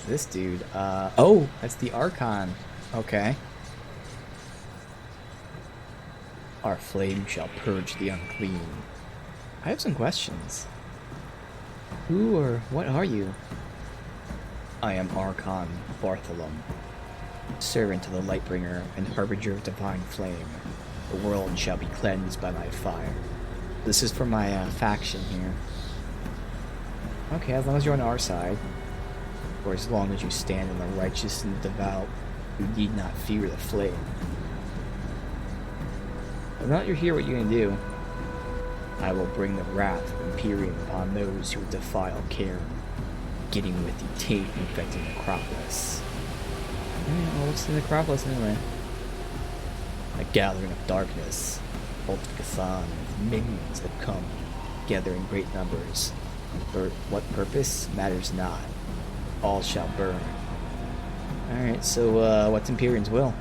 This dude, oh, that's the Archon. Okay. Our flame shall purge the unclean. I have some questions. Who or what are you? I am Archon Bartholom, servant to the Lightbringer and harbinger of divine flame. The world shall be cleansed by my fire. This is for my faction here. Okay, as long as you're on our side, or as long as you stand in the righteous and devout, you need not fear the flame. But now that you're here, what you're gonna do? I will bring the wrath of Imperium upon those who defile Cairn, getting with the taint infecting Necropolis. Well, what's in the Necropolis anyway? A gathering of darkness, Cult of Cthon, and minions have come, together in great numbers. For what purpose matters not. All shall burn. Alright, so what's Imperium's will?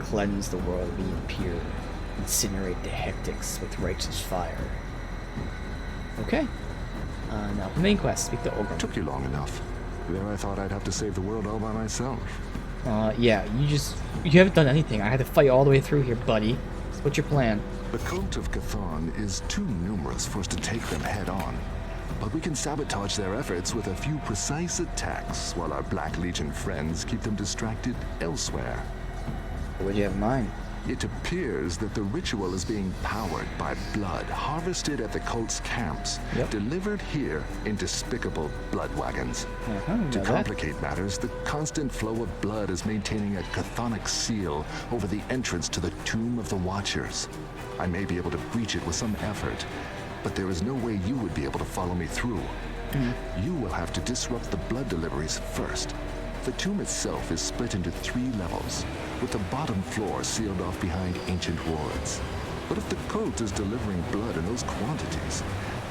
Cleanse the world of the impure. Incinerate the hectics with righteous fire. Okay. Now the main quest, speak to Ogre. Took you long enough. There I thought I'd have to save the world all by myself. Yeah, you haven't done anything. I had to fight all the way through here, buddy. So what's your plan? The Cult of Cthon is too numerous for us to take them head on. But we can sabotage their efforts with a few precise attacks, while our Black Legion friends keep them distracted elsewhere. What do you have in mind? It appears that the ritual is being powered by blood harvested at the cult's camps, delivered here in despicable blood wagons. To complicate matters, the constant flow of blood is maintaining a chthonic seal over the entrance to the Tomb of the Watchers. I may be able to breach it with some effort, but there is no way you would be able to follow me through. You will have to disrupt the blood deliveries first. The tomb itself is split into 3 levels, with the bottom floor sealed off behind ancient wards. But if the cult is delivering blood in those quantities,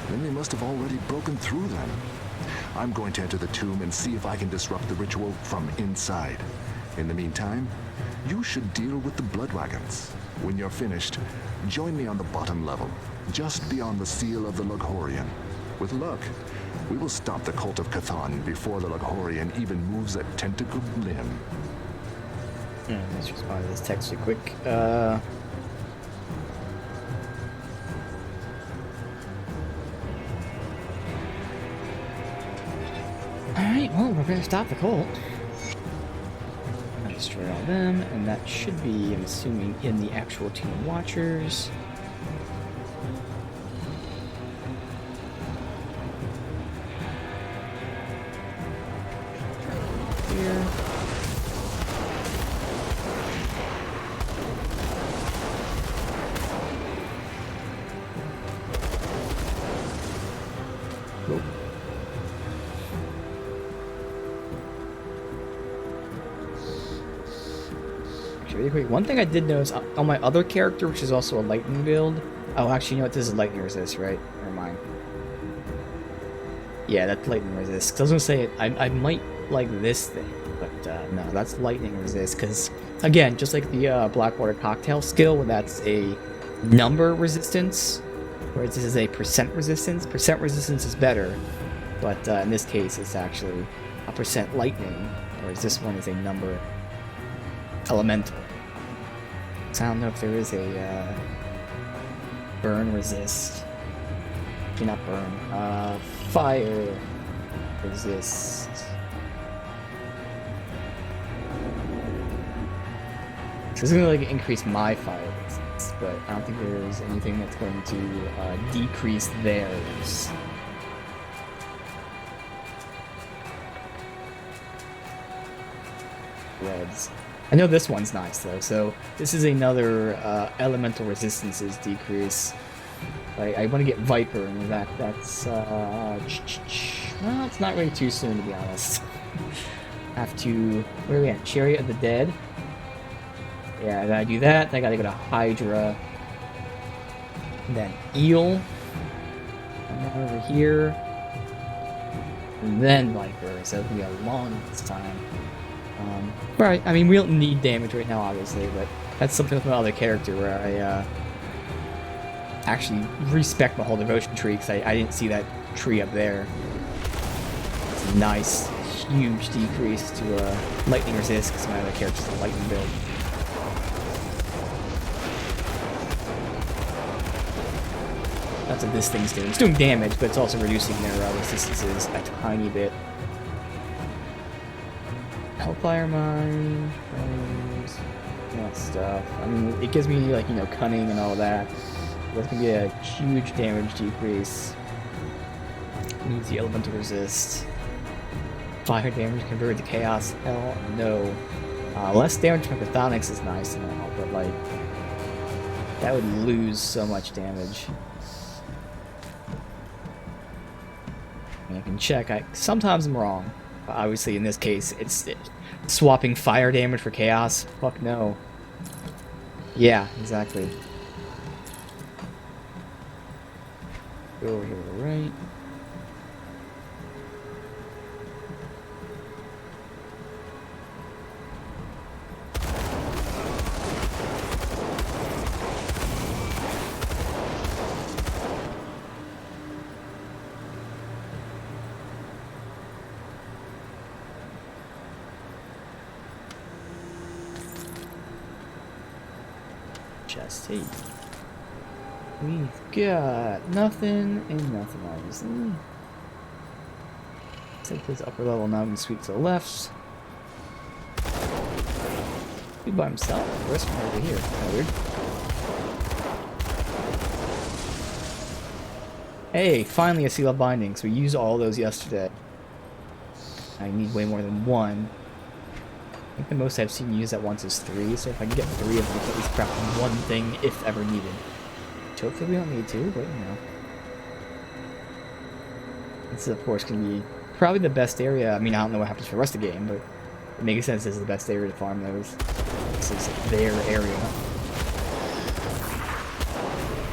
then they must have already broken through them. I'm going to enter the tomb and see if I can disrupt the ritual from inside. In the meantime, you should deal with the blood wagons. When you're finished, join me on the bottom level, just beyond the seal of the Lughorian. With luck, we will stop the Cult of Cthon before the Lughorian even moves a tentacled limb. Let's respond to this text real quick. Alright, well, we're gonna stop the cult. Destroy all them, and that should be, I'm assuming, in the actual Tomb of Watchers. Here. Cool. Actually, really quick, one thing I did notice on my other character, which is also a lightning build. Oh, actually, you know what? This is lightning resist, right? Never mind. Yeah, that's lightning resist. Cause I was gonna say I might like this thing, but no, that's lightning resist. Because again, just like the Blackwater cocktail skill, where that's a number resistance, whereas this is a percent resistance. Percent resistance is better, but in this case, it's actually a percent lightning, whereas this one is a number elemental. So I don't know if there is a burn resist. Actually, not burn. Fire resist. So it's gonna like increase my fire resistance, but I don't think there's anything that's going to decrease theirs. Reds. I know this one's nice though, so this is another elemental resistances decrease. I want to get Viper, and that's well, it's not really too soon to be honest. Have to, where are we at? Chariot of the Dead. Yeah, I gotta do that. I gotta go to Hydra, and then Eel, and then over here, and then Viper. So it'll be a long time. Right, I mean, we don't need damage right now, obviously, but that's something with my other character where I actually respect my whole devotion tree because I didn't see that tree up there. It's nice. huge decrease to lightning resist because my other character's a lightning build. That's what this thing's doing. It's doing damage, but it's also reducing their resistances a tiny bit. Hellfire Mine, that stuff. I mean, it gives me, like, you know, cunning and all that. That's gonna be a huge damage decrease. Needs the elemental resist. Fire damage converted to chaos. Hell no. Less damage from Chthonics is nice and all, but like that would lose so much damage. And I can check. Sometimes I'm wrong. But obviously, in this case, it's swapping fire damage for chaos. Fuck no. Yeah, exactly. Go over here to the right. Chest, hey. We've got nothing and nothing, obviously. Take this upper level now and sweep to the left. He's by himself. The rest of them are over here. Kinda weird. Hey, finally a seal of binding. So we used all those yesterday. I need way more than one. I think the most I've seen used at once is 3, so if I can get 3 of them, I can at least craft one thing if ever needed. Which hopefully we don't need to, but you know. This is, of course, going to be probably the best area. I mean, I don't know what happens for the rest of the game, but it makes sense this is the best area to farm those. This is their area.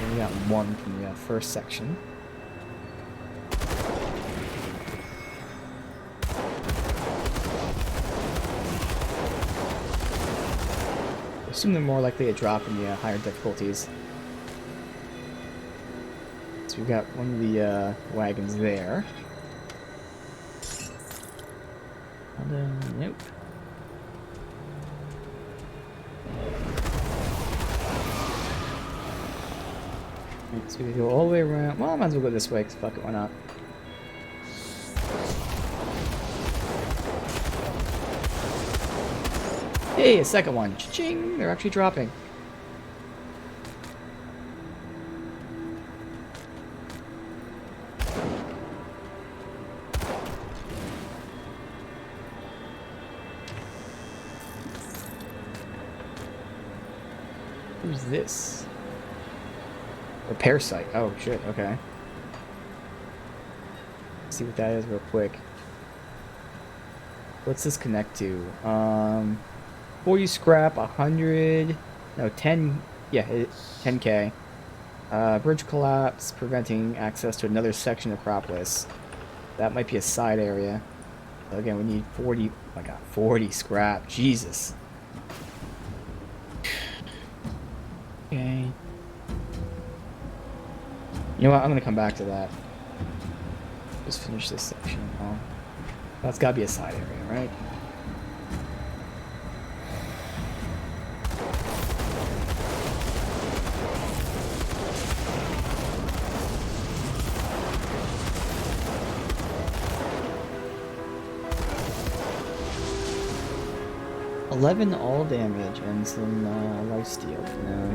And we got one from the first section. I assume they're more likely to drop in the higher difficulties. So we've got one of the wagons there. Nope. Right, so we go all the way around. Well, I might as well go this way, because fuck it, why not? Hey, a second one. Cha-ching! They're actually dropping. Who's this? Repair site. Oh shit, okay. Let's see what that is real quick. What's this connect to? 40 scrap, 100, no, 10, yeah, 10k. Bridge collapse, preventing access to another section of Acropolis. That might be a side area. So again, we need 40, oh my god, 40 scrap, Jesus. Okay. You know what, I'm gonna come back to that. Just finish this section. Oh, that's gotta be a side area, right? $11 all damage and some lifesteal. No.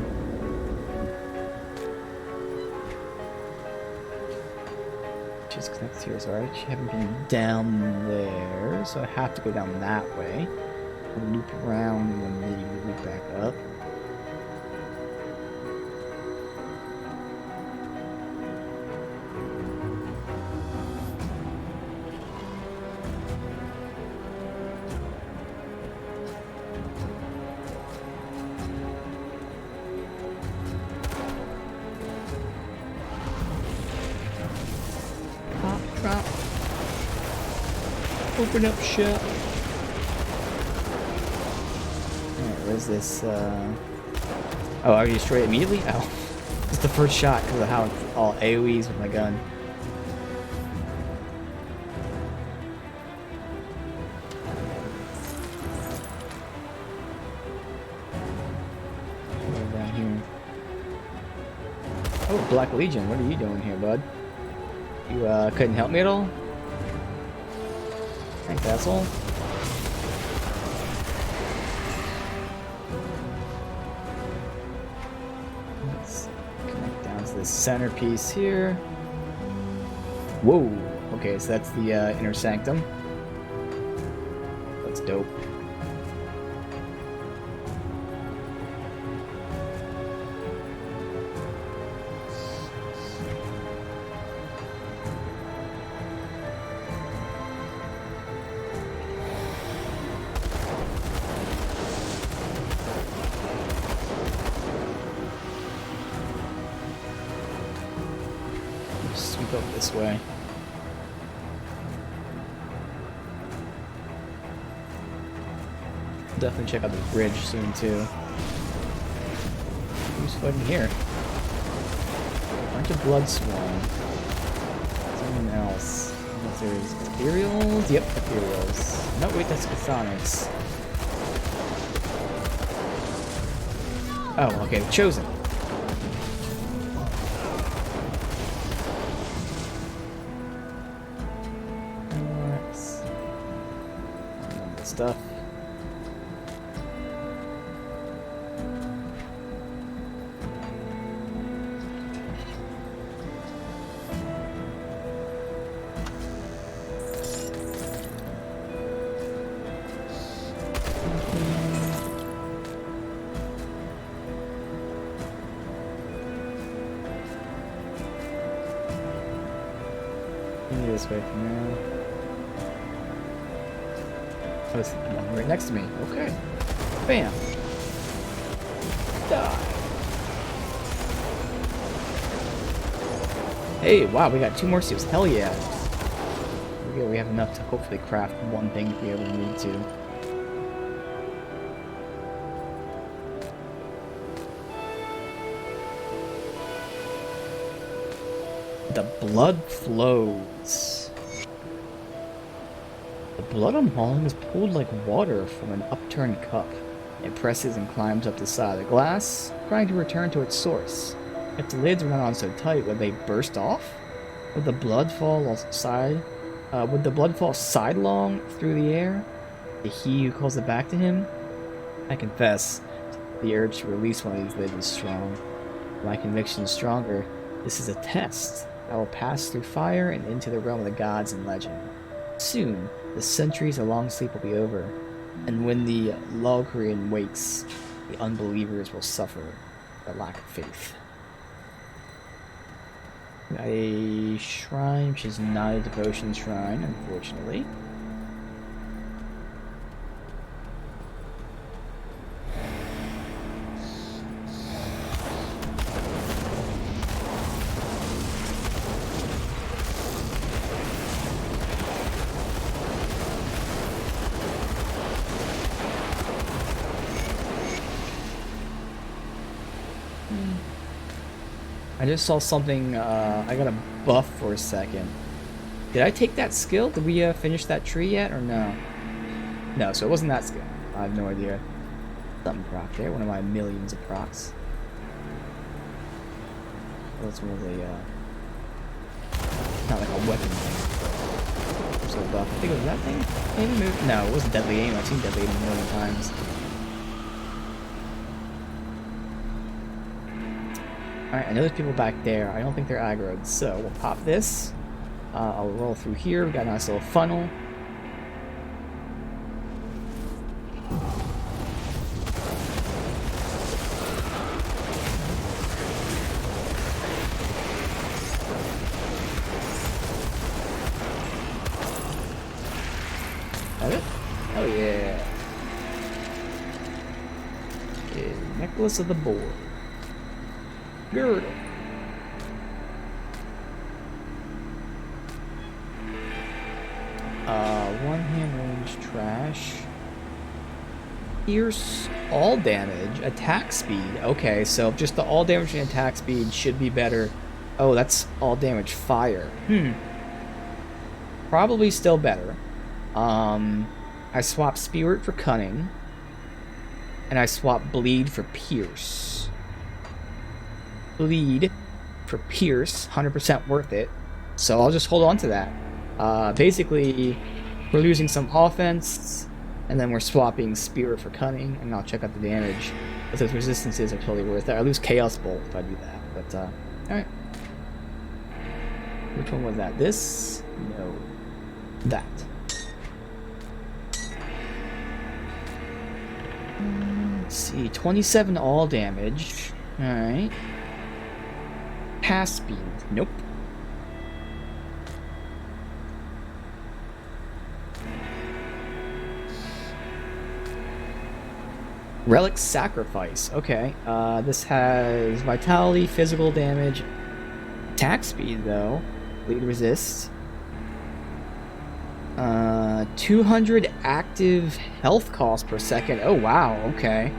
Just connects here, so I actually haven't been down there, so I have to go down that way. And loop around and then maybe loop back up. Drop. Open up shop. Alright, where's this, Oh, I already destroyed it immediately? Oh. It's the first shot because of how it's all AoEs with my gun. Black Legion, what are you doing here, bud? You couldn't help me at all? Thanks, asshole. Let's connect down to the centerpiece here. Whoa! Okay, so that's the inner sanctum. That's dope. Sweep up this way. Definitely check out the bridge soon too. Who's fighting here? Bunch of blood swarm. Someone else. Unless there's Ethereals? Yep, Ethereals. No, wait, that's Chthonics. Oh, okay, Chosen. Stuff. This way for now. Oh, it's one right next to me. Okay. Bam. Die. Hey, wow, we got 2 more seals. Hell yeah. We have enough to hopefully craft one thing if we ever need to. The blood flows. The blood I'm hauling is pooled like water from an upturned cup. It presses and climbs up the side of the glass, trying to return to its source. If the lids were not on so tight, would they burst off? Would the blood fall sidelong through the air? To he who calls it back to him? I confess, the urge to release one of these lids is strong. My conviction is stronger. This is a test. I will pass through fire and into the realm of the gods and legend. Soon, the centuries of long sleep will be over, and when the Logrian wakes, the unbelievers will suffer for lack of faith. A shrine, which is not a devotion shrine, unfortunately. I just saw something, I got a buff for a second. Did I take that skill? Did we finish that tree yet, or no? No, so it wasn't that skill. I have no idea. Something proc there, one of my millions of procs. Well, that's one of the, not like a weapon thing. So buff. I think it was that thing? Maybe move? No, it wasn't Deadly Aim. I've seen Deadly Aim a million times. Alright, I know there's people back there. I don't think they're aggroed, so we'll pop this. I'll roll through here. We got a nice little funnel. Have it? Oh yeah. Okay, necklace of the boar. Girdle. One hand range trash. Pierce all damage, attack speed. Okay, so just the all damage and attack speed should be better. Oh, that's all damage fire. Probably still better. I swapped Spirit for Cunning. And I swapped Bleed for Pierce. Bleed for Pierce, 100% worth it. So I'll just hold on to that. Basically, we're losing some offense, and then we're swapping Spirit for Cunning, and I'll check out the damage. But those resistances are totally worth it. I lose Chaos Bolt if I do that, but alright. Which one was that? This? No. That. Let's see, 27 all damage. Alright. Pass speed. Nope. Relic Sacrifice. Okay. This has Vitality, Physical Damage, Attack Speed, though. Bleed Resist. 200 active health cost per second. Oh, wow. Okay.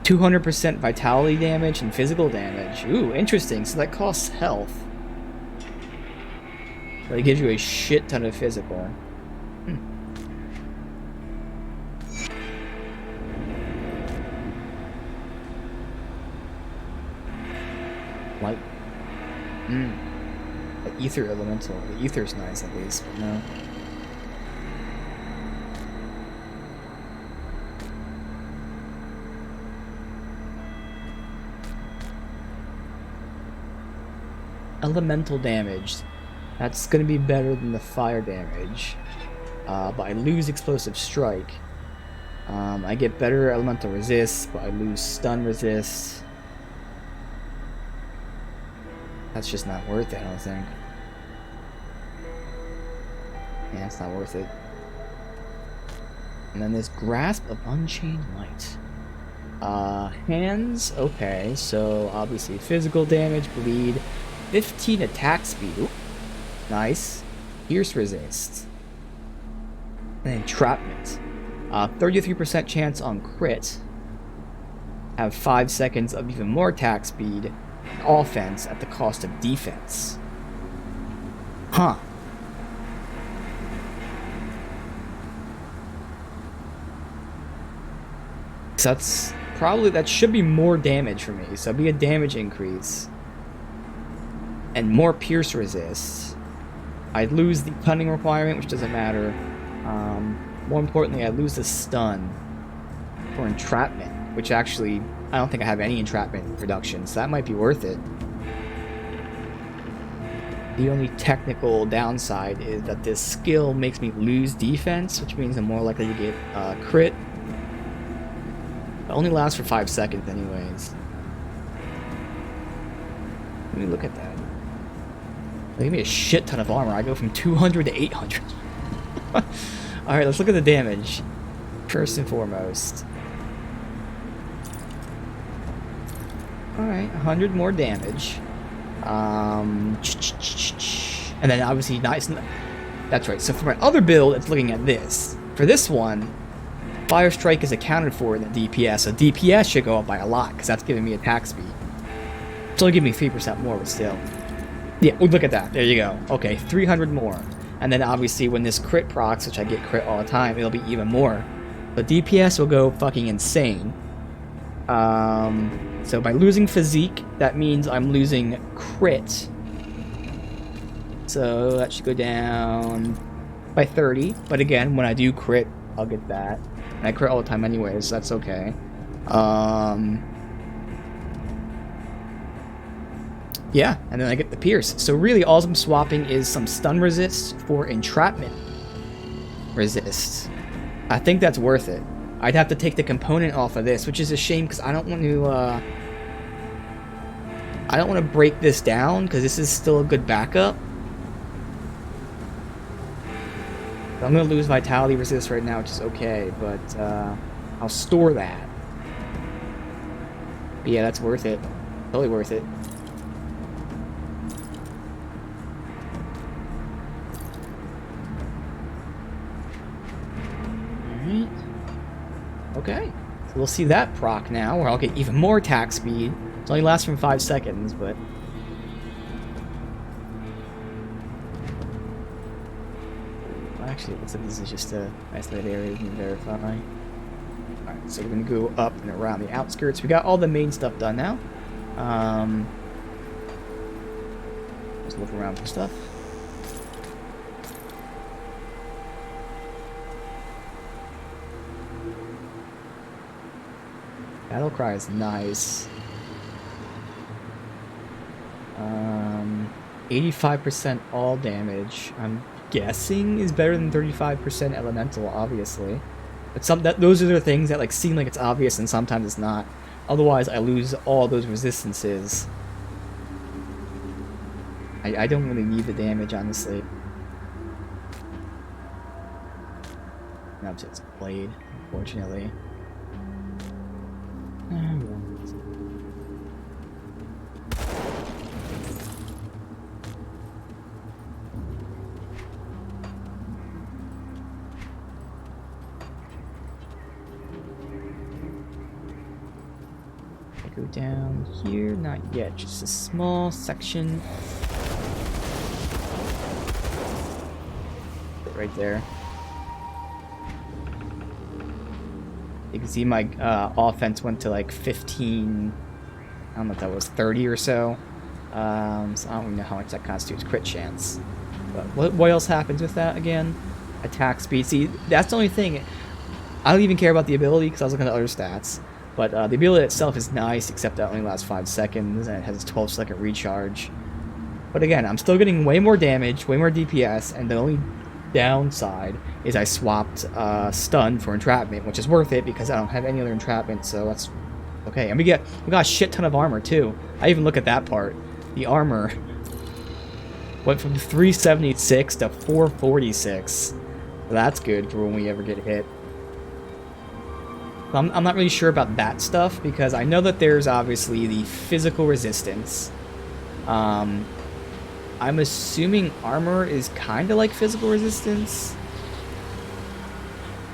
200% Vitality damage and Physical damage. Ooh, interesting. So that costs health. But it gives you a shit ton of Physical. Like, the Ether Elemental. The Ether's nice at least, but no. Elemental damage. That's gonna be better than the fire damage. But I lose Explosive Strike. I get better Elemental Resist, but I lose Stun Resist. That's just not worth it, I don't think. Yeah, it's not worth it. And then this Grasp of Unchained Light. Hands, okay, so obviously physical damage, bleed, 15 attack speed, ooh, nice, pierce resist, and entrapment. 33% chance on crit, have 5 seconds of even more attack speed, offense at the cost of defense. Huh. So that's probably, that should be more damage for me. So it'd be a damage increase. And more pierce resist. I'd lose the cunning requirement, which doesn't matter. More importantly, I lose the stun for entrapment, which actually, I don't think I have any entrapment reduction, so that might be worth it. The only technical downside is that this skill makes me lose defense, which means I'm more likely to get crit. It only lasts for 5 seconds anyways. Let me look at that. They give me a shit ton of armor. I go from 200 to 800. Alright, let's look at the damage. First and foremost. Alright, 100 more damage. And then obviously nice. That's right. So for my other build, it's looking at this. For this one, Fire Strike is accounted for in the DPS. So DPS should go up by a lot because that's giving me attack speed. It's only giving me 3% more, but still. Yeah, look at that. There you go. Okay, 300 more. And then obviously when this crit procs, which I get crit all the time, it'll be even more. But DPS will go fucking insane. So by losing physique, that means I'm losing crit. So that should go down by 30. But again, when I do crit, I'll get that. And I crit all the time anyways, so that's okay. Yeah, and then I get the pierce. So really all I'm swapping is some stun resist for entrapment resist. I think that's worth it. I'd have to take the component off of this, which is a shame because I don't want to break this down because this is still a good backup. I'm going to lose vitality resist right now, which is okay, but I'll store that. But yeah, that's worth it. Totally worth it. Alright. Okay. So we'll see that proc now, where I'll get even more attack speed. It only lasts for 5 seconds, but... Actually, it looks like this is just a isolated area we can verify. Alright, so we're going to go up and around the outskirts. We got all the main stuff done now. Just look around for stuff. Battle cry is nice. 85% all damage. I'm guessing is better than 35% elemental, obviously. But those are the things that like seem like it's obvious and sometimes it's not. Otherwise, I lose all those resistances. I don't really need the damage, honestly. Now it's its blade, unfortunately. Go down here, not yet, just a small section. Right there. You can see my offense went to like 15, I don't know if that was 30 or so. So I don't even know how much that constitutes crit chance. But what else happens with that again? Attack speed. See, that's the only thing. I don't even care about the ability because I was looking at other stats. But the ability itself is nice, except that it only lasts 5 seconds, and it has a 12-second recharge. But again, I'm still getting way more damage, way more DPS, and the only downside is I swapped stun for entrapment, which is worth it because I don't have any other entrapment, so that's okay. And we got a shit ton of armor too. I even look at that part. The armor went from 376 to 446. So that's good for when we ever get hit. I'm not really sure about that stuff because I know that there's obviously the physical resistance. I'm assuming armor is kind of like physical resistance.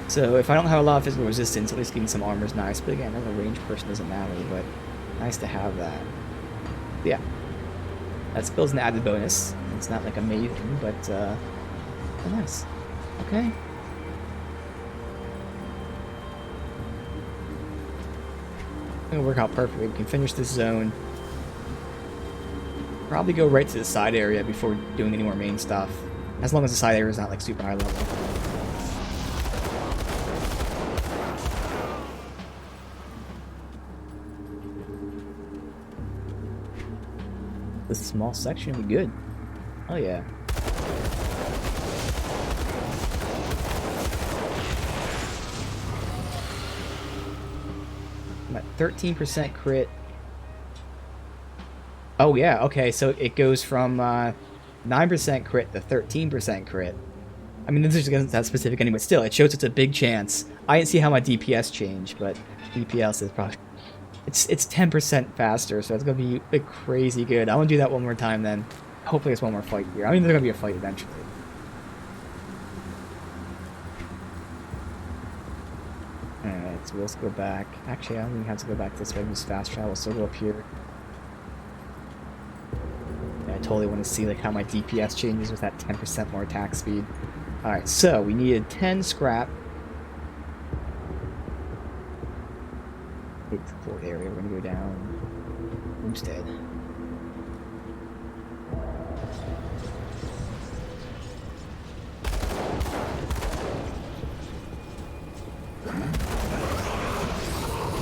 So if I don't have a lot of physical resistance, at least getting some armor is nice. But again, as a ranged person doesn't matter, but nice to have that. But yeah, that skill's an added bonus. It's not like amazing, but nice. Okay. It'll work out perfectly. We can finish this zone. Probably go right to the side area before doing any more main stuff. As long as the side area is not like super high level. This small section will be good. Oh yeah. I'm at 13% crit. Oh yeah, okay, so it goes from 9% crit to 13% crit. I mean, this isn't that specific anyway, but still, it shows it's a big chance. I didn't see how my DPS changed, but DPS is probably... It's 10% faster, so it's going to be crazy good. I want to do that one more time then. Hopefully it's one more fight here. I mean, there's going to be a fight eventually. Alright, so let's go back. Actually, I don't even have to go back this way. Just fast travel, so go up here. Yeah, I totally want to see like how my DPS changes with that 10% more attack speed. Alright, so we needed 10 scrap. Hit the fourth area. We're going to go down Homestead.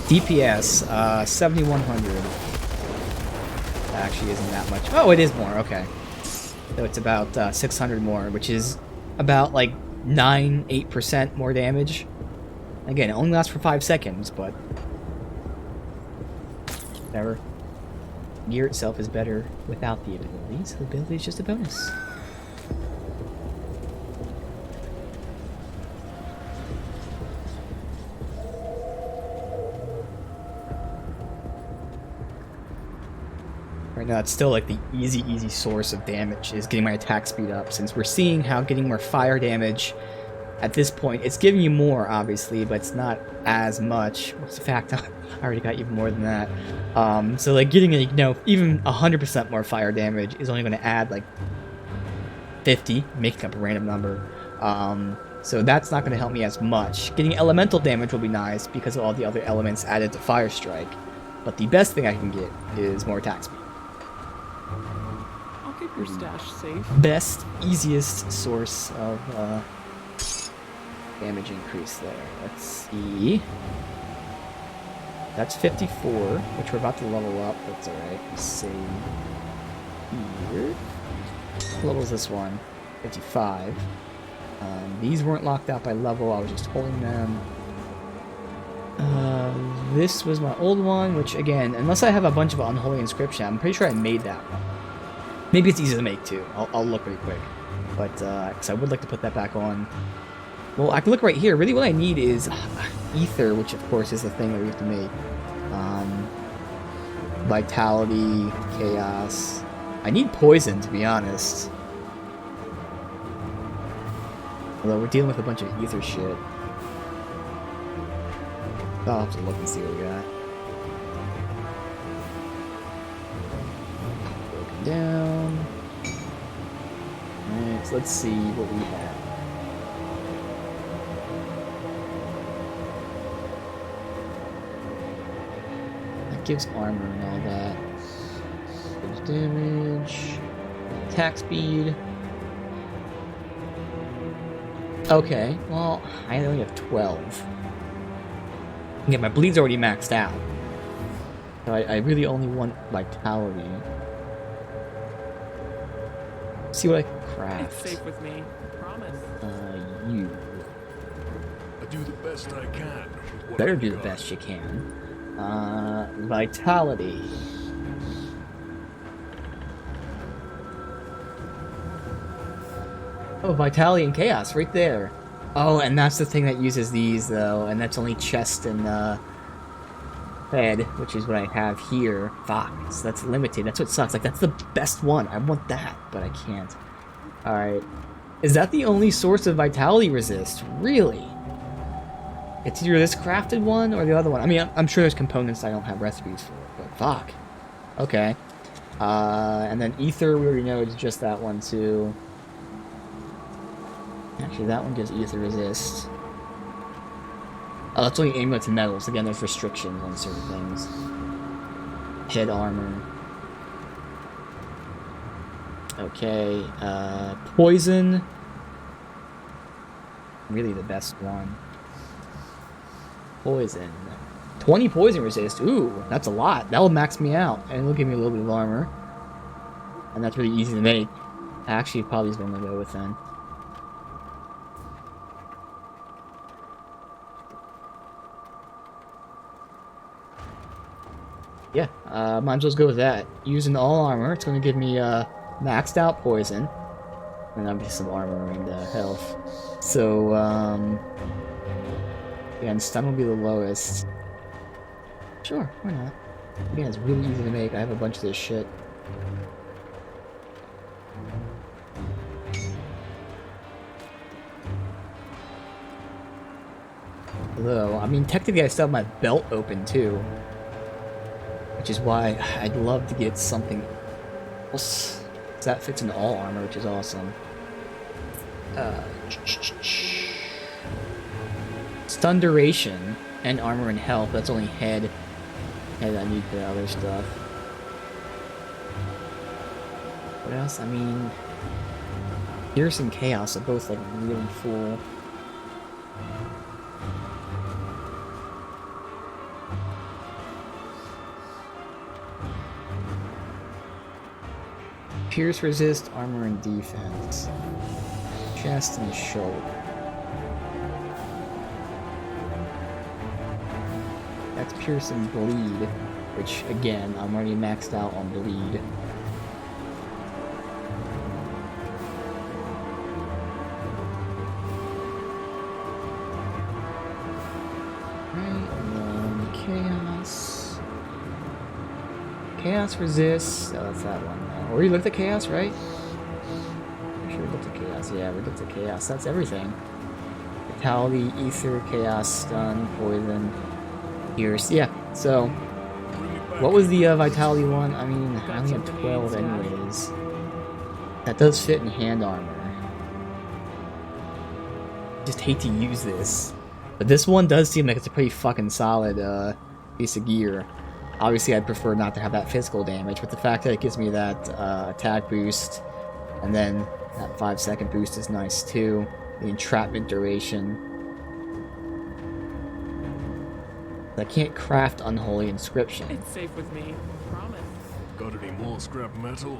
DPS, 7,100. That actually isn't that much. Oh, it is more. Okay. So it's about 600 more, which is about like 8% more damage. Again, it only lasts for 5 seconds, but whatever. Gear itself is better without the ability, so the ability is just a bonus. Right now, it's still like the easy source of damage is getting my attack speed up, since we're seeing how getting more fire damage at this point, it's giving you more, obviously, but it's not as much. What's the fact? I already got even more than that. So like getting a, even 100% more fire damage is only going to add like 50, making up a random number. So that's not going to help me as much. Getting elemental damage will be nice because of all the other elements added to Fire Strike. But the best thing I can get is more attack speed. I'll keep your stash safe. Best, easiest source of damage increase there. Let's see. That's 54, which we're about to level up. That's alright. We save here. What level is this one? 55. These weren't locked out by level. I was just holding them. This was my old one, which again, unless I have a bunch of unholy inscription, I'm pretty sure I made that one. Maybe it's easy to make too. I'll look really quick, but because I would like to put that back on. Well, I can look right here. Really, what I need is ether, which of course is the thing that we have to make. Vitality, chaos. I need poison, to be honest. Although we're dealing with a bunch of ether shit. I'll have to look and see what we got. Broken down. Alright, so let's see what we have. That gives armor and all that. Gives damage. Attack speed. Okay, well, I only have 12. Yeah, my bleed's already maxed out. So I really only want vitality. See what I can craft. It's safe with me. Promise. You. I do the best I can. With what Better I've do the got. best you can. Vitality. Oh, Vitality and Chaos, right there. Oh, and that's the thing that uses these, though, and that's only chest and, head, which is what I have here. Fuck, so that's limited. That's what sucks. Like, that's the best one. I want that, but I can't. Alright. Is that the only source of Vitality resist? Really? It's either this crafted one or the other one. I mean, I'm sure there's components I don't have recipes for, but fuck. Okay. And then Ether, we already know it's just that one, too. Actually, that one gives ether resist. Oh, that's only amulets and metals. Again, there's restrictions on certain things. Head armor. Okay, poison. Really the best one. Poison. 20 poison resist. Ooh, that's a lot. That will max me out. And it'll give me a little bit of armor. And that's really easy to make. Actually, probably is going to go with then. Yeah, might as well go with that. Using all armor, it's going to give me maxed out poison. And obviously some armor and health. So, yeah, and stun will be the lowest. Sure, why not? Again, it's really easy to make. I have a bunch of this shit. Although, I mean, technically I still have my belt open too. Which is why I'd love to get something else. That fits into all armor, which is awesome. Stun duration and armor and health. That's only head. Head I need the other stuff. What else? I mean, Pierce and Chaos are both like really full. Pierce resist, armor and defense. Chest and shoulder. That's pierce and bleed, which again, I'm already maxed out on bleed. Right, and then chaos. Chaos resists. Oh, that's that one. Or you looked at chaos, right? I'm sure we looked at chaos. Yeah, we looked at chaos. That's everything. Vitality, ether, chaos, stun, poison, pierce. Yeah. So, what was the vitality one? I mean, I only have 12 anyways. That does fit in hand armor. Just hate to use this, but this one does seem like it's a pretty fucking solid piece of gear. Obviously, I'd prefer not to have that physical damage, but the fact that it gives me that attack boost, and then that 5-second boost is nice too. The entrapment duration. I can't craft Unholy Inscription. It's safe with me. Promise. Got any more scrap metal?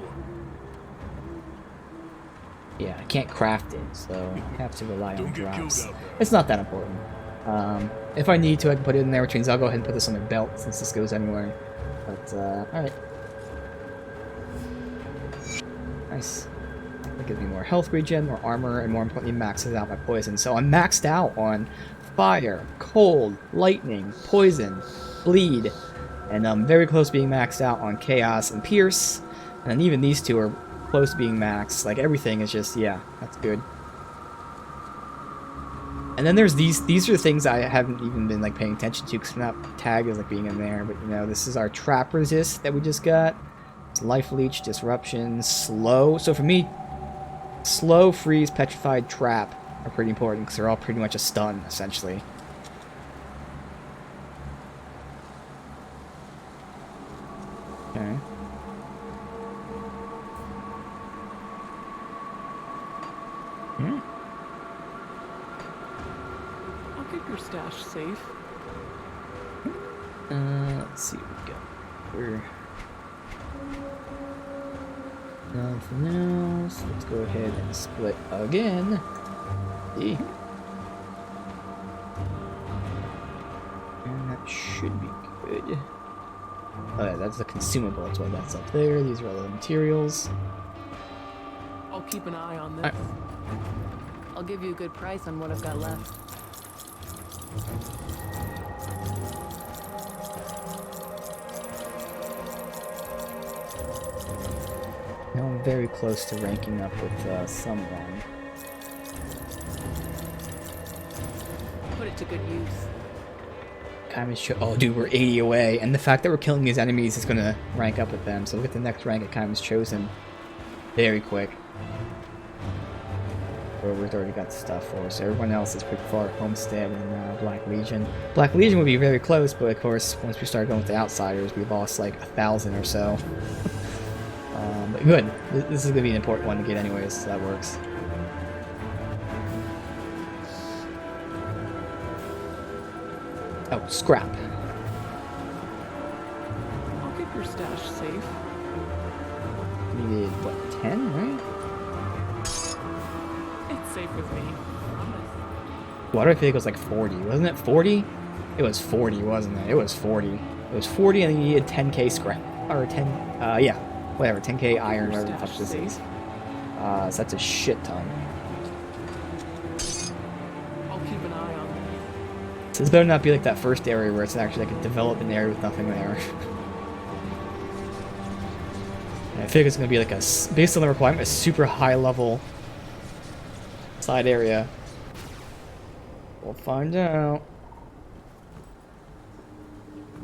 Yeah, I can't craft it, so I have to rely on Don't get killed drops. out there. It's not that important. If I need to, I can put it in there, which means I'll go ahead and put this on my belt since this goes anywhere. But, alright. Nice. That gives me more health regen, more armor, and more importantly, maxes out my poison. So I'm maxed out on fire, cold, lightning, poison, bleed, and I'm very close to being maxed out on chaos and pierce. And then even these two are close to being maxed. Like, everything is just, yeah, that's good. And then there's these are the things I haven't even been like paying attention to because they're not tagged as like being in there. But you know, this is our trap resist that we just got. It's life leech, disruption, slow. So for me, slow, freeze, petrified, trap are pretty important because they're all pretty much a stun essentially. Okay. Hmm. I'll keep your stash safe. Let's see what we got. We're nothing else. Let's go ahead and split again. See? And that should be good. Oh yeah, that's the consumable. That's why that's up there. These are all the materials. I'll keep an eye on this. Alright. I'll give you a good price on what I've got left. Now I'm very close to ranking up with someone. Put it to good use. Oh, dude, we're 80 away, and the fact that we're killing these enemies is gonna rank up with them. So look at the next rank at Kaima's chosen very quick. Or we've already got stuff for, so everyone else is pretty far. Homestead and Black Legion. Black Legion would be very close, but of course, once we start going with the outsiders, we lost like 1,000 or so. But good. This is gonna be an important one to get anyways, so that works. Oh, scrap. I'll keep your stash safe. Needed, what, 10, right? It's safe with me. Promise. Why do I feel like it was like 40? Wasn't it 40? It was 40, wasn't it? It was 40. It was 40 and then you needed 10k scrap. Or 10, yeah. Whatever, 10k iron, whatever the fuck this is. So that's a shit ton. I'll keep an eye on this. So this better not be like that first area where it's actually like a development area with nothing there. And I feel like it's going to be like a, based on the requirement, a super high level side area. We'll find out.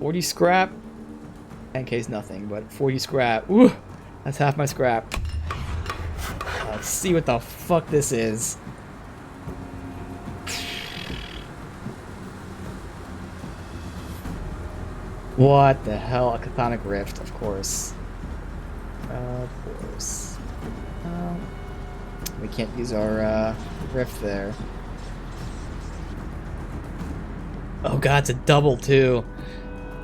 40 scrap. 10k is nothing, but 40 scrap. Ooh, that's half my scrap. Let's see what the fuck this is. What the hell? A Chthonic Rift, of course. Of course. We can't use our rift there. Oh god, it's a double too.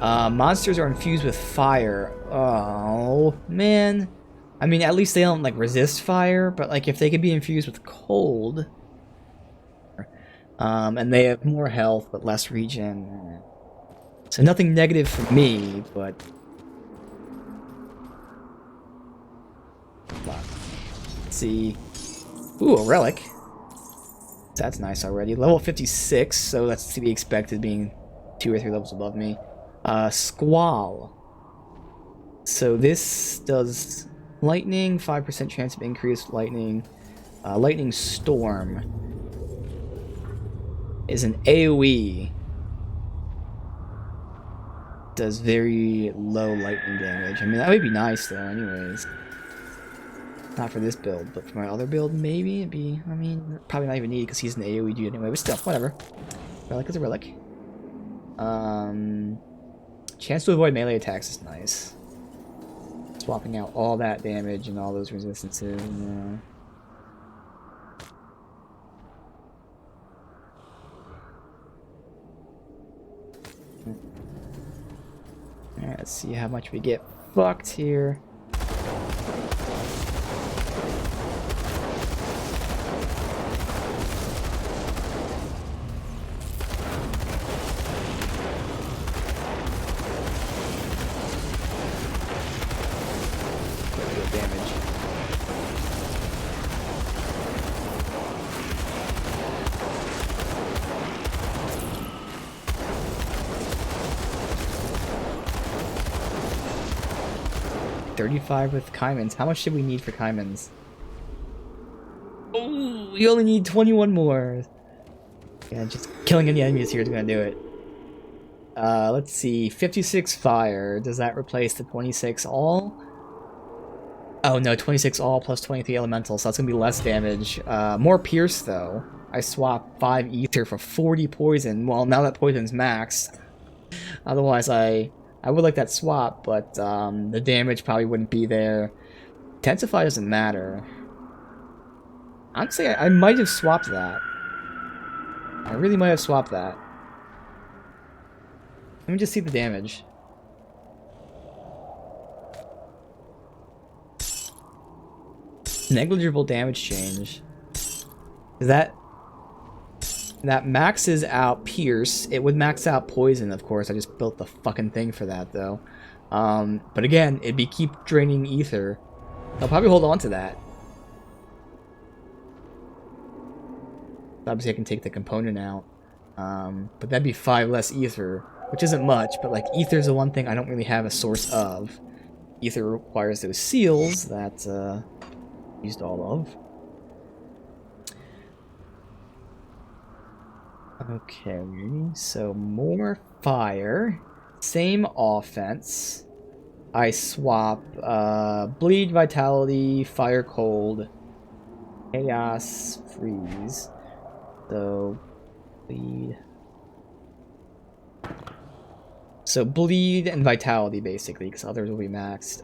Monsters are infused with fire. Oh man. I mean, at least they don't like resist fire, but like if they could be infused with cold, and they have more health but less regen. So nothing negative for me, but let's see. Ooh, a relic. That's nice already. Level 56, so that's to be expected, being 2 or 3 levels above me. Squall. So this does lightning, 5% chance of increased lightning. Lightning Storm is an AoE. Does very low lightning damage. I mean, that would be nice though, anyways. Not for this build, but for my other build, maybe it'd be. I mean, probably not even needed because he's an AoE dude anyway. But still, whatever. Relic is a relic. Chance to avoid melee attacks is nice. Swapping out all that damage and all those resistances. Alright, let's see how much we get fucked here. Damage. $35 with Kaimans. How much did we need for Kaimans? Oh, we only need 21 more. Yeah, just killing any enemies here is gonna do it. Let's see. 56 fire. Does that replace the 26 all? Oh no, 26 all plus 23 elemental, so that's gonna be less damage. More pierce though. I swapped 5 ether for 40 poison. Well, now that poison's maxed. Otherwise, I would like that swap, but the damage probably wouldn't be there. Intensify doesn't matter. Honestly, I might have swapped that. I really might have swapped that. Let me just see the damage. Negligible damage change. That maxes out pierce. It would max out poison, of course. I just built the fucking thing for that though. But again, it'd be keep draining ether. I'll probably hold on to that. Obviously I can take the component out. But that'd be 5 less ether, which isn't much, but like ether's the one thing I don't really have a source of. Ether requires those seals that used all of. Okay, so more fire, same offense. I swap bleed, vitality, fire, cold, chaos, freeze. So bleed. So bleed and vitality basically, because others will be maxed.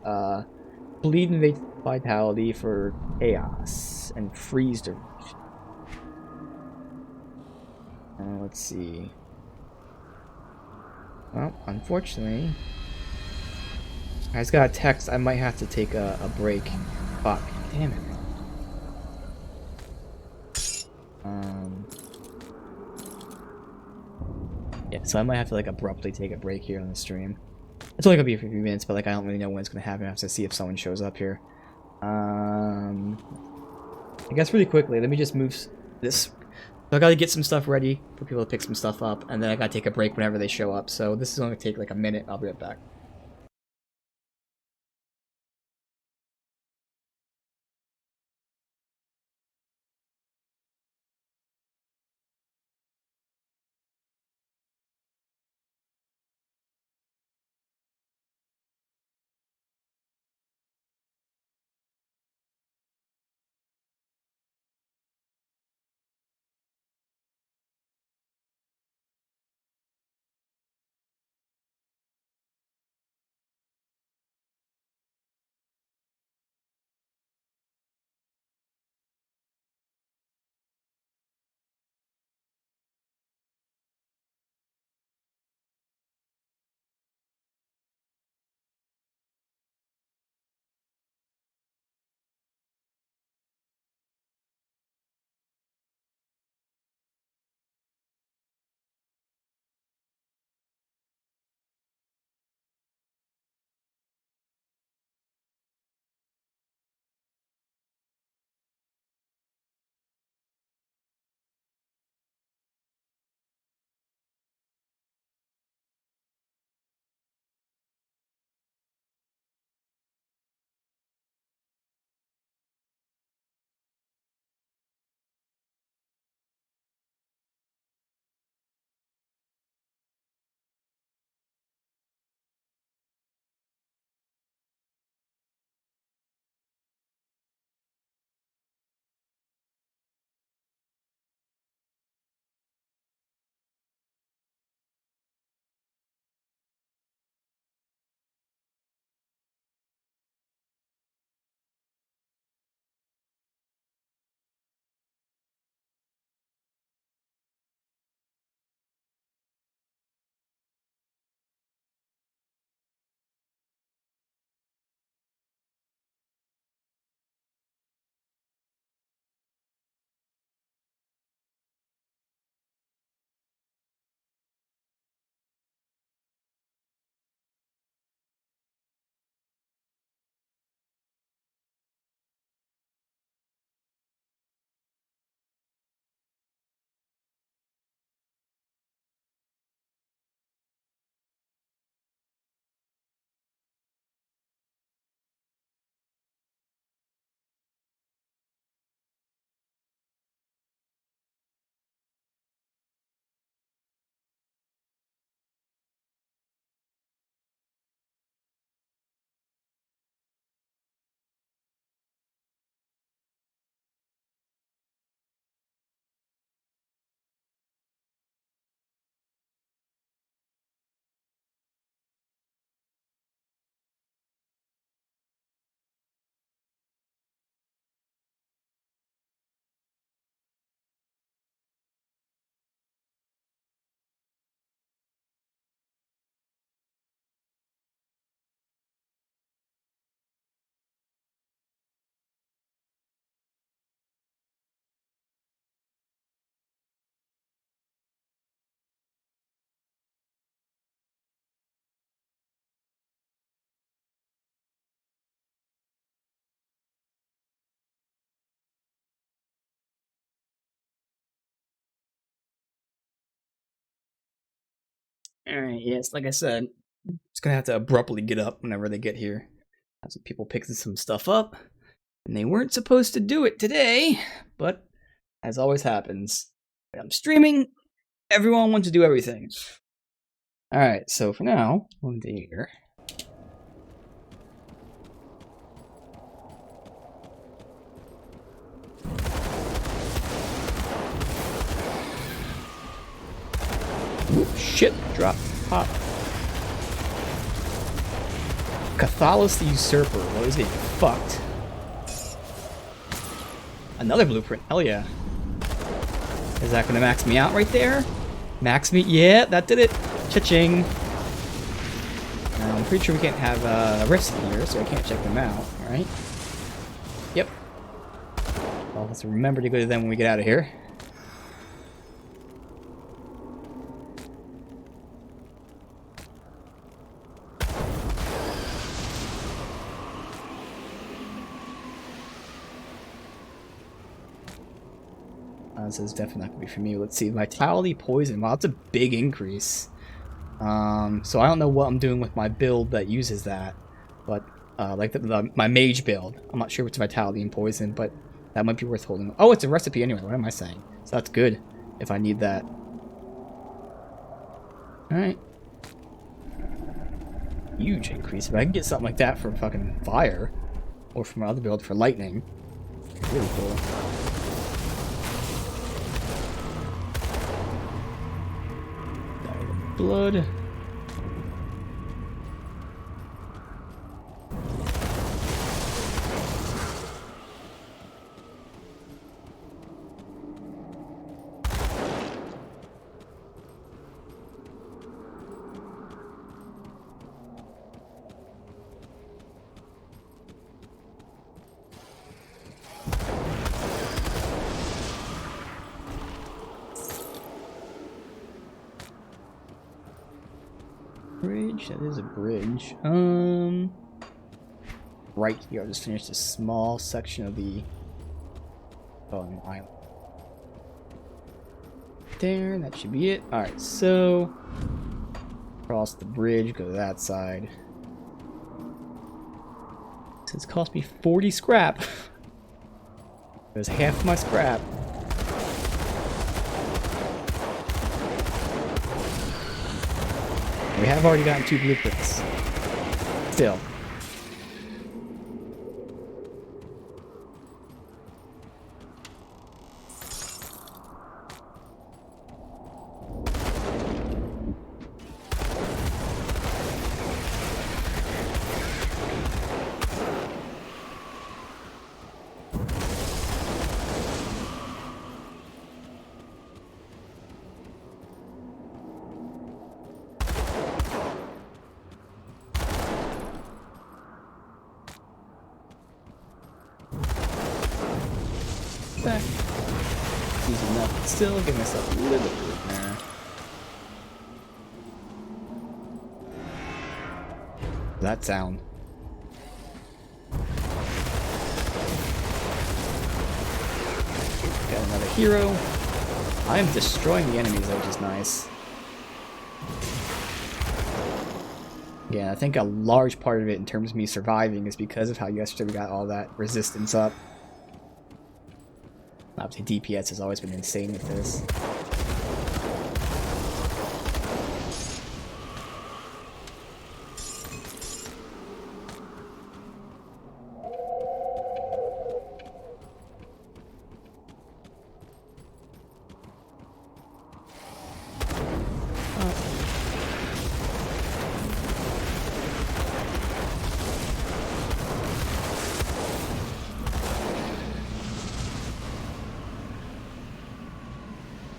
Bleed and vitality for chaos and freeze to. Let's see. Well, unfortunately, I just got a text. I might have to take a break. Fuck. Damn it. Yeah, so I might have to like abruptly take a break here on the stream. It's only gonna be for a few minutes, but like I don't really know when it's gonna happen. I have to see if someone shows up here. I guess really quickly, let me just move this. So I gotta get some stuff ready for people to pick some stuff up, and then I gotta take a break whenever they show up. So this is only gonna take like a minute. I'll be right back. Alright, yes, like I said, it's gonna have to abruptly get up whenever they get here. Have some people picking some stuff up, and they weren't supposed to do it today, but as always happens, when I'm streaming, everyone wants to do everything. Alright, so for now, one day here. Ooh, shit, drop, pop. Cathalos the Usurper. Well, he's getting fucked. Another blueprint. Hell yeah. Is that gonna max me out right there? Max me? Yeah, that did it. Cha-ching. Now, I'm pretty sure we can't have rifts in here, so I can't check them out. Alright. Yep. Well, let's remember to go to them when we get out of here. This is definitely not going to be for me. Let's see. Vitality, poison. Wow, that's a big increase. So I don't know what I'm doing with my build that uses that. But, like my mage build. I'm not sure what's vitality and poison, but that might be worth holding. Oh, it's a recipe anyway. What am I saying? So that's good if I need that. Alright. Huge increase. If I can get something like that for fucking fire. Or from my other build for lightning. Really cool. Blood. Bridge? That is a bridge. Right here, I'll just finish this small section of the island. There, that should be it. Alright, so cross the bridge, go to that side. This cost me 40 scrap. It was half my scrap. We have already gotten 2 blueprints. Still. Back. Easy enough. Still give myself a little bit of room there. That sound. Got another hero. I am destroying the enemies, which is nice. Yeah, I think a large part of it in terms of me surviving is because of how yesterday we got all that resistance up. Obviously, DPS has always been insane with this.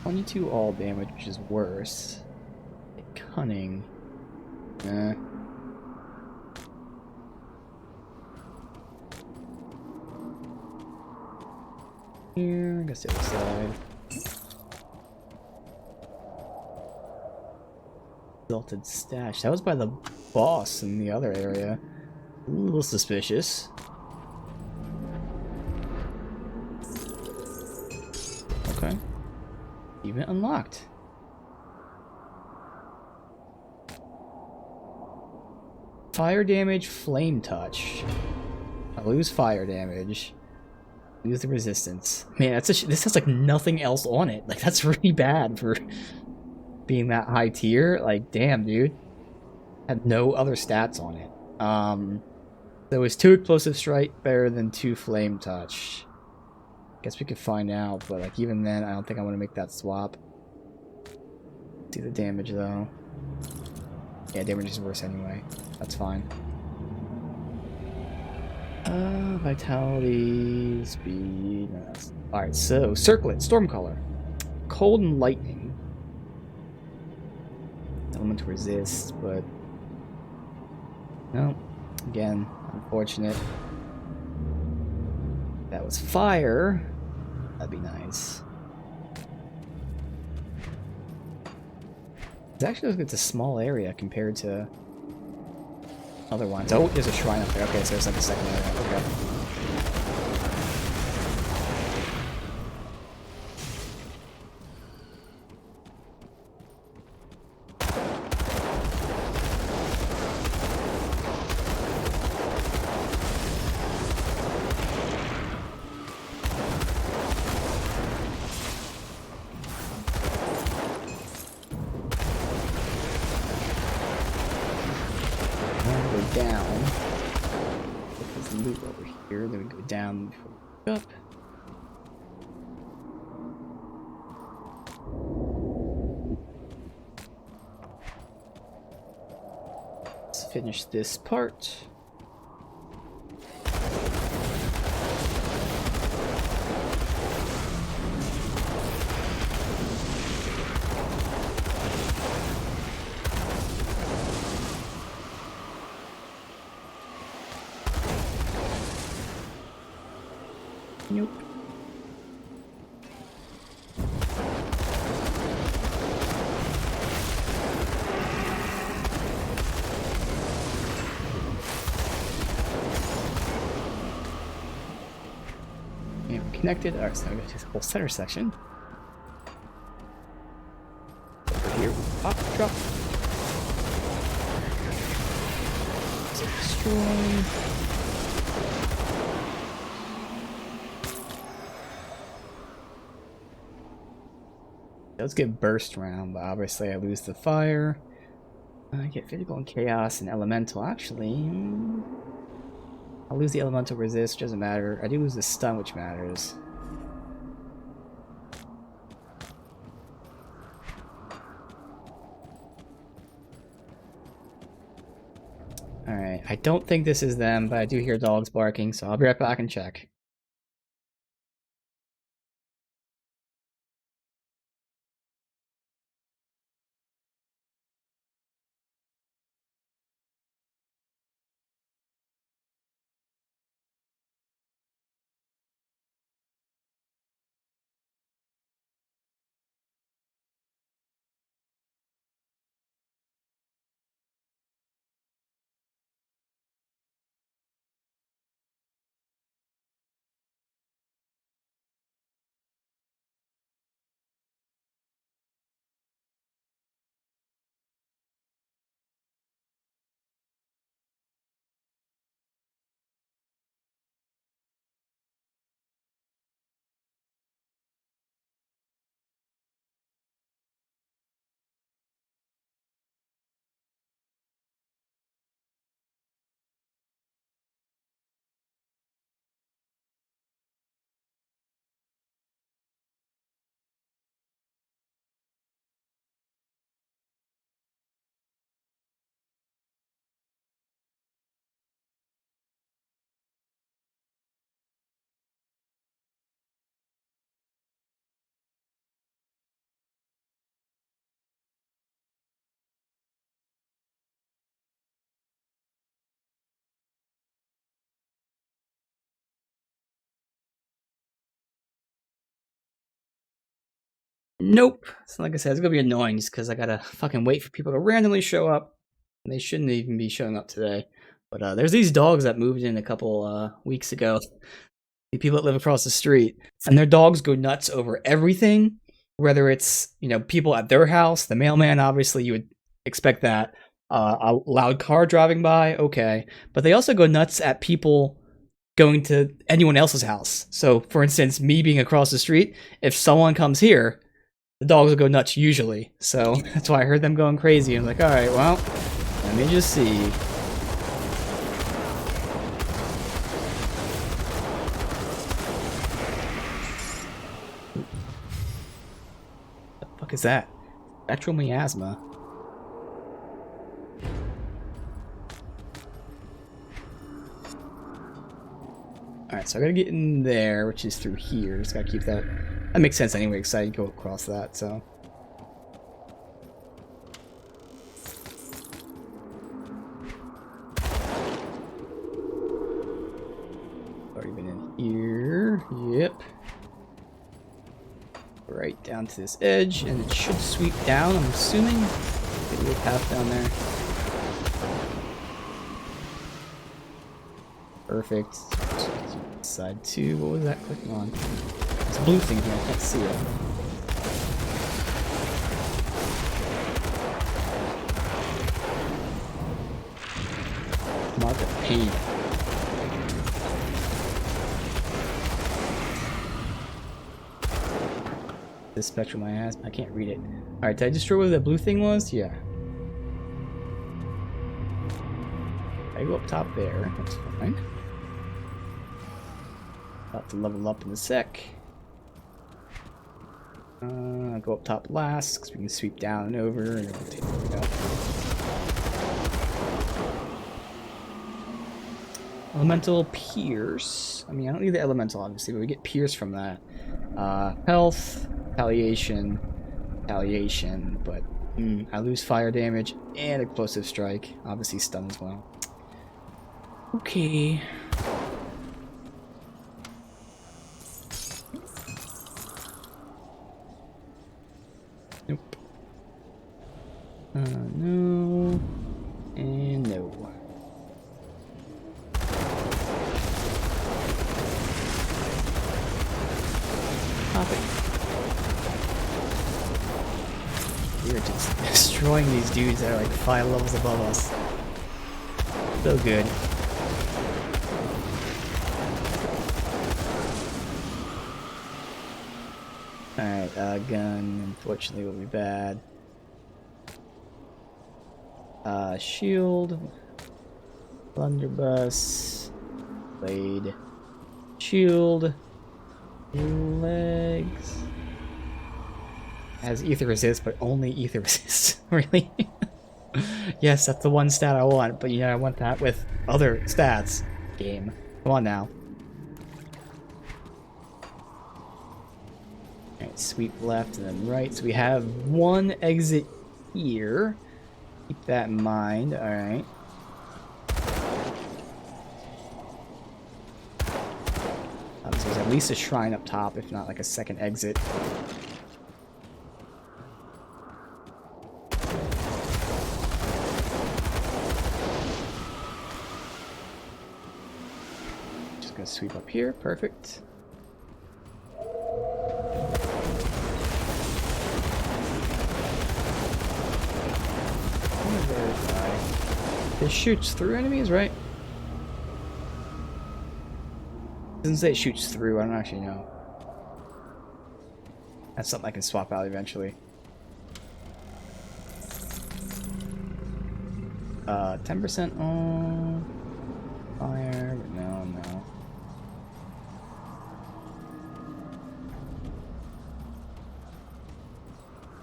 .22 all damage, which is worse. Cunning. Here, I guess the other side. Exalted stash. That was by the boss in the other area. A little suspicious. Okay. Event unlocked. Fire damage, flame touch. I lose fire damage. Lose the resistance. Man, this has like nothing else on it. Like that's really bad for being that high tier. Like damn, dude. Had no other stats on it. So is 2 explosive strike better than 2 flame touch? Guess we could find out, but like even then, I don't think I want to make that swap. Do the damage though. Yeah, damage is worse anyway. That's fine. Vitality, speed. No, alright, so circlet, storm color. Cold and lightning. Element to resist, but no. Again, unfortunate. That was fire. That'd be nice. It actually looks like it's a small area compared to other ones. Oh, there's a shrine up there. Okay, so there's like a second area. Okay. Down. There's loot over here. Then we go down before we go up. Let's finish this part. Nope. And we're connected. Alright, so we go to the whole center section. Over here. Pop, drop. So destroy. Let's get burst round, but obviously I lose the fire. I get physical and chaos and elemental. Actually, I'll lose the elemental resist, doesn't matter. I do lose the stun, which matters. Alright, I don't think this is them, but I do hear dogs barking, so I'll be right back and check. Nope. So like I said, it's gonna be annoying just because I gotta fucking wait for people to randomly show up. And they shouldn't even be showing up today. But there's these dogs that moved in a couple weeks ago. The people that live across the street. And their dogs go nuts over everything. Whether it's, you know, people at their house, the mailman, obviously you would expect that. A loud car driving by, okay. But they also go nuts at people going to anyone else's house. So, for instance, me being across the street, if someone comes here, the dogs will go nuts usually. So that's why I heard them going crazy. I'm like, alright, well, let me just see. What the fuck is that? Spectral miasma. Alright, so I gotta get in there, which is through here. Just gotta keep that. That makes sense anyway, because I go across that, so. Already been in here. Yep. Right down to this edge, and it should sweep down, I'm assuming. Get a little path down there. Perfect. Side 2, what was that clicking on? It's a blue thing here, I can't see it. Mark of pain. This spectrum I asked, I can't read it. Alright, did I destroy what that blue thing was? Yeah. I go up top there, that's fine. About to level up in a sec. I'll go up top last, because we can sweep down and over, and it'll take it out. Elemental Pierce. I mean, I don't need the Elemental, obviously, but we get Pierce from that. Health, Retaliation, but I lose fire damage and Explosive Strike. Obviously stun as well. Okay. Nope. No. And no. Pop it. We're just destroying these dudes that are like 5 levels above us. So good. Alright, gun, unfortunately, will be bad. Shield. Blunderbuss. Blade. Shield. Legs. Has ether resist, but only ether resist. Really? Yes, that's the one stat I want, but you know I want that with other stats. Game. Come on now. Alright, sweep left and then right. So we have one exit here. Keep that in mind. Alright. So there's at least a shrine up top, if not like a second exit. Just gonna sweep up here. Perfect. This shoots through enemies, right? Doesn't say it shoots through, I don't actually know. That's something I can swap out eventually. 10% on fire, but no.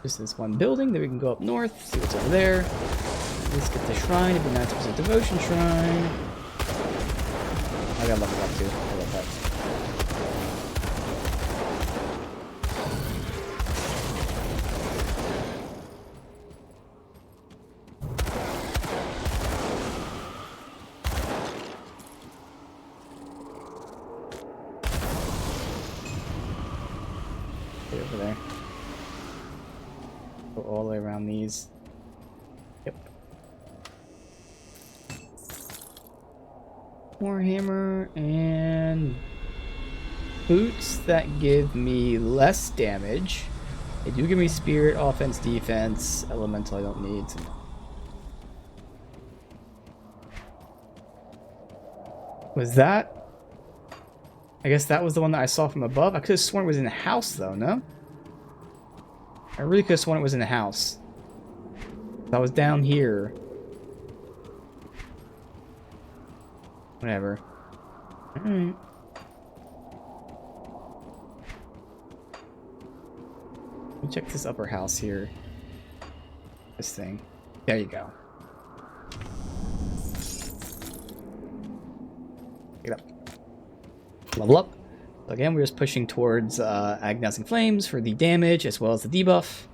Just this one building, then we can go up north, see what's over there. Let's get the shrine, it'd be nice if it was a devotion shrine. I gotta level up too. I love that. Get over there. Go all the way around these. Yep. Warhammer and boots that give me less damage. They do give me spirit, offense, defense, elemental I don't need. So Was that? I guess that was the one that I saw from above. I could have sworn it was in the house, though, no? I really could have sworn it was in the house. I was down here. Whatever. Alright. Let me check this upper house here. This thing. There you go. Get up. Level up. So again, we're just pushing towards agonizing flames for the damage as well as the debuff.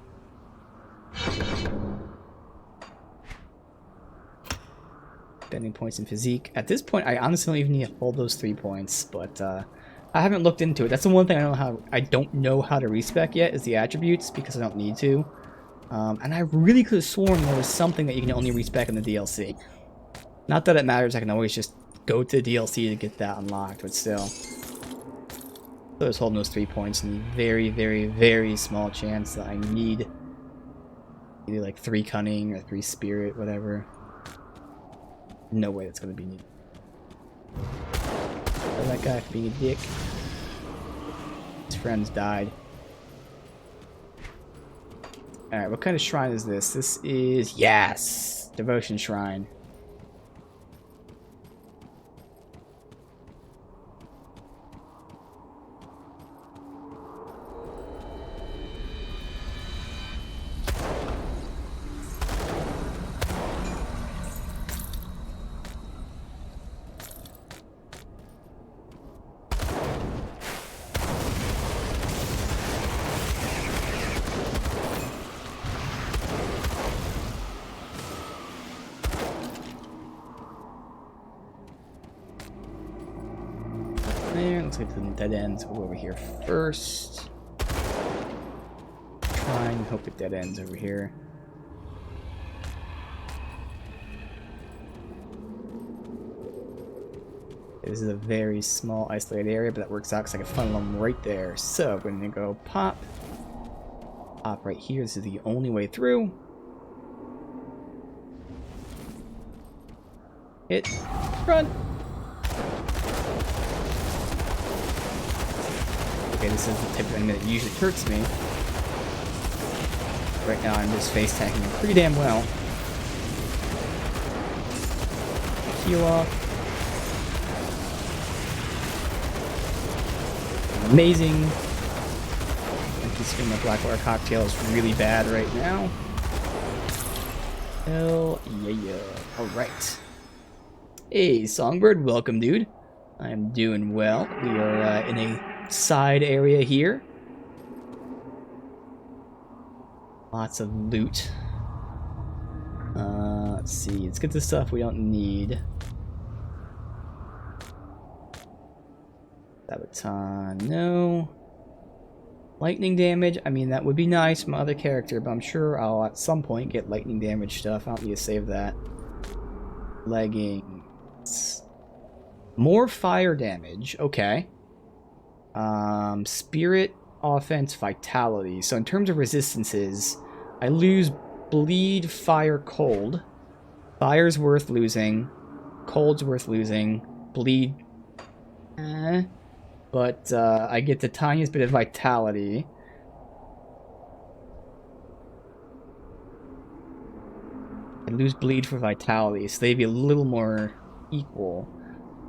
Bending points in physique. At this point, I honestly don't even need to hold those 3 points, but I haven't looked into it. That's the one thing I don't know how to respec yet is the attributes because I don't need to. And I really could have sworn there was something that you can only respec in the DLC. Not that it matters. I can always just go to the DLC to get that unlocked, but still. So I was holding those 3 points and the very, very, very small chance that I need either like 3 cunning or 3 spirit, whatever. No way that's gonna be needed. Kill that guy for being a dick. His friends died. Alright, what kind of shrine is this? This is... Yes! Devotion Shrine. There, let's get to the dead ends. We'll go over here first. Try and hope it dead ends over here. This is a very small isolated area, but that works out because I can funnel them right there. So I'm going to go pop. Pop right here. This is the only way through. Hit. Run. Okay, this is the type of enemy that usually hurts me. Right now I'm just face tanking him pretty damn well. Heal off. Amazing. Empty Scream of Blackwater Cocktail is really bad right now. Hell yeah. Alright. Hey, Songbird, welcome, dude. I'm doing well. We are in a side area here. Lots of loot. Let's see. Let's get the stuff we don't need. Sabaton, no. Lightning damage. I mean, that would be nice from my other character, but I'm sure I'll at some point get lightning damage stuff. I don't need to save that. Leggings. More fire damage. Okay. Spirit, offense, vitality. So in terms of resistances, I lose bleed, fire, cold. Fire's worth losing. Cold's worth losing. Bleed. But I get the tiniest bit of vitality. I lose bleed for vitality, so they'd be a little more equal.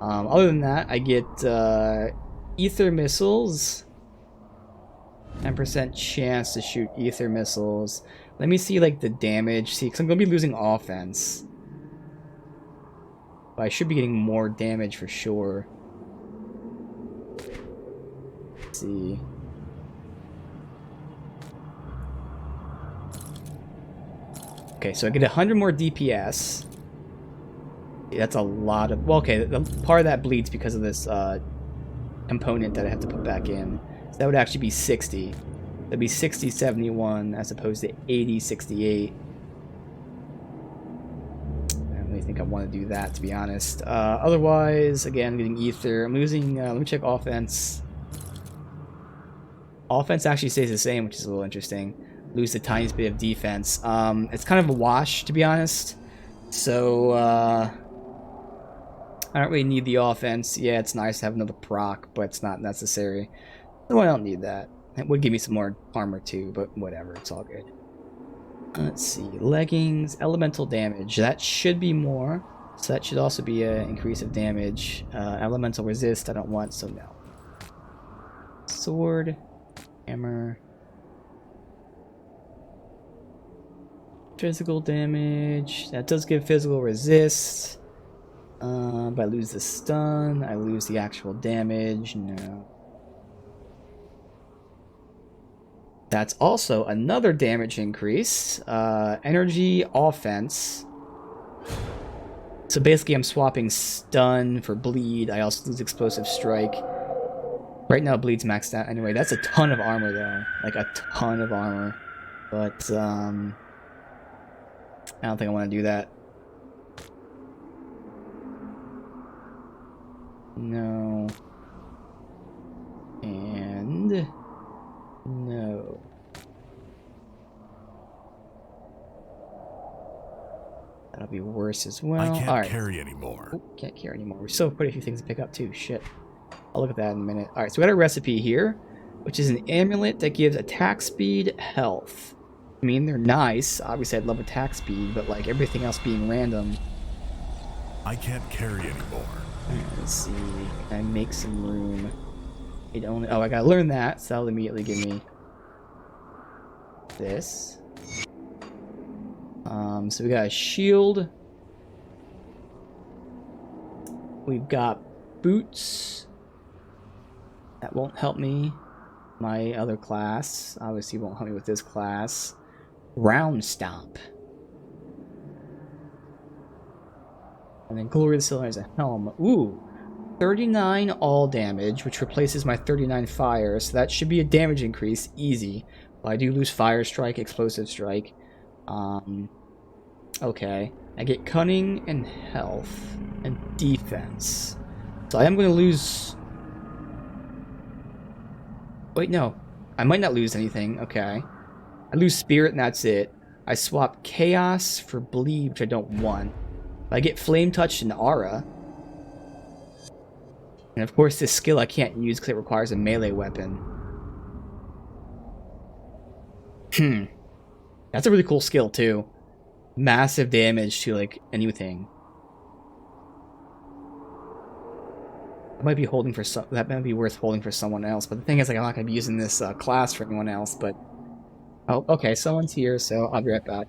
Other than that, I get ether missiles. 10% chance to shoot ether missiles. Let me see like the damage. See, because I'm going to be losing offense. But I should be getting more damage for sure. Let's see. Okay, so I get 100 more DPS. That's a lot of... Well, okay, part of that bleeds because of this component that I have to put back in. So that would actually be 60. That'd be 60, 71 as opposed to 80, 68. I don't really think I want to do that, to be honest. Otherwise, again, getting ether. I'm losing... let me check offense. Offense actually stays the same, which is a little interesting. Lose the tiniest bit of defense. It's kind of a wash, to be honest. So, I don't really need the offense. Yeah, it's nice to have another proc, but it's not necessary. So I don't need that. It would give me some more armor too, but whatever, it's all good. Let's see, leggings, elemental damage. That should be more. So that should also be an increase of damage. Elemental resist, I don't want, so no. Sword, hammer. Physical damage. That does give physical resist. But I lose the stun. I lose the actual damage. No. That's also another damage increase. Energy, offense. So basically I'm swapping stun for bleed. I also lose explosive strike. Right now bleed's maxed out. Anyway, that's a ton of armor though. Like a ton of armor. But I don't think I want to do that. No. And no. That'll be worse as well. I can't carry anymore. Oh, can't carry anymore. We still have quite a few things to pick up too. Shit. I'll look at that in a minute. Alright, so we got a recipe here, which is an amulet that gives attack speed, health. I mean, they're nice. Obviously, I'd love attack speed, but like everything else being random. I can't carry anymore. Alright, let's see. Can I make some room? It only. Oh, I gotta learn that, so that'll immediately give me this. So we got a shield. We've got boots. That won't help me. My other class obviously won't help me with this class. Round stomp. And then glory of the cylinder is a helm. Ooh, 39 all damage, which replaces my 39 fire. So that should be a damage increase, easy. But I do lose fire strike, explosive strike. Okay, I get cunning and health and defense. So I am going to lose. Wait, no. I might not lose anything. Okay. I lose spirit and that's it. I swap chaos for bleed, which I don't want. I get flame touch and aura. And of course this skill I can't use because it requires a melee weapon. That's a really cool skill too. Massive damage to like anything. That might be holding for some. That might be worth holding for someone else. But the thing is, like, I'm not gonna be using this class for anyone else. But oh, okay, someone's here, so I'll be right back.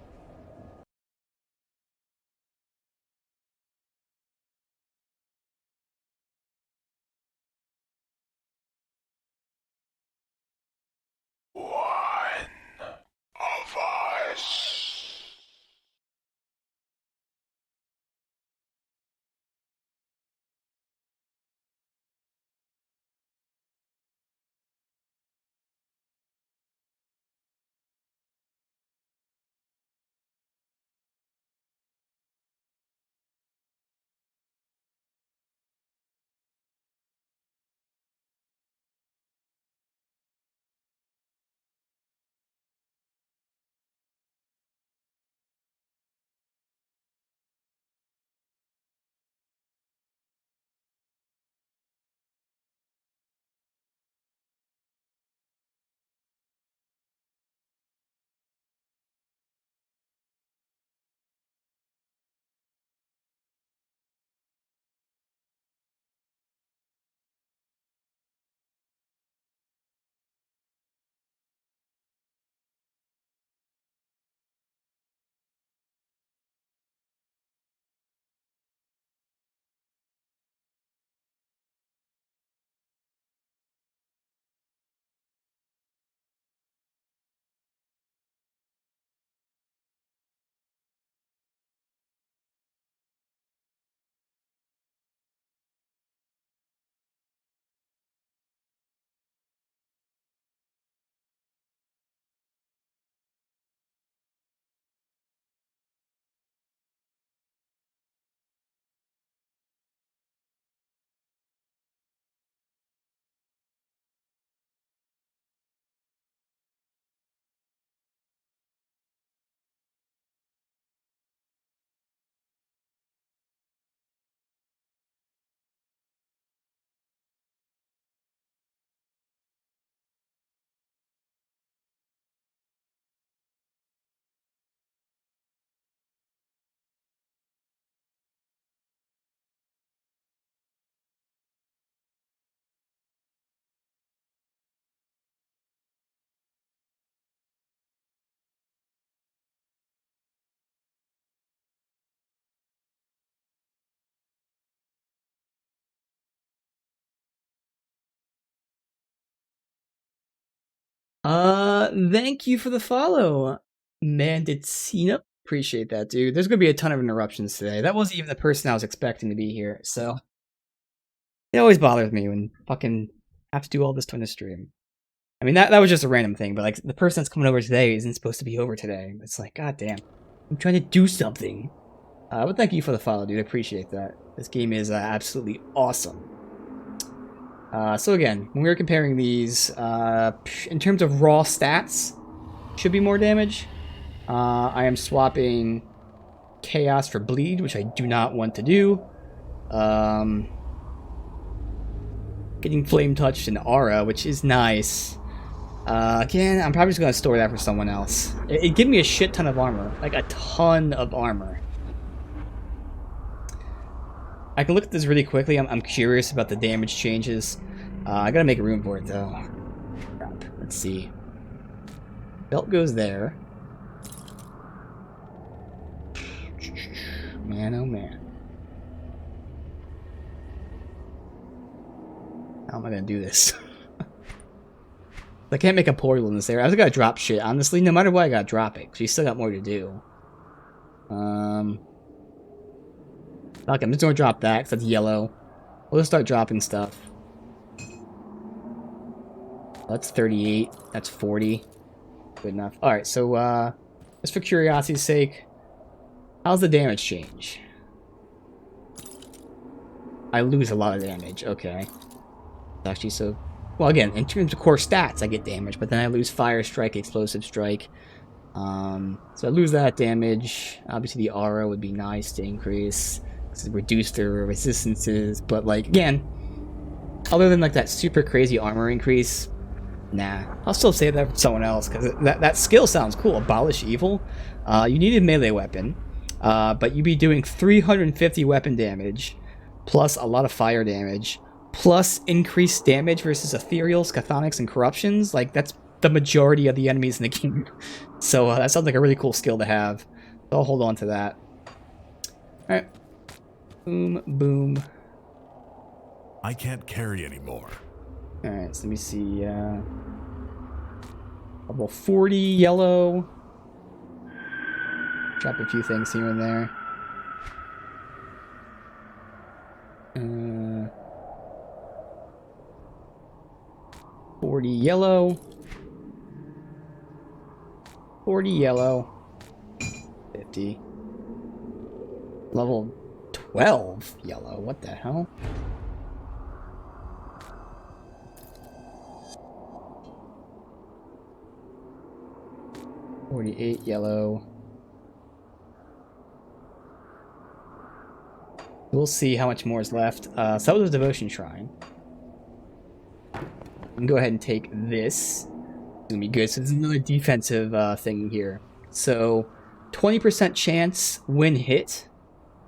Thank you for the follow, Mandicino. Appreciate that, dude. There's gonna be a ton of interruptions today. That wasn't even the person I was expecting to be here, so it always bothers me when fucking have to do all this during the stream. I mean, that was just a random thing, but like the person that's coming over today isn't supposed to be over today. It's like, god damn, I'm trying to do something. But thank you for the follow, dude. I appreciate that. This game is absolutely awesome. So again, when we were comparing these, in terms of raw stats, should be more damage. I am swapping Chaos for Bleed, which I do not want to do. Getting Flame Touched and Aura, which is nice. Again, I'm probably just going to store that for someone else. It gave me a shit ton of armor. Like, a ton of armor. I can look at this really quickly. I'm curious about the damage changes. I gotta make room for it, though. Crap. Let's see. Belt goes there. Man, oh man. How am I gonna do this? I can't make a portal in this area. I just gotta drop shit. Honestly, no matter what, I gotta drop it. Because we still got more to do. Okay, I'm just gonna drop that because that's yellow. We'll just start dropping stuff. That's 38. That's 40. Good enough. Alright, so, just for curiosity's sake, how's the damage change? I lose a lot of damage. Okay. Actually, so... Well, again, in terms of core stats, I get damage, but then I lose Fire Strike, Explosive Strike. So I lose that damage. Obviously, the aura would be nice to increase. Reduce their resistances, but like again, other than like that super crazy armor increase, nah. I'll still save that for someone else because that skill sounds cool. Abolish evil. You need a melee weapon, but you'd be doing 350 weapon damage, plus a lot of fire damage, plus increased damage versus ethereals, chthonics, and corruptions. Like that's the majority of the enemies in the game. So that sounds like a really cool skill to have. So I'll hold on to that. All right. Boom, boom. I can't carry anymore. Alright, so let me see. Level 40 yellow. Drop a few things here and there. 40 yellow. 40 yellow. 50. Level 12 yellow. What the hell? $48 yellow. We'll see how much more is left. So that was the Devotion Shrine. I can go ahead and take this. It's gonna be good. So this is another defensive thing here. So 20% chance when hit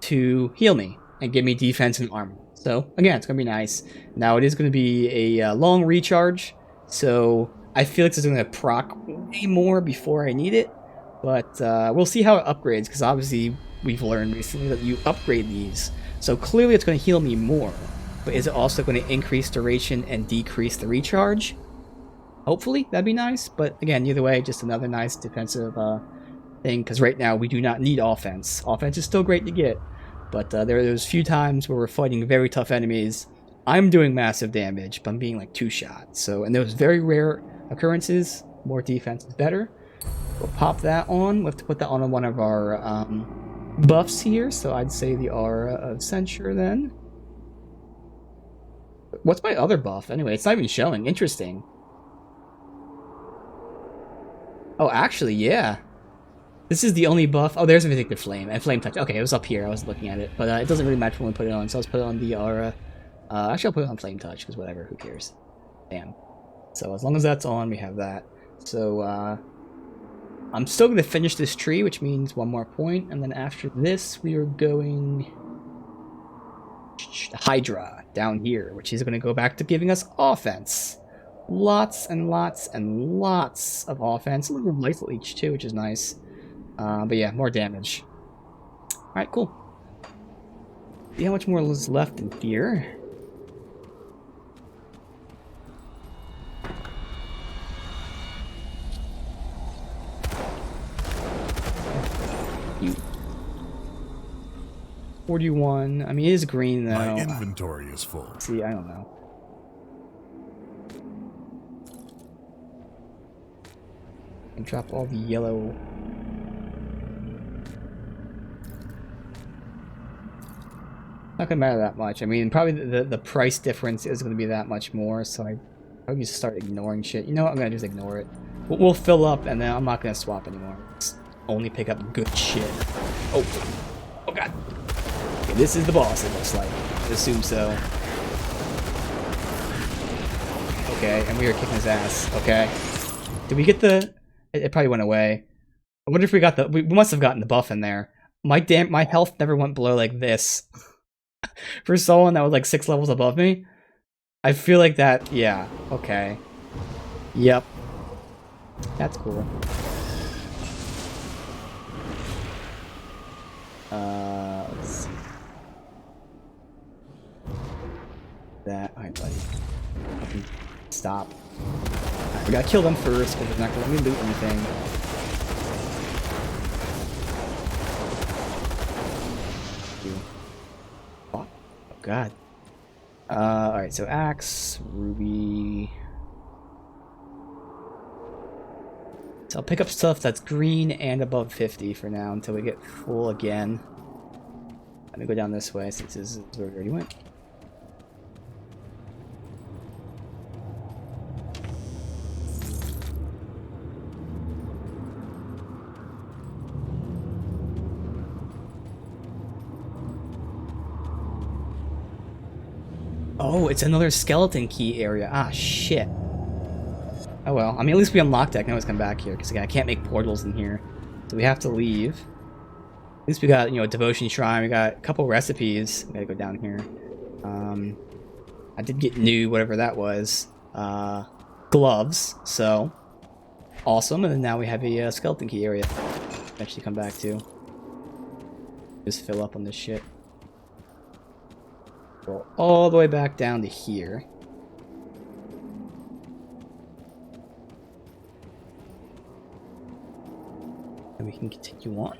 to heal me and give me defense and armor. So again, it's gonna be nice. Now it is gonna be a long recharge, so I feel like it's gonna proc way more before I need it. But we'll see how it upgrades, because obviously we've learned recently that you upgrade these. So clearly it's gonna heal me more, but is it also going to increase duration and decrease the recharge? Hopefully that'd be nice. But again, either way, just another nice defensive thing, because right now we do not need offense. Offense is still great to get. But there are those few times where we're fighting very tough enemies. I'm doing massive damage, but I'm being like two-shot. So, and those very rare occurrences, more defense is better. We'll pop that on. We'll have to put that on one of our buffs here. So I'd say the Aura of Censure then. What's my other buff? Anyway, it's not even showing. Interesting. Oh, actually, yeah. This is the only buff. Oh, there's a Vindictive Flame and Flame Touch. Okay, it was up here. I was looking at it. But it doesn't really matter when we put it on. So let's put it on the Aura. Actually, I'll put it on Flame Touch, because whatever. Who cares? Damn. So as long as that's on, we have that. So I'm still going to finish this tree, which means one more point. And then after this, we are going... Hydra down here, which is going to go back to giving us offense. Lots and lots and lots of offense. A little bit of life leech, too, which is nice. But yeah, more damage. Alright, cool. See how much more is left in here. cute. 41. I mean, it is green though. My inventory is full. See, I don't know. And drop all the yellow. Not gonna matter that much. I mean, probably the price difference is gonna be that much more, so I probably just start ignoring shit. You know what? I'm gonna just ignore it. We'll fill up, and then I'm not gonna swap anymore. Just only pick up good shit. Oh, oh god. Okay, this is the boss. It looks like. I assume so. Okay, and we are kicking his ass. Okay. Did we get the? It probably went away. I wonder if we got the. We must have gotten the buff in there. My health never went below like this. For someone that was like 6 levels above me, I feel like that. Yeah. Okay. Yep. That's cool. Let's see. That. Alright, buddy. Okay. Stop. Right, we gotta kill them first because they're not gonna let me loot anything. Oh god. Alright, so axe, ruby. So I'll pick up stuff that's green and above 50 for now until we get full again. Let me go down this way since this is where we already went. Oh, it's another skeleton key area. Ah, shit. Oh well. I mean, at least we unlocked it. I can always come back here, because again, I can't make portals in here. So we have to leave. At least we got, you know, a devotion shrine. We got a couple recipes. We gotta go down here. I did get new, whatever that was. Gloves. So, awesome. And then now we have a skeleton key area. Actually come back to. Just fill up on this shit. Go all the way back down to here. And we can continue on.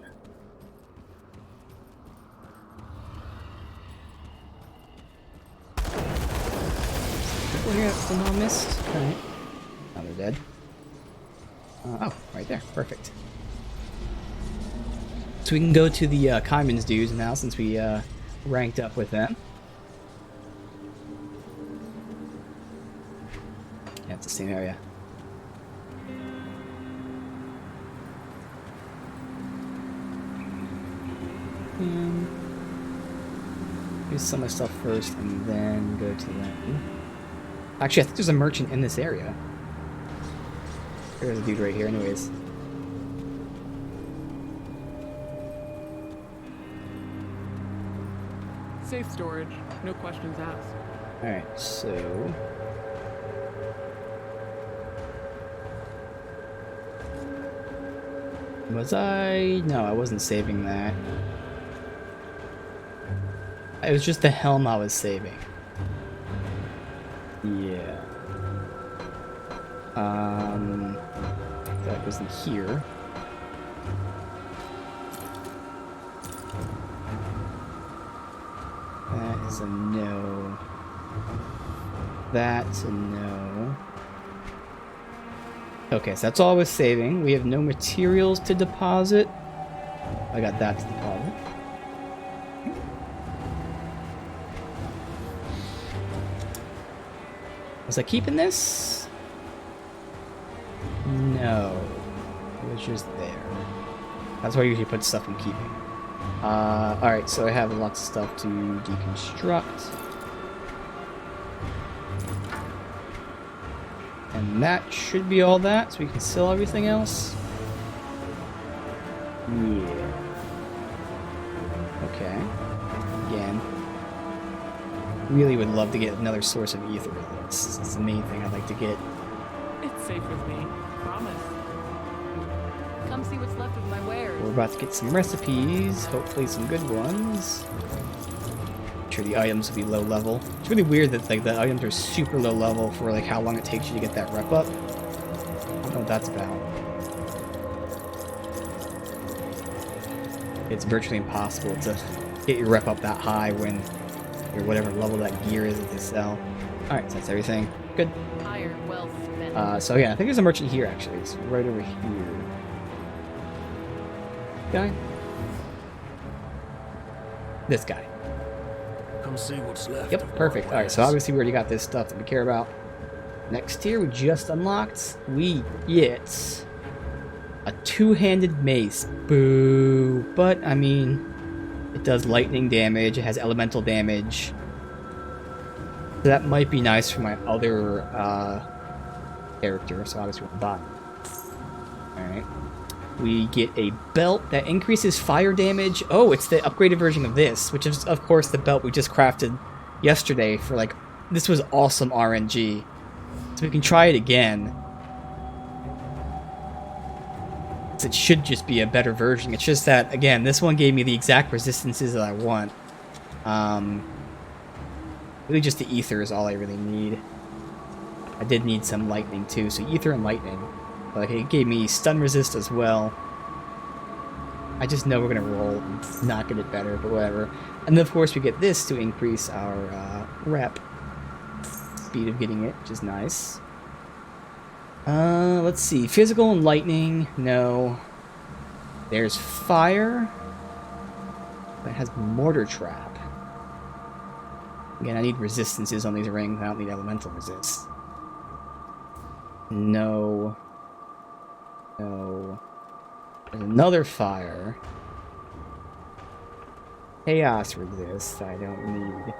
People here from all missed. Alright. Now they're dead. Oh, right there. Perfect. So we can go to the Kaiman's dudes now since we ranked up with them. Yeah, it's the same area. And use some of my stuff first and then go to them. Actually, I think there's a merchant in this area. There's a dude right here anyways. Safe storage, no questions asked. Alright, so... Was I? No, I wasn't saving that. It was just the helm I was saving. Yeah. That wasn't here. That is a no. That's a no. Okay, so that's all I was saving. We have no materials to deposit. I got that to deposit. Was I keeping this? No. It was just there. That's where I usually put stuff I'm keeping. Alright, so I have lots of stuff to deconstruct. And that should be all that, so we can sell everything else. Yeah. Okay. Again. Really would love to get another source of ether with this. It's the main thing I'd like to get. It's safe with me, promise. Come see what's left of my wares. We're about to get some recipes, hopefully some good ones. I'm sure the items will be low level. It's really weird that like the items are super low level for like how long it takes you to get that rep up. I don't know what that's about. it's virtually impossible to get your rep up that high when you're whatever level that gear is that they sell. Alright, so that's everything. Good. Higher, well spent. So yeah, I think there's a merchant here actually. It's right over here. Guy? This guy. Come see what's left. Yep, perfect. Alright, so obviously we already got this stuff that we care about. Next tier we just unlocked. We get a two-handed mace. Boo. But, I mean, it does lightning damage. It has elemental damage. So that might be nice for my other character, so obviously we'll buy it. Alright. We get a belt that increases fire damage. Oh, it's the upgraded version of this, which is, of course, the belt we just crafted yesterday for, like, this was awesome RNG. So we can try it again. It should just be a better version. It's just that, again, this one gave me the exact resistances that I want. Really just the ether is all I really need. I did need some lightning too, so ether and lightning. But it gave me stun resist as well. I just know we're gonna roll and not get it better, but whatever. And then of course we get this to increase our rep. Speed of getting it, which is nice. Let's see. Physical and lightning, no. There's fire. That has mortar trap. Again, I need resistances on these rings. I don't need elemental resist. No. No. There's another fire. Chaos resist I don't need.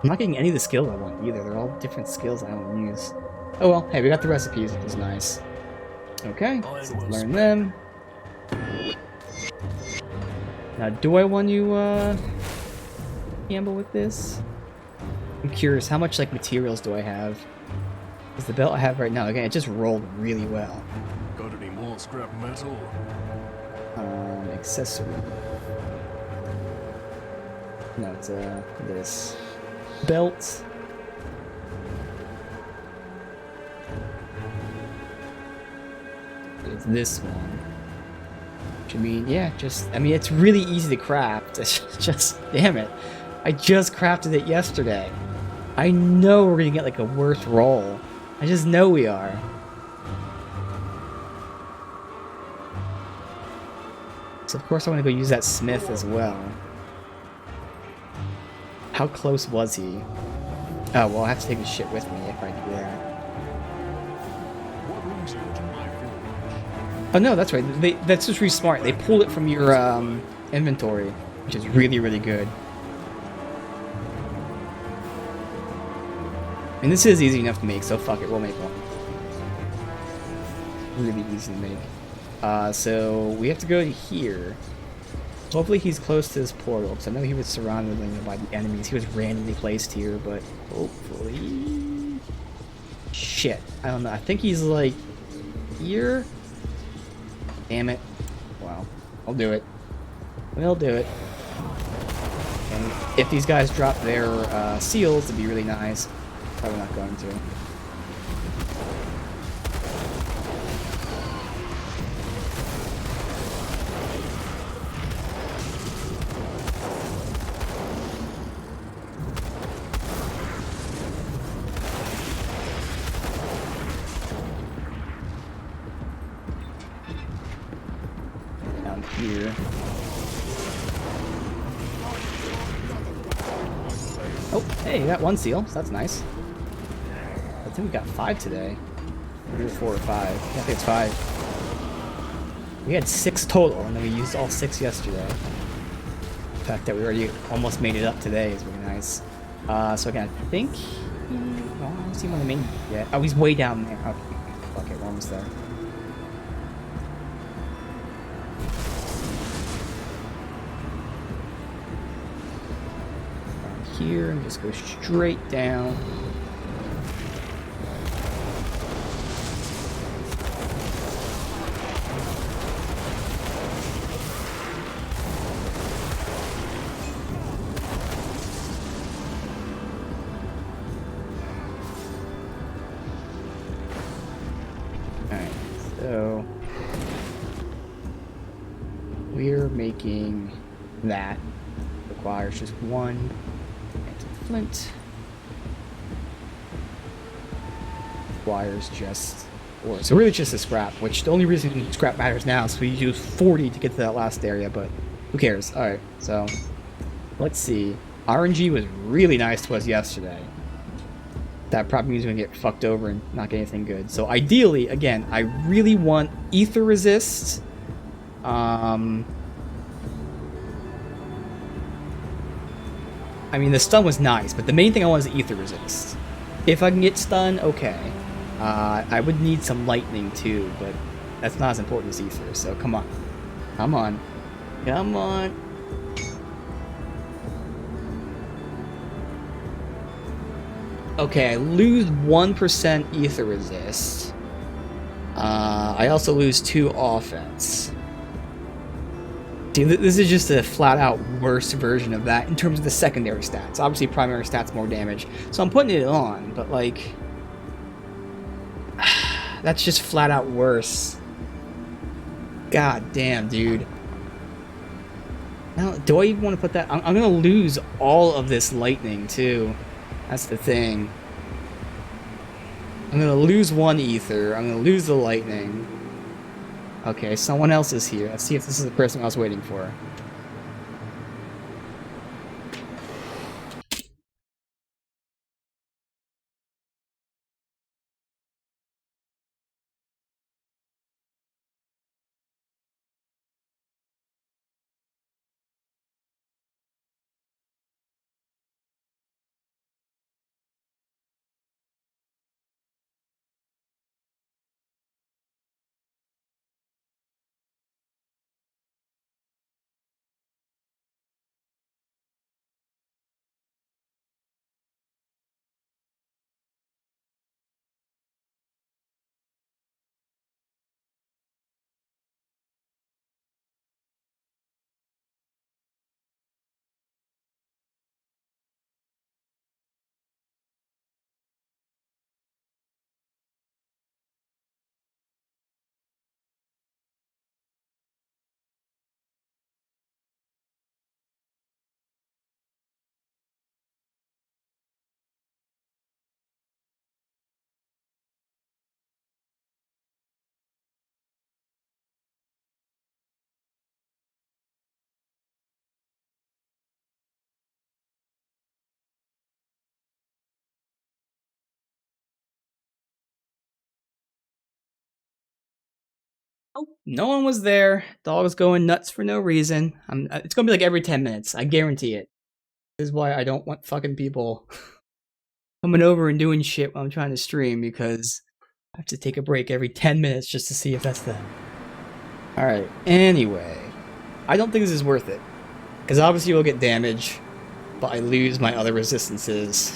I'm not getting any of the skills I want either. They're all different skills I don't use. Oh well, hey, we got the recipes, which is nice. Okay, so let's learn them. Now, do I want to, gamble with this? I'm curious, how much, like, materials do I have? Because the belt I have right now, again, it just rolled really well. Got any more scrap metal? Accessory. No, it's, this. Belt. It's this one. Which, I mean, yeah, it's really easy to craft. It's just, damn it. I just crafted it yesterday. I know we're gonna get, like, a worse roll. I just know we are. So, of course, I want to go use that smith as well. How close was he? Oh, well, I have to take his shit with me if I do that. What brings you to my forge? Oh, no, that's right. That's just really smart. They pulled it from your inventory, which is really, really good. And this is easy enough to make, so fuck it, we'll make one. Really easy to make. So we have to go to here. Hopefully he's close to this portal, because I know he was surrounded by the enemies. He was randomly placed here, but hopefully... Shit, I don't know. I think he's, like, here? Damn it. Well, I'll do it. We'll do it. And if these guys drop their seals, it'd be really nice. Probably not going to. Down here. Oh, hey, you got one seal, so that's nice. I think we got 5 today. 3 or 4 or 5. I think it's 5. We had 6 total, and then we used all 6 yesterday. The fact that we already almost made it up today is really nice. So again, I think... I don't see him on the main yet. Oh, he's way down there. Okay, fuck it, we're almost there. Down here, and just go straight down. we're making that. Requires just one flint. Requires just ore. So really just a scrap, which the only reason scrap matters now is we use 40 to get to that last area, but who cares? Alright, so let's see. RNG was really nice to us yesterday. That probably means we're gonna get fucked over and not get anything good. So ideally, again, I really want ether resist. I mean, the stun was nice, but the main thing I want is ether resist. If I can get stun, okay. I would need some lightning too, but that's not as important as ether, so come on. Come on. Come on. Okay, I lose 1% ether resist. I also lose 2 offense. See, this is just a flat-out worse version of that in terms of the secondary stats. Obviously, primary stats more damage, so I'm putting it on, but, like... that's just flat-out worse. God damn, dude. Now, do I even want to put that... I'm gonna lose all of this lightning, too. That's the thing. I'm gonna lose 1 ether. I'm gonna lose the lightning. Okay, someone else is here. Let's see if this is the person I was waiting for. No one was there. Dog was going nuts for no reason. It's gonna be like every 10 minutes. I guarantee it. This is why I don't want fucking people coming over and doing shit while I'm trying to stream, because I have to take a break every 10 minutes just to see if that's them. Alright, anyway. I don't think this is worth it. Because obviously we'll get damage, but I lose my other resistances.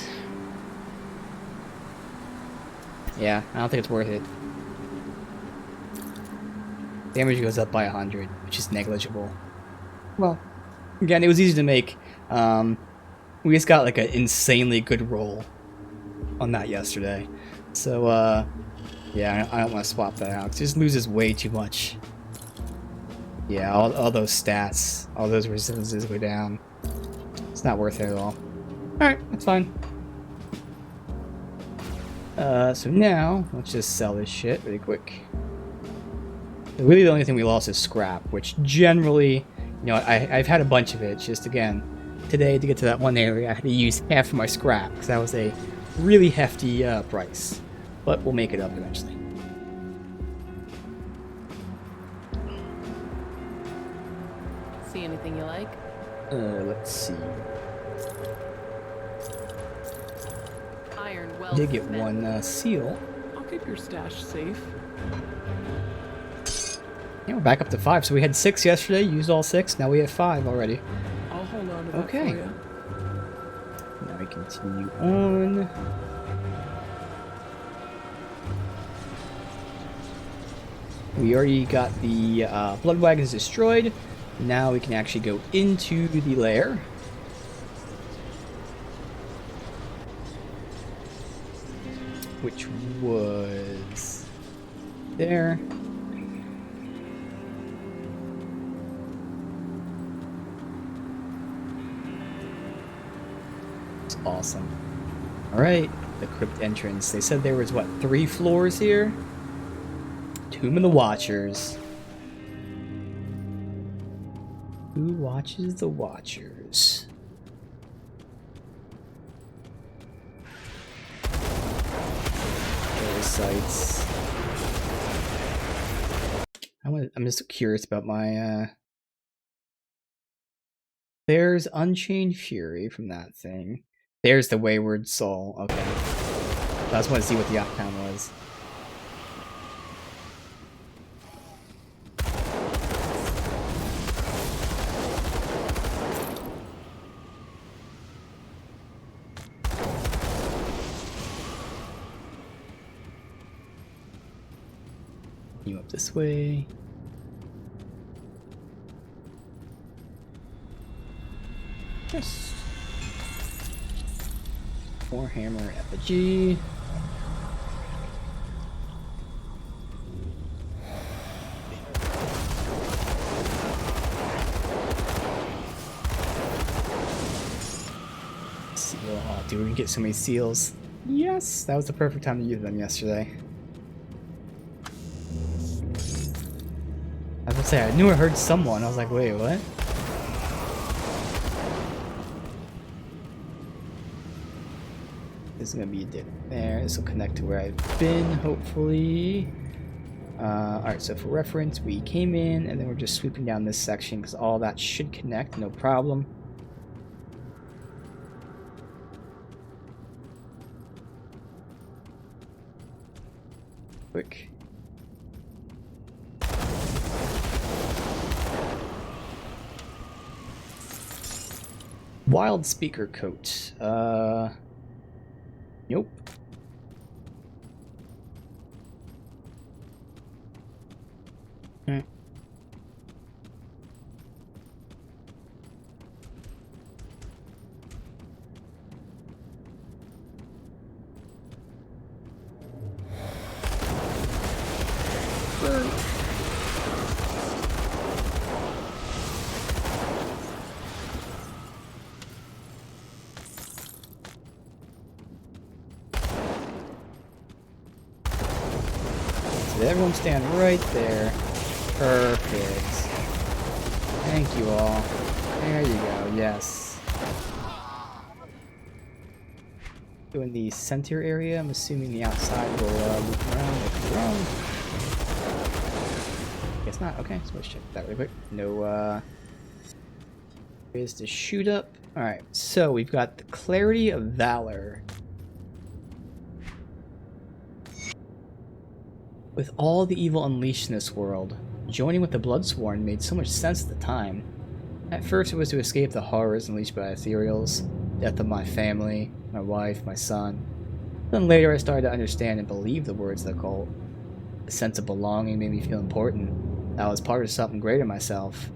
Yeah, I don't think it's worth it. Damage goes up by 100, which is negligible. Well, again, it was easy to make. We just got like an insanely good roll on that yesterday. So, yeah, I don't want to swap that out. It just loses way too much. Yeah, all those stats, all those resistances go down. It's not worth it at all. Alright, that's fine. So now, let's just sell this shit really quick. Really the only thing we lost is scrap, which generally, you know, I've had a bunch of it. It's just, again, today to get to that one area, I had to use half of my scrap, because that was a really hefty price. But we'll make it up eventually. See anything you like? Let's see. Iron well Did get spent. one seal. I'll keep your stash safe. Yeah, we're back up to 5. So we had 6 yesterday, used all 6. Now we have 5 already. I'll hold on to that Okay. for you. Now we continue on. We already got the blood wagons destroyed. Now we can actually go into the lair. Which was there. That's awesome. Alright, the crypt entrance. They said there was, what, 3 floors here? Tomb of the Watchers. Who watches the Watchers? Sites. I'm just curious about my there's Unchained Fury from that thing. There's the Wayward Soul. Okay. I just want to see what the outcome was. You up this way. Yes. Warhammer Effigy. Seal. Oh, dude, we can get so many seals. Yes, that was the perfect time to use them yesterday. I was gonna say, I knew I heard someone. I was like, wait, what? This is gonna be a dip there. This will connect to where I've been, hopefully. Alright, so for reference, we came in and then we're just sweeping down this section because all that should connect, no problem. Quick. Wild speaker coat. Nope. Hmm. Everyone stand right there. Perfect. Thank you all. There you go, yes. Doing the center area, I'm assuming the outside will loop around if I'm wrong. Guess not, okay, so let's check that really quick. No, is to shoot up. Alright, so we've got the Clarity of Valor. With all the evil unleashed in this world, joining with the Bloodsworn made so much sense at the time. At first it was to escape the horrors unleashed by ethereals, death of my family, my wife, my son. Then later I started to understand and believe the words of the cult. The sense of belonging made me feel important, that I was part of something greater than myself.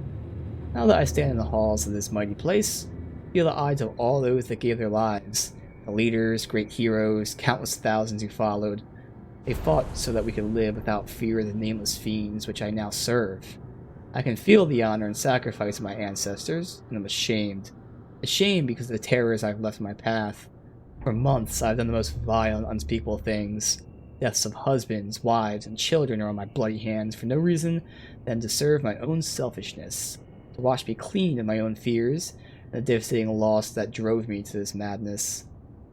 Now that I stand in the halls of this mighty place, I feel the eyes of all those that gave their lives, the leaders, great heroes, countless thousands who followed. They fought so that we could live without fear of the nameless fiends which I now serve. I can feel the honor and sacrifice of my ancestors, and I'm ashamed. Ashamed because of the terrors I've left in my path. For months, I've done the most vile and unspeakable things. Deaths of husbands, wives, and children are on my bloody hands for no reason than to serve my own selfishness, to wash me clean of my own fears, and the devastating loss that drove me to this madness.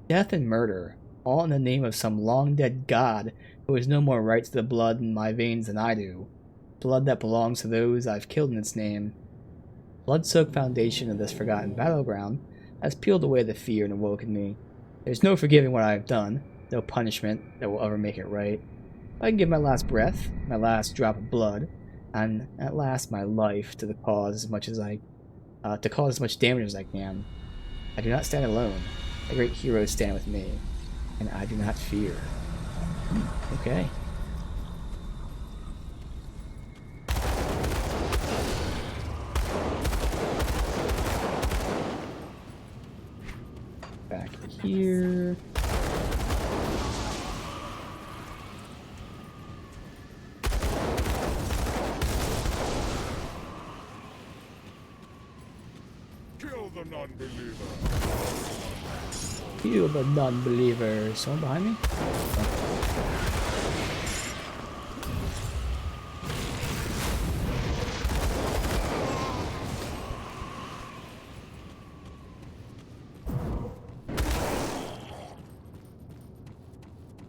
Death and murder, all in the name of some long-dead god who has no more right to the blood in my veins than I do. Blood that belongs to those I've killed in its name. Blood-soaked foundation of this forgotten battleground has peeled away the fear and awoken me. There's no forgiving what I have done, no punishment that will ever make it right. I can give my last breath, my last drop of blood, and at last my life to the cause as much as to cause as much damage as I can. I do not stand alone. The great heroes stand with me. And I do not fear. Okay. Back here. Kill the non-believer. Heal the non-believer. Someone behind me?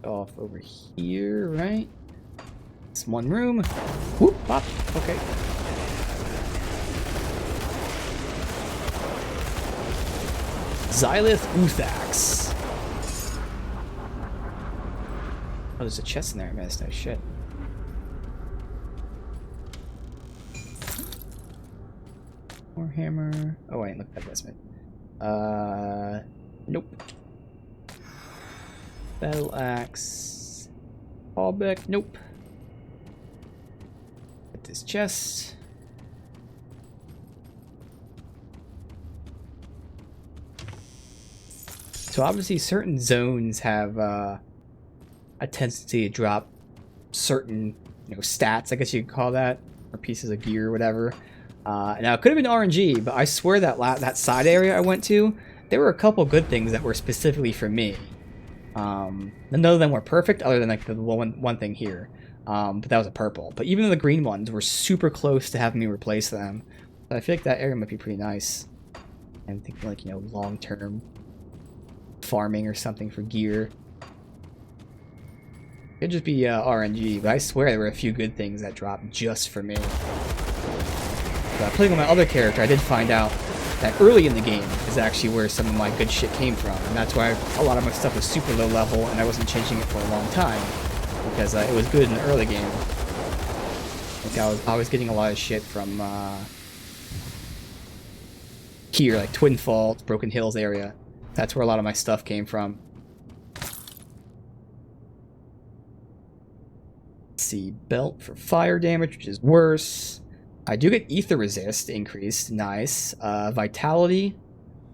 Off over here, right? It's one room. Whoop, pop. Okay. Xylith Uthax. Oh, there's a chest in there I missed. Oh, shit. Warhammer. Oh, wait, look at this bit. Nope. Battle Axe. Fallback. Nope. Get this chest. So obviously certain zones have a tendency to drop certain, stats, I guess you could call that, or pieces of gear or whatever. Now it could have been RNG, but I swear that side area I went to, there were a couple good things that were specifically for me. None of them were perfect, other than like the one thing here. But that was a purple. But even the green ones were super close to having me replace them. So I feel like that area might be pretty nice. I'm thinking like, long-term farming or something for gear. Could just be RNG, but I swear there were a few good things that dropped just for me. But playing with my other character, I did find out that early in the game is actually where some of my good shit came from, and that's why a lot of my stuff was super low level and I wasn't changing it for a long time, because it was good in the early game. Like I was getting a lot of shit from here, like Twin Falls, Broken Hills area. That's where a lot of my stuff came from. Let's see, belt for fire damage, which is worse. I do get ether resist increased, nice. Vitality,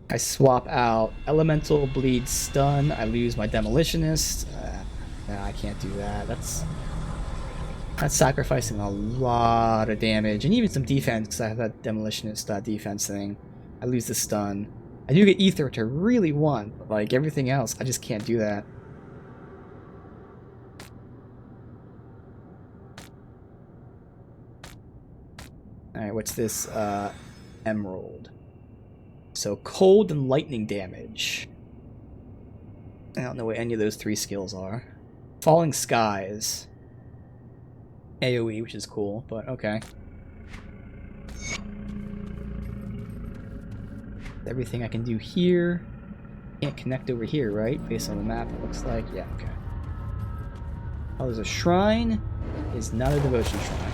I swap out elemental, bleed, stun. I lose my demolitionist. Nah, I can't do that. That's sacrificing a lot of damage and even some defense because I have that demolitionist defense thing. I lose the stun. I do get ether, which I really want, but like everything else, I just can't do that. Alright, what's this? Emerald. So cold and lightning damage. I don't know what any of those three skills are. Falling skies. AoE, which is cool, but okay. Everything I can do here. Can't connect over here, right? Based on the map, it looks like. Yeah, okay. Oh, there's a shrine. It's not a devotion shrine.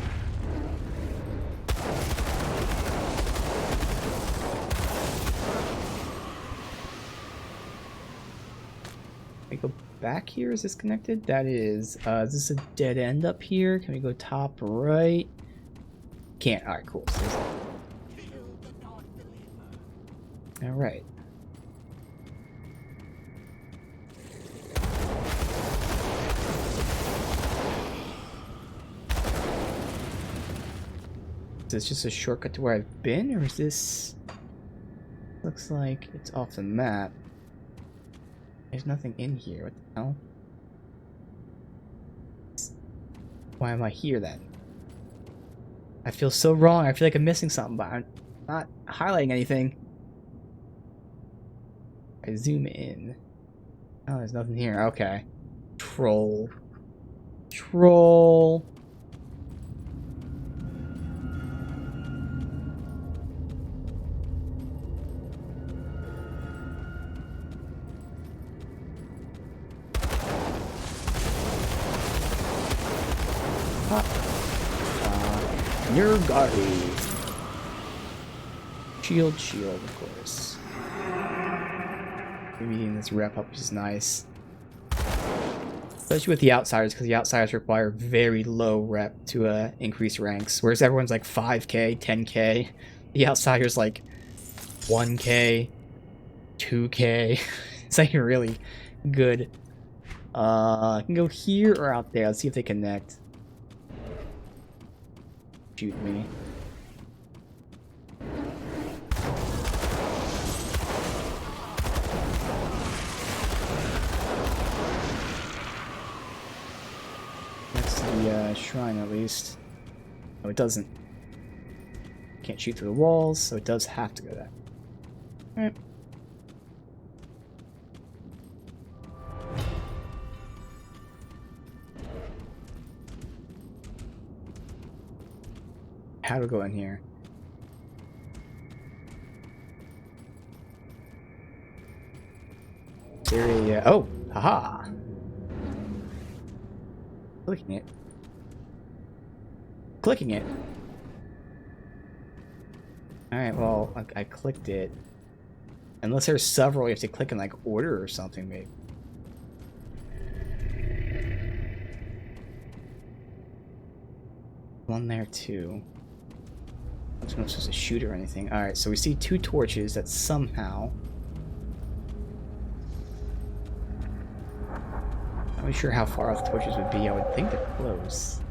Can we go back here? Is this connected? That is. Is this a dead end up here? Can we go top right? Can't. Alright, cool. So alright. Is this just a shortcut to where I've been, or is this... Looks like it's off the map. There's nothing in here. What the hell? Why am I here then? I feel so wrong. I feel like I'm missing something, but I'm not highlighting anything. I zoom in. Oh, there's nothing here. Okay. Troll. Troll. Nurgari. Shield, of course. Meeting this rep up, which is nice. Especially with the outsiders, because the outsiders require very low rep to increase ranks. Whereas everyone's like 5k, 10k. The outsiders like 1k, 2k. It's like really good. I can go here or out there. Let's see if they connect. Shoot me. shrine at least. No, it doesn't. Can't shoot through the walls, so it does have to go there. Alright. How do we go in here? There, oh, haha. Clicking it. Clicking it. Alright, well, I clicked it. Unless there's several, you have to click in like order or something, maybe. One there too. I'm not supposed to shoot or anything. Alright, so we see 2 torches that somehow... I'm not sure how far off the torches would be. I would think they're close.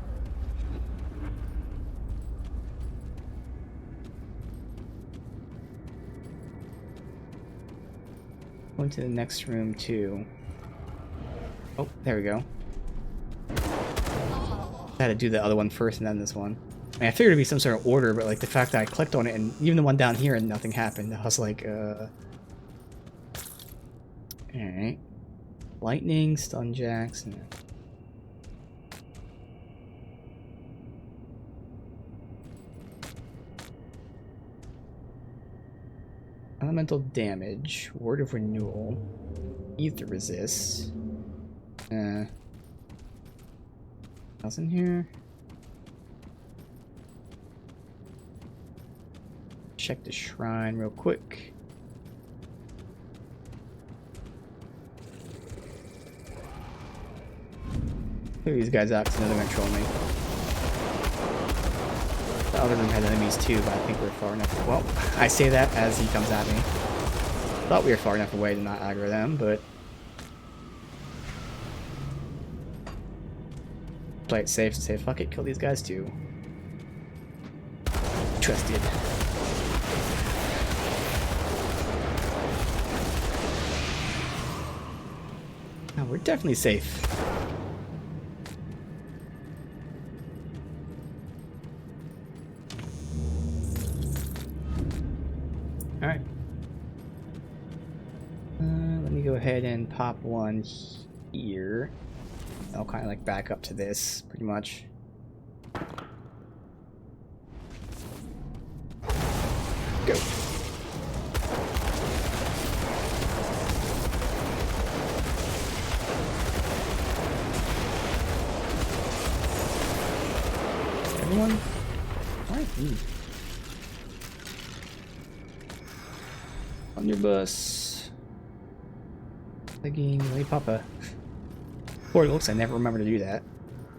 Going to the next room too. Oh, there we go. I had to do the other one first and then this one. I mean, I figured it'd be some sort of order, but like the fact that I clicked on it and even the one down here and nothing happened, I was like, Alright. Lightning, stun jacks, and... Elemental damage, word of renewal, ether resist. What's in here? Check the shrine real quick. Clear these guys out because they're gonna troll me. The other room had enemies too, but I think we're far enough. Well, I say that as he comes at me. Thought we were far enough away to not aggro them, but play it safe and say fuck it, kill these guys too. Trusted. No, we're definitely safe. Alright. Let me go ahead and pop one here. I'll kind of like back up to this, pretty much. Go. Everyone? Why me? On your bus. Legging, let me pop a... Poor looks, I never remember to do that.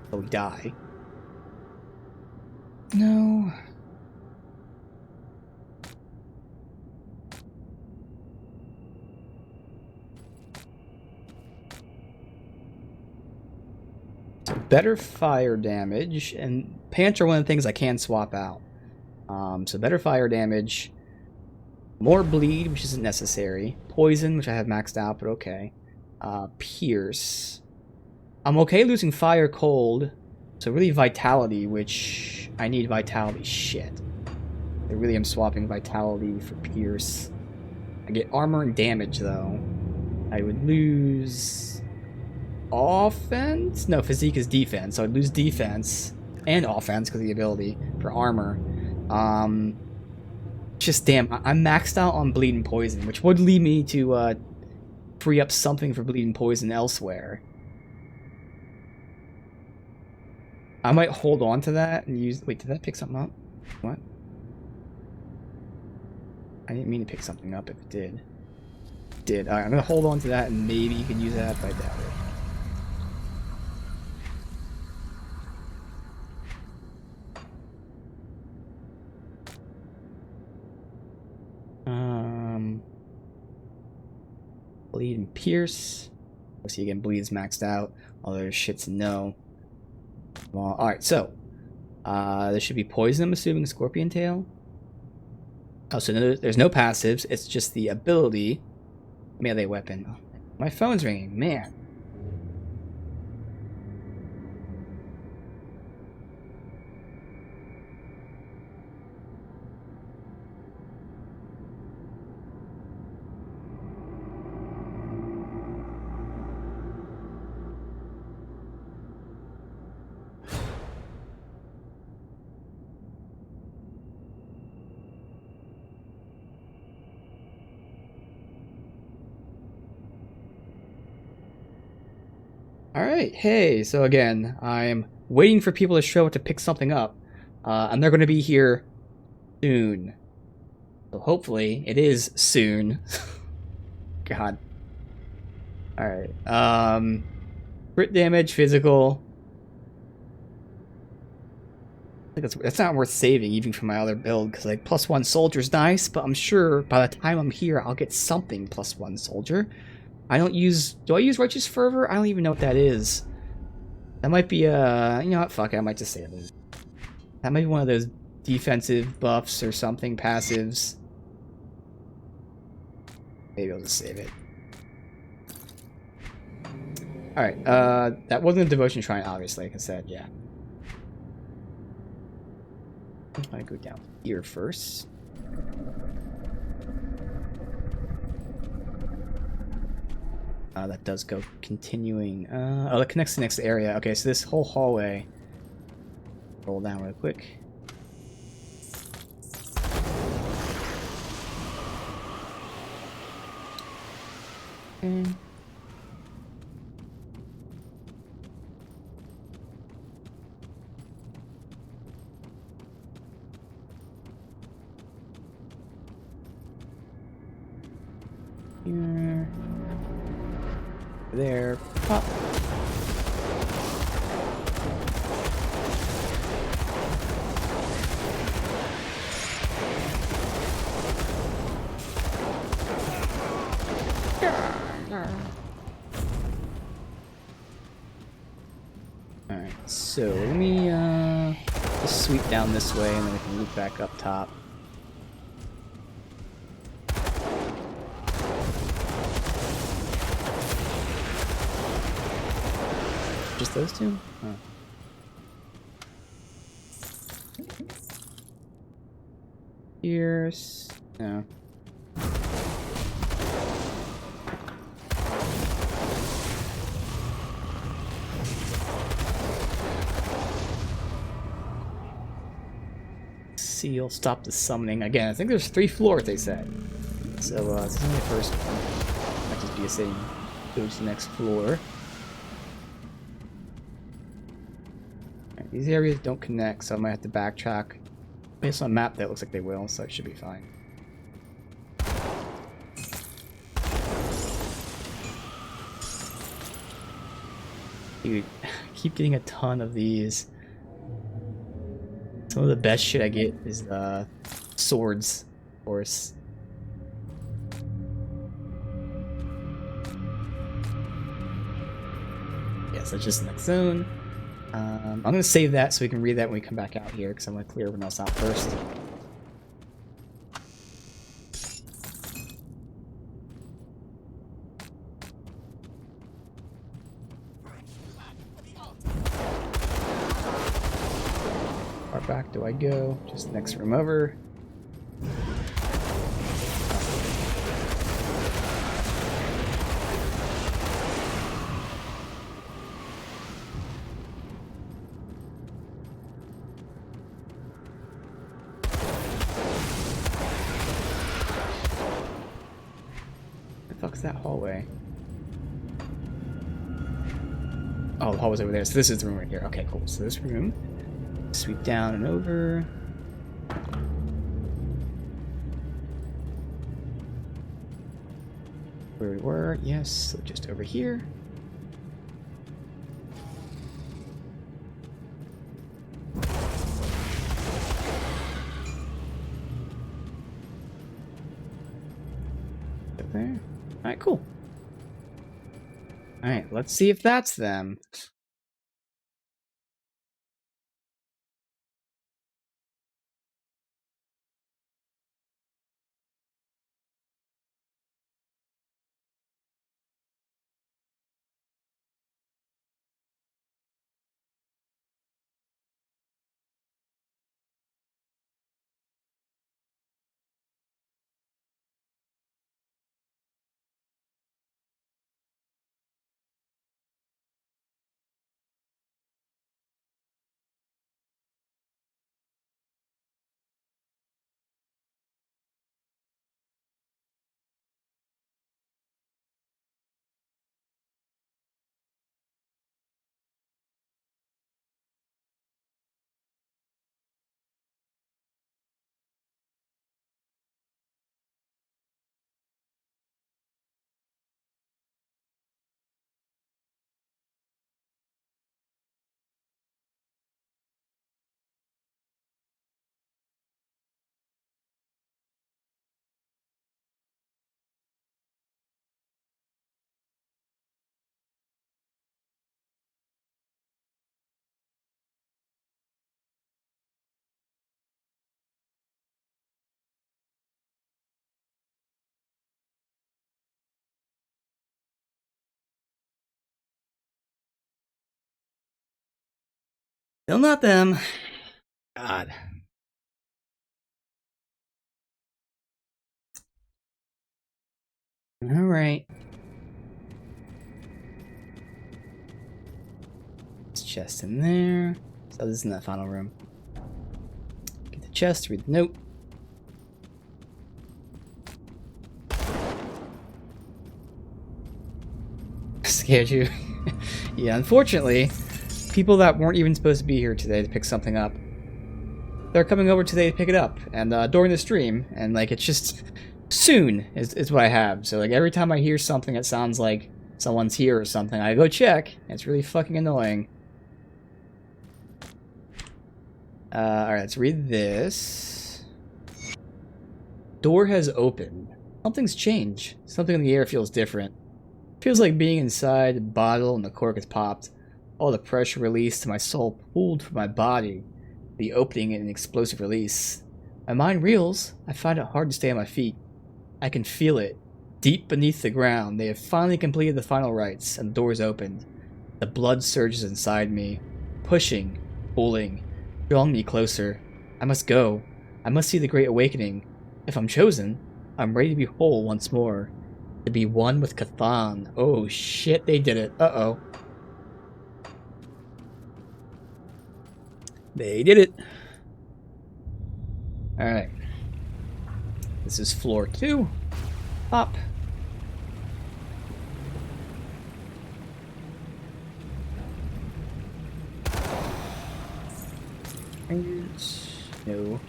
Till we die. No. So better fire damage, and pants are one of the things I can swap out. So better fire damage, more bleed, which isn't necessary, poison, which I have maxed out, but okay. Pierce. I'm okay losing fire, cold, so really vitality, which I need vitality shit. I really am swapping vitality for pierce. I get armor and damage though. I would lose offense? No, physique is defense, so I'd lose defense and offense because of the ability for armor. Just damn, I'm maxed out on bleed and poison, which would lead me to free up something for bleed and poison elsewhere. I might hold on to that and use... Wait, did that pick something up? What? I didn't mean to pick something up if it did. It did. Alright, I'm gonna hold on to that and maybe you can use that, but I doubt it. Bleed and pierce. Obviously, again, bleed's maxed out. All other shit's no. Well, alright, so there should be poison, I'm assuming, Scorpion Tail. Oh, so no, there's no passives, it's just the ability. Melee weapon. Oh, my phone's ringing, man. Alright, hey, so again, I'm waiting for people to show up to pick something up, and they're going to be here soon. So hopefully, it is soon. God. Alright, crit damage, physical. I think that's not worth saving, even for my other build, because like +1 soldier's nice, but I'm sure by the time I'm here, I'll get something +1 soldier. Do I use Righteous Fervor? I don't even know what that is. That might be, you know what, fuck it, I might just save it. That might be one of those defensive buffs or something, passives. Maybe I'll just save it. Alright, that wasn't a devotion shrine, obviously, like I said, yeah. I'm gonna go down here first. That does go continuing. Oh, that connects to the next area. Okay, so this whole hallway. Roll down real quick. Okay. Here. There. Pop. Alright, so let me just sweep down this way and then we can loop back up top. Just those two? Oh. Here's... no. Seal, stop the summoning. Again, I think there's 3 floors, they said. So, this is only the first one. Might just be a saying, go to the next floor. Right, these areas don't connect, so I might have to backtrack. Based on a map, that looks like they will, so it should be fine. Dude, I keep getting a ton of these. Some of the best shit I get is swords, of course. Yeah, so just next zone. I'm gonna save that so we can read that when we come back out here, because I'm gonna clear everyone else out first. Far back do I go? Just next room over. The fuck's that hallway? Oh, the hallway's over there. So this is the room right here. Okay, cool. So this room. Sweep down and over. Where we were, yes, so just over here. There. Alright, cool. Alright, let's see if that's them. Still not them. God. Alright. This chest in there. So this is in that final room. Get the chest, read the note. Scared you? Yeah, unfortunately, people that weren't even supposed to be here today to pick something up, they're coming over today to pick it up, and during the stream, and like it's just soon is what I have. So like every time I hear something that sounds like someone's here or something, I go check. It's really fucking annoying. Alright, let's read this. Door has opened. Something's changed. Something in the air feels different. Feels like being inside a bottle and the cork is popped. All the pressure released, my soul pulled from my body. The opening in an explosive release. My mind reels. I find it hard to stay on my feet. I can feel it. Deep beneath the ground, they have finally completed the final rites, and the door is opened. The blood surges inside me, pushing, pulling, drawing me closer. I must go. I must see the Great Awakening. If I'm chosen, I'm ready to be whole once more. To be one with Cathan. Oh shit, they did it. Uh-oh. They did it. Alright. This is floor 2. Up. No.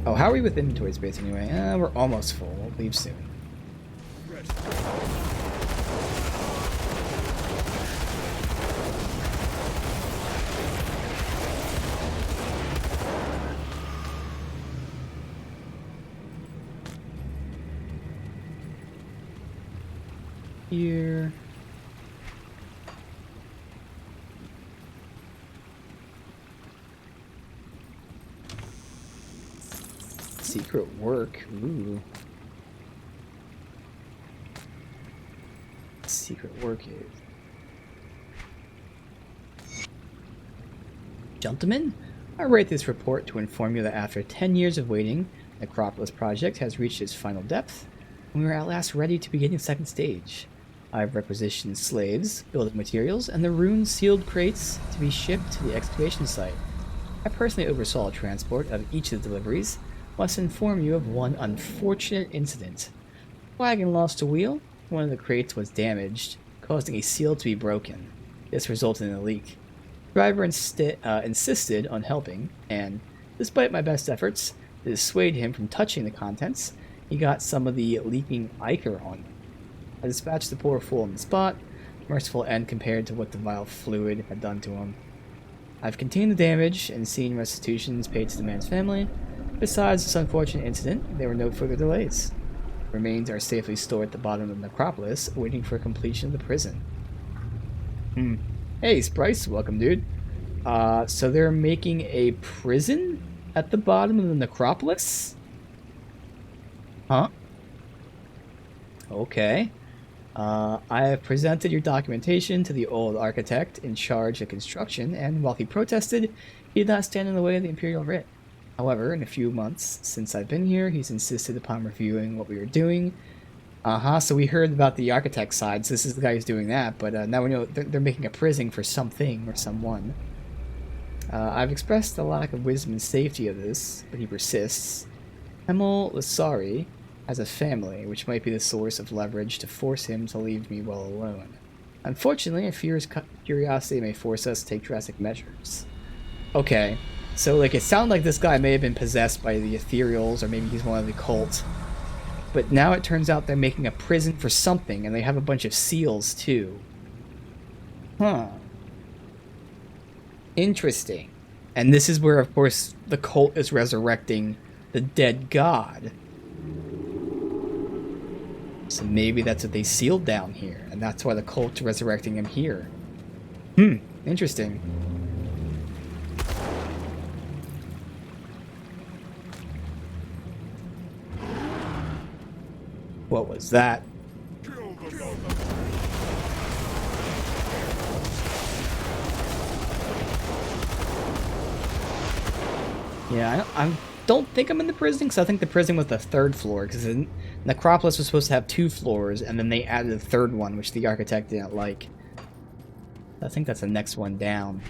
Oh, how are we with inventory space anyway? We're almost full. We'll leave soon. Here. Secret work. Ooh. Secret work is. Gentlemen, I write this report to inform you that after 10 years of waiting, the Acropolis project has reached its final depth, and we are at last ready to begin the second stage. I have requisitioned slaves, building materials, and the rune-sealed crates to be shipped to the excavation site. I personally oversaw transport of each of the deliveries. Must inform you of one unfortunate incident. Wagon lost a wheel. One of the crates was damaged, causing a seal to be broken. This resulted in a leak. The driver insisted on helping, and, despite my best efforts to dissuade him from touching the contents, he got some of the leaking ichor on him. I dispatched the poor fool on the spot, merciful end compared to what the vile fluid had done to him. I've contained the damage and seen restitutions paid to the man's family. Besides this unfortunate incident, there were no further delays. Remains are safely stored at the bottom of the necropolis, waiting for completion of the prison. Hey, Sprice, welcome, dude. So they're making a prison at the bottom of the necropolis? Huh? Okay. I have presented your documentation to the old architect in charge of construction, and while he protested, he did not stand in the way of the Imperial writ. However, in a few months since I've been here, he's insisted upon reviewing what we were doing. So we heard about the architect side, so this is the guy who's doing that, but now we know they're making a prison for something or someone. I've expressed the lack of wisdom and safety of this, but he persists. Emil Lasari has a family, which might be the source of leverage to force him to leave me well alone. Unfortunately, I fear his curiosity may force us to take drastic measures. Okay, so like it sounded like this guy may have been possessed by the ethereals, or maybe he's one of the cult. But now it turns out they're making a prison for something, and they have a bunch of seals too. Huh. Interesting. And this is where, of course, the cult is resurrecting the dead god. So maybe that's what they sealed down here, and that's why the cult's resurrecting him here. Interesting. What was that? Yeah, I don't think I'm in the prison, because I think the prison was the 3rd floor, because Necropolis was supposed to have 2 floors, and then they added a 3rd one, which the architect didn't like. I think that's the next one down.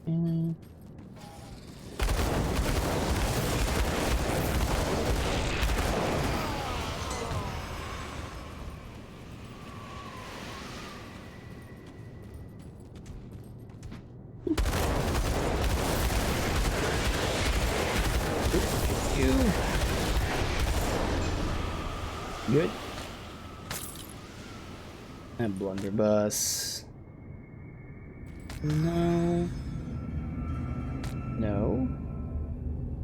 Mm. Good. And blunderbuss. No. No.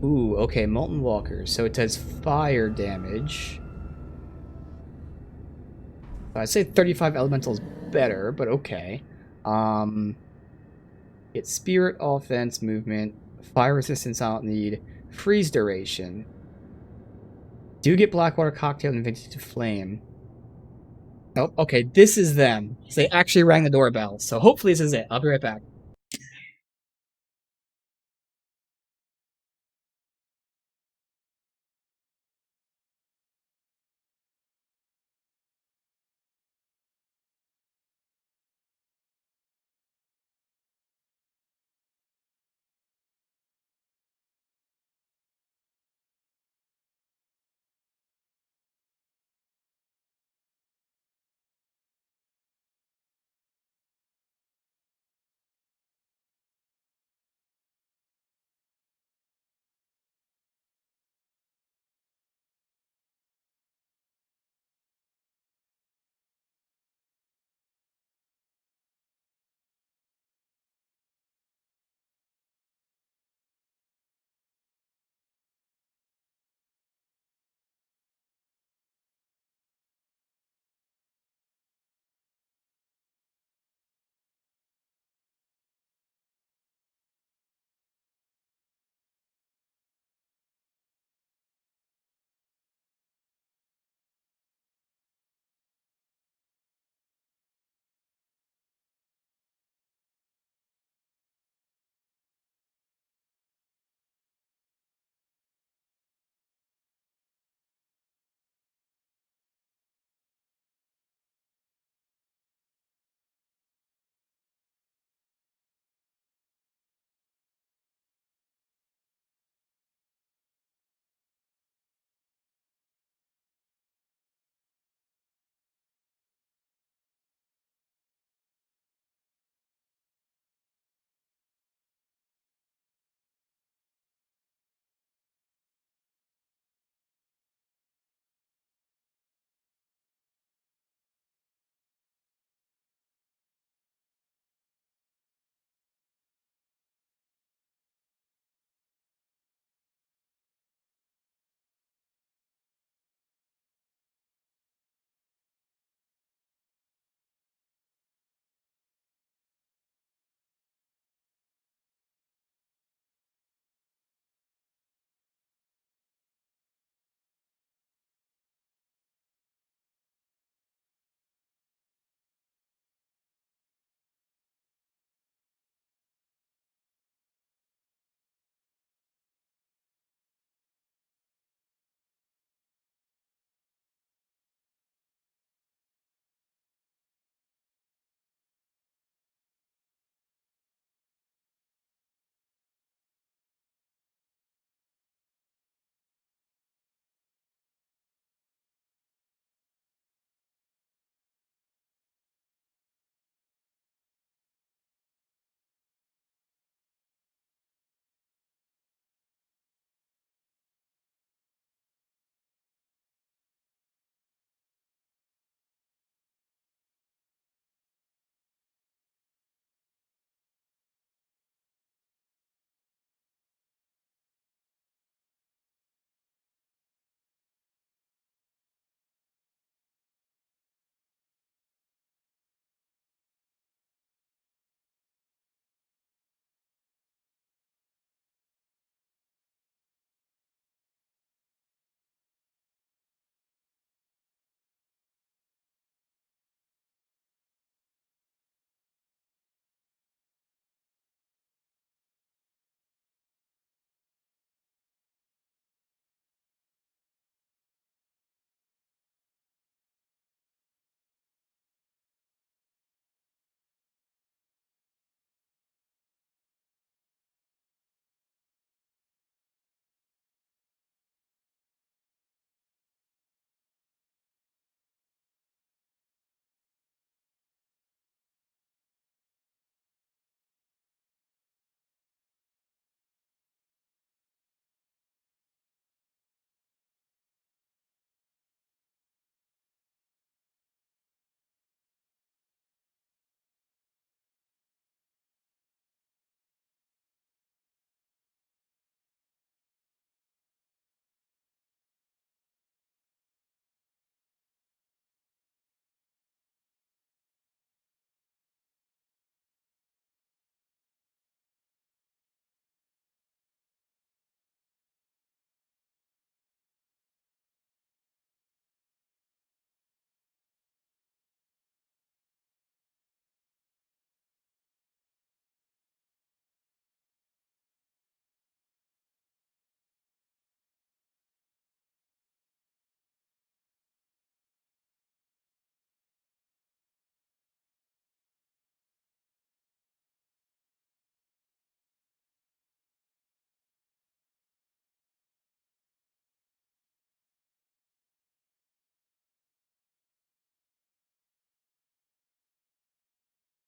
Ooh, okay, Molten Walkers. So it does fire damage. I'd say 35 elemental is better, but okay. It's spirit, offense, movement, fire resistance, I don't need, freeze duration. Do get Blackwater Cocktail and Invented to Flame. Oh, okay, this is them. They actually rang the doorbell, so hopefully this is it. I'll be right back.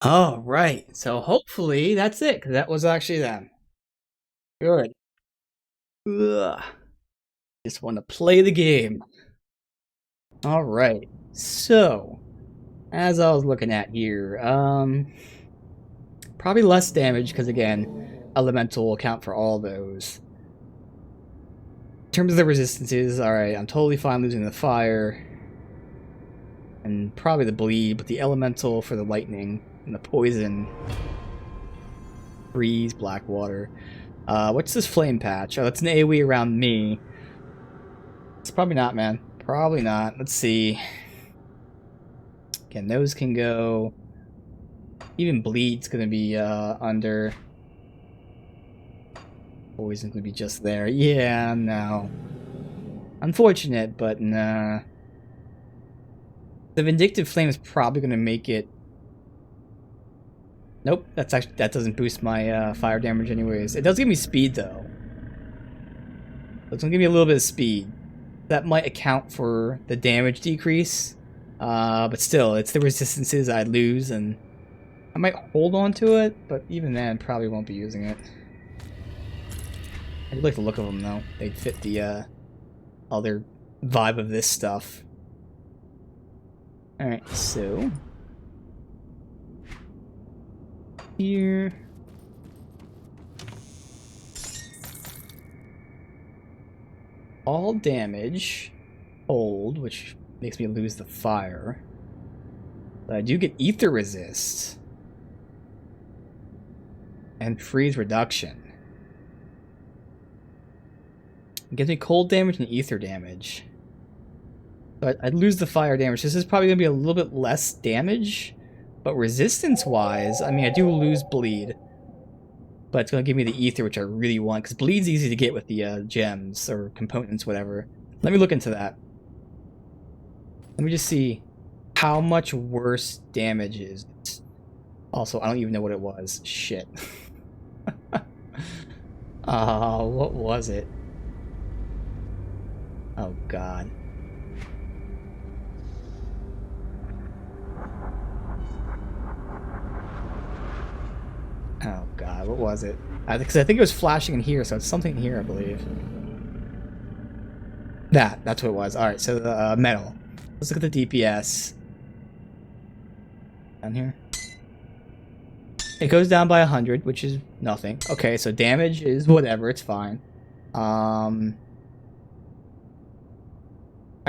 All right, so hopefully that's it, because that was actually them. Good. Ugh. Just want to play the game. All right, so as I was looking at here, probably less damage because again, elemental will account for all those. In terms of the resistances, all right, I'm totally fine losing the fire and probably the bleed, but the elemental for the lightning and the poison, freeze, black water. What's this flame patch? Oh, that's an AoE around me. It's probably not, man. Probably not. Let's see. Again, those can go. Even bleed's gonna be under. Poison's gonna be just there. Yeah, no. Unfortunate, but nah. The Vindictive Flame is probably gonna make it. Nope, that doesn't boost my fire damage anyways. It does give me speed though. It's gonna give me a little bit of speed. That might account for the damage decrease. But still, it's the resistances I'd lose, and I might hold on to it, but even then, probably won't be using it. I do like the look of them though. They fit the other vibe of this stuff. Alright, so here. All damage, hold, which makes me lose the fire. But I do get ether resist. And freeze reduction. It gives me cold damage and ether damage. But I'd lose the fire damage. This is probably going to be a little bit less damage. But resistance-wise, I mean, I do lose bleed. But it's going to give me the ether, which I really want. Because bleed's easy to get with the gems or components, whatever. Let me look into that. Let me just see how much worse damage is. Also, I don't even know what it was. Shit. What was it? Oh, God. Oh, God, what was it? Because I think it was flashing in here, so it's something in here, I believe. That's what it was. Alright, so the metal. Let's look at the DPS. Down here. It goes down by 100, which is nothing. Okay, so damage is whatever, it's fine. I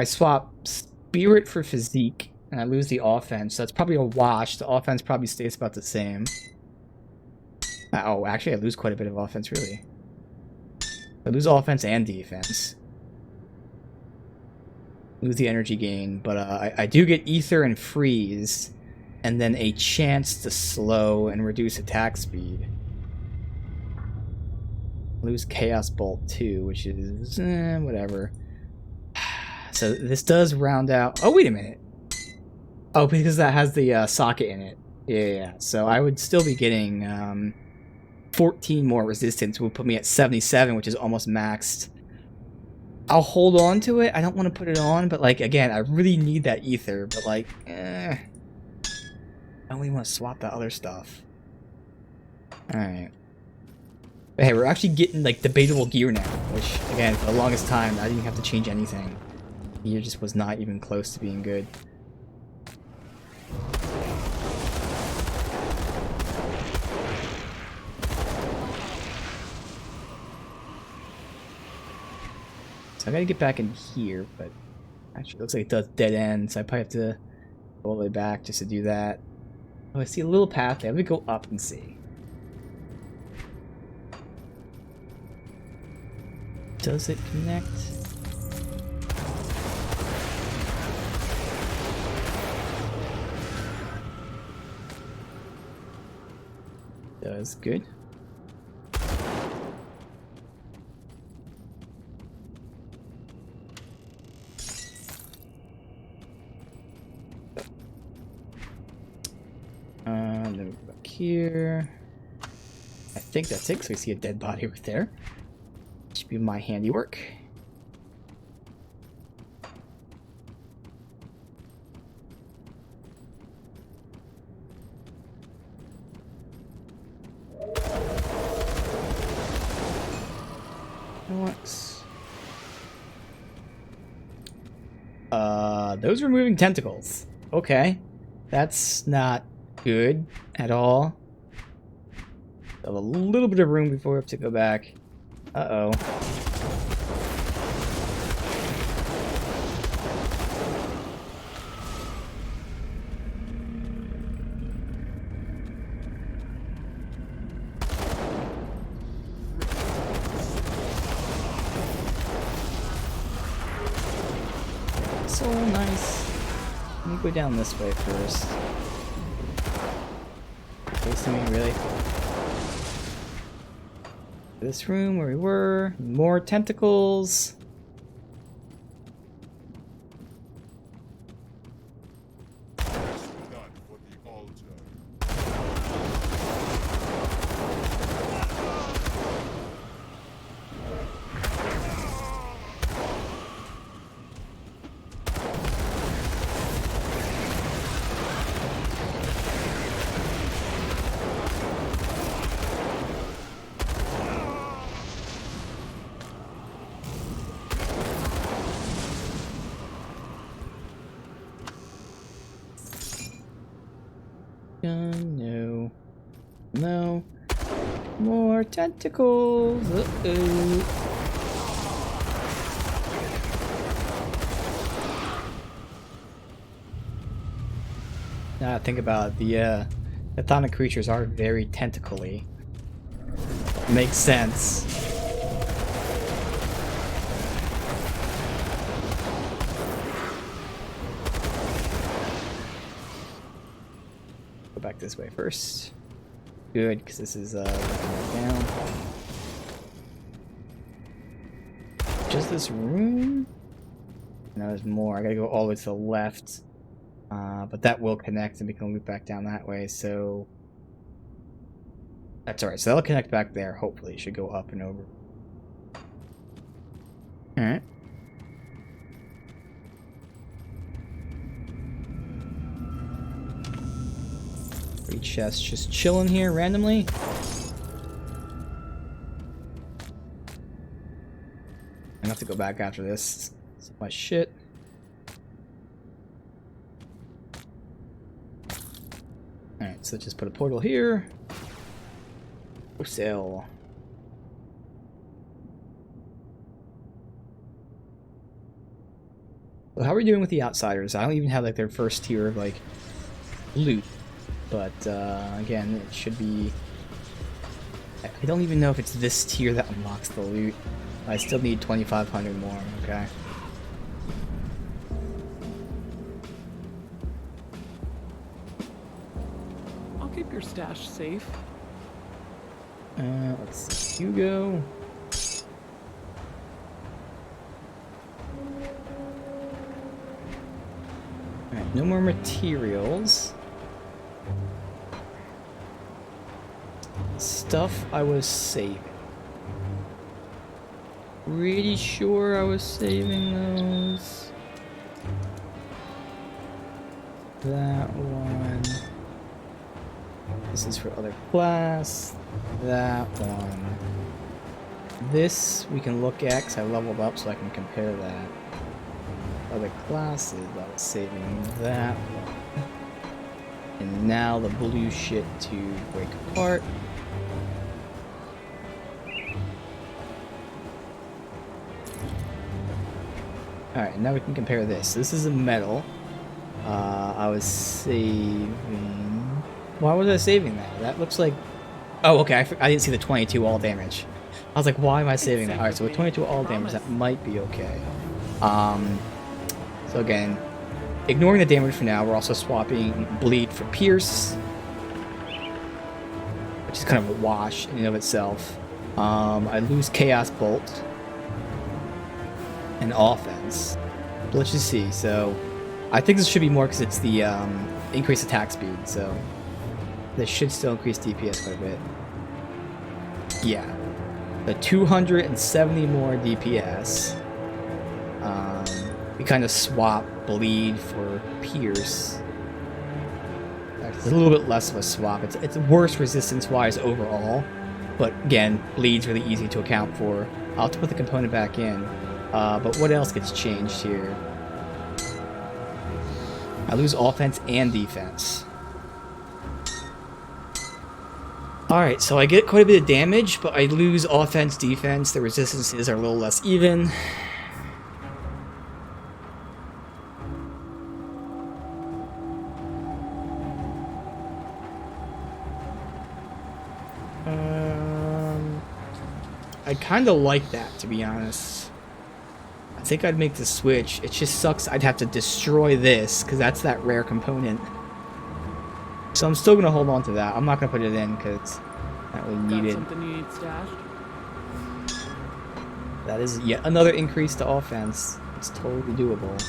swap spirit for physique, and I lose the offense, so that's probably a wash. The offense probably stays about the same. Oh, actually, I lose quite a bit of offense, really. I lose offense and defense. Lose the energy gain, but I do get ether and freeze, and then a chance to slow and reduce attack speed. Lose chaos bolt too, which is whatever. So this does round out. Oh, wait a minute. Oh, because that has the socket in it. Yeah. So I would still be getting 14 more resistance. Would put me at 77, which is almost maxed. I'll hold on to it. I don't want to put it on, but like again, I really need that ether. But like, I don't really want to swap that other stuff. All right. But hey, we're actually getting like debatable gear now, which again, for the longest time, I didn't have to change anything. Gear just was not even close to being good. So I gotta get back in here, but actually it looks like it does dead end, so I probably have to go all the way back just to do that. Oh, I see a little path there. Let me go up and see. Does it connect? Does good. Let me go back here. I think that's it, because we see a dead body right there. Should be my handiwork. What? Those are moving tentacles. Okay. That's not good at all. Have a little bit of room before we have to go back. Uh-oh. So nice. Let me go down this way first. Facing me, really? This room where we were. More tentacles. No. No. More tentacles. Uh-oh. Now think about it, the chthonic creatures are very tentacly. Makes sense. Go back this way first. Good, because this is down. Just this room? No, there's more. I gotta go all the way to the left. But that will connect and we can loop back down that way, so... That's alright, so that'll connect back there, hopefully. It should go up and over. Alright. Free chest just chilling here randomly. I'm gonna have to go back after this. It's my shit. Alright, so just put a portal here. For sale. So how are we doing with the outsiders? I don't even have like their first tier of like loot. But again, it should be... I don't even know if it's this tier that unlocks the loot. I still need 2,500 more, okay? I'll keep your stash safe. Let's see. Hugo. Alright, no more materials. Stuff I was saving. Pretty sure I was saving those. That one. This is for other class. That one. This we can look at because I leveled up so I can compare that. Other classes, I was saving that one. And now the blue shit to break apart. Alright, now we can compare this. This is a metal. I was saving... Why was I saving that? That looks like... Oh, okay, I didn't see the 22 all damage. I was like, why am I saving that? Alright, so with 22 all damage, that might be okay. So again, ignoring the damage for now, we're also swapping bleed for pierce. Which is kind of a wash in and of itself. I lose chaos bolt. And offense. But let's just see. So I think this should be more because it's the increased attack speed. So this should still increase DPS quite a bit. Yeah, the 270 more DPS. We kind of swap bleed for pierce. It's a little bit less of a swap. It's worse resistance wise overall, but again, bleed's really easy to account for. I'll have to put the component back in. But what else gets changed here? I lose offense and defense. Alright, so I get quite a bit of damage, but I lose offense, defense. The resistances are a little less even. I kind of like that, to be honest. I think I'd make the switch. It just sucks I'd have to destroy this, because that's that rare component. So I'm still going to hold on to that. I'm not going to put it in, because that will need it. Something you need stashed? That is yet another increase to offense. It's totally doable.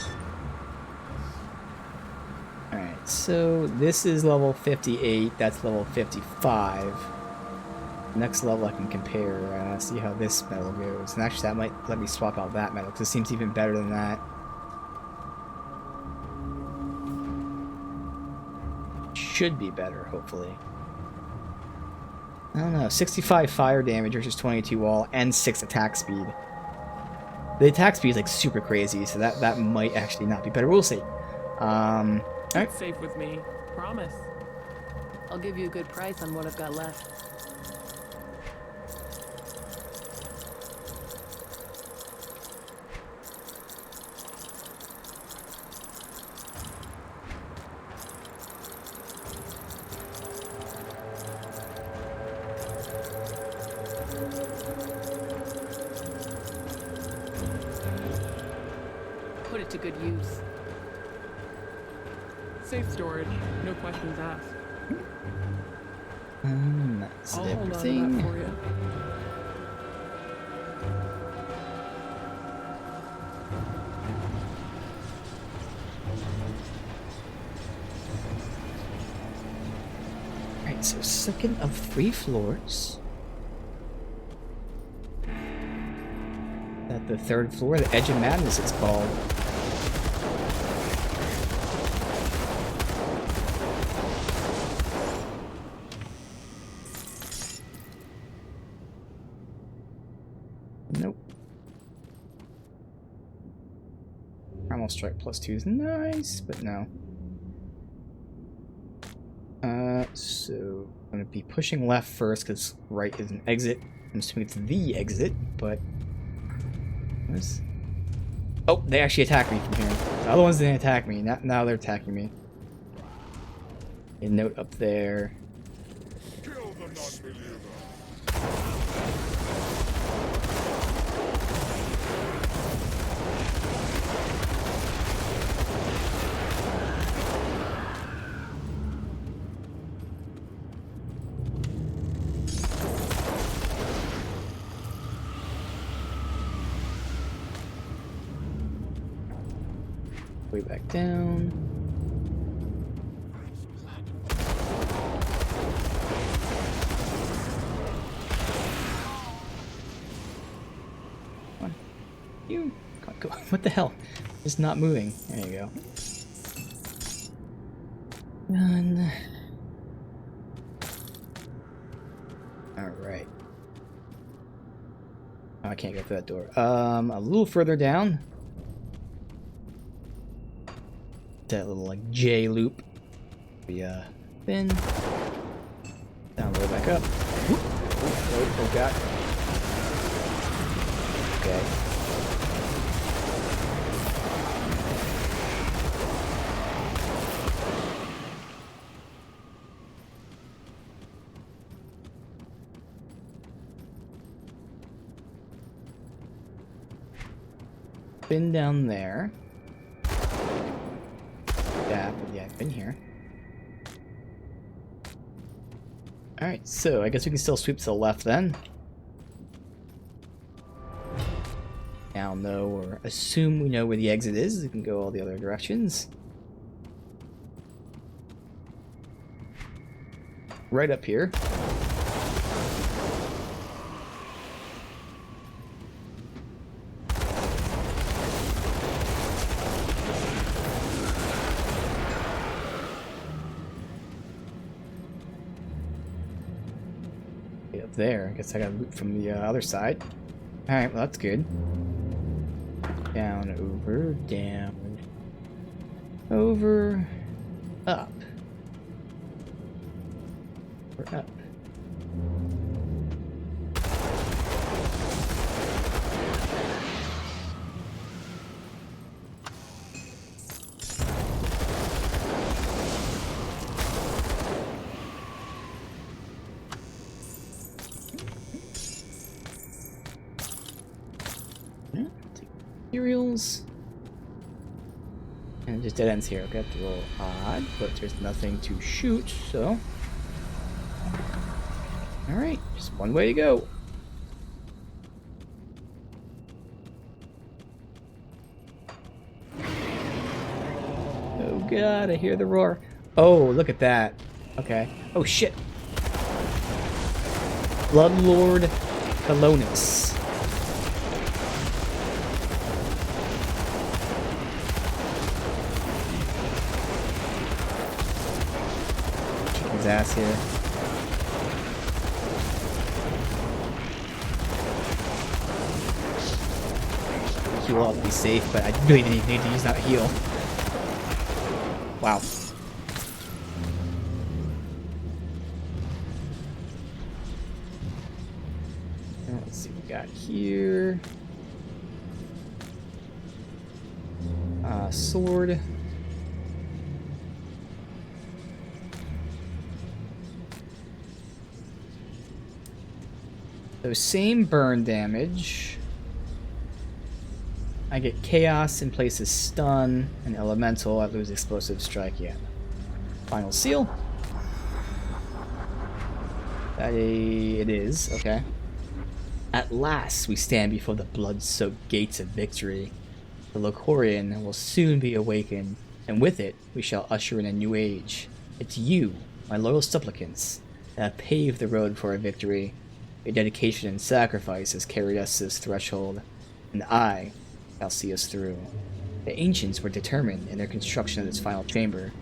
Alright, so this is level 58. That's level 55. Next level I can compare, see how this metal goes. And actually that might let me swap out that metal, because it seems even better than that. Should be better, hopefully. I don't know, 65 fire damage versus 22 wall, and 6 attack speed. The attack speed is like super crazy, so that might actually not be better. We'll see. Alright. It's safe with me. Promise. I'll give you a good price on what I've got left. Put it to good use. Safe storage. No questions asked. That's I'll hold on to everything. that for you. Alright, so second of 3 floors. At the 3rd floor, the Edge of Madness it's called. Nope. Primal Strike +2 is nice, but no. So I'm gonna be pushing left first because right is an exit. I'm assuming it's the exit, but oh, they actually attacked me from here. The other ones didn't attack me. Now they're attacking me. A note up there. Kill the non-believer. Way back down. Come on. You can't go. What the hell? Just not moving. There you go. Run. Alright. Oh, I can't go through that door. A little further down. That little like J loop. We spin. Down, roll back up. Oh god. Okay. Spin down there. Yeah, I've been here. Alright, so I guess we can still sweep to the left then. Now know or assume we know where the exit is. We can go all the other directions. Right up here. There. I guess I gotta loot from the other side. Alright, well that's good. Down, over, down, over, up. We're up. Materials. And it just dead ends here. Okay, that's a little odd, but there's nothing to shoot, so. Alright, just one way to go. Oh god, I hear the roar. Oh, look at that. Okay. Oh shit. Bloodlord Colonus. His ass here. Heal up, be safe, but I really need to use that heal. Wow. Let's see what we got here. Sword. So same burn damage. I get chaos in place of stun and elemental. I lose explosive strike yet. Final seal. It is, okay. At last we stand before the blood-soaked gates of victory. The Locorian will soon be awakened, and with it we shall usher in a new age. It's you, my loyal supplicants, that have paved the road for our victory. Your dedication and sacrifice has carried us to this threshold, and I shall see us through. The ancients were determined in their construction of this final chamber.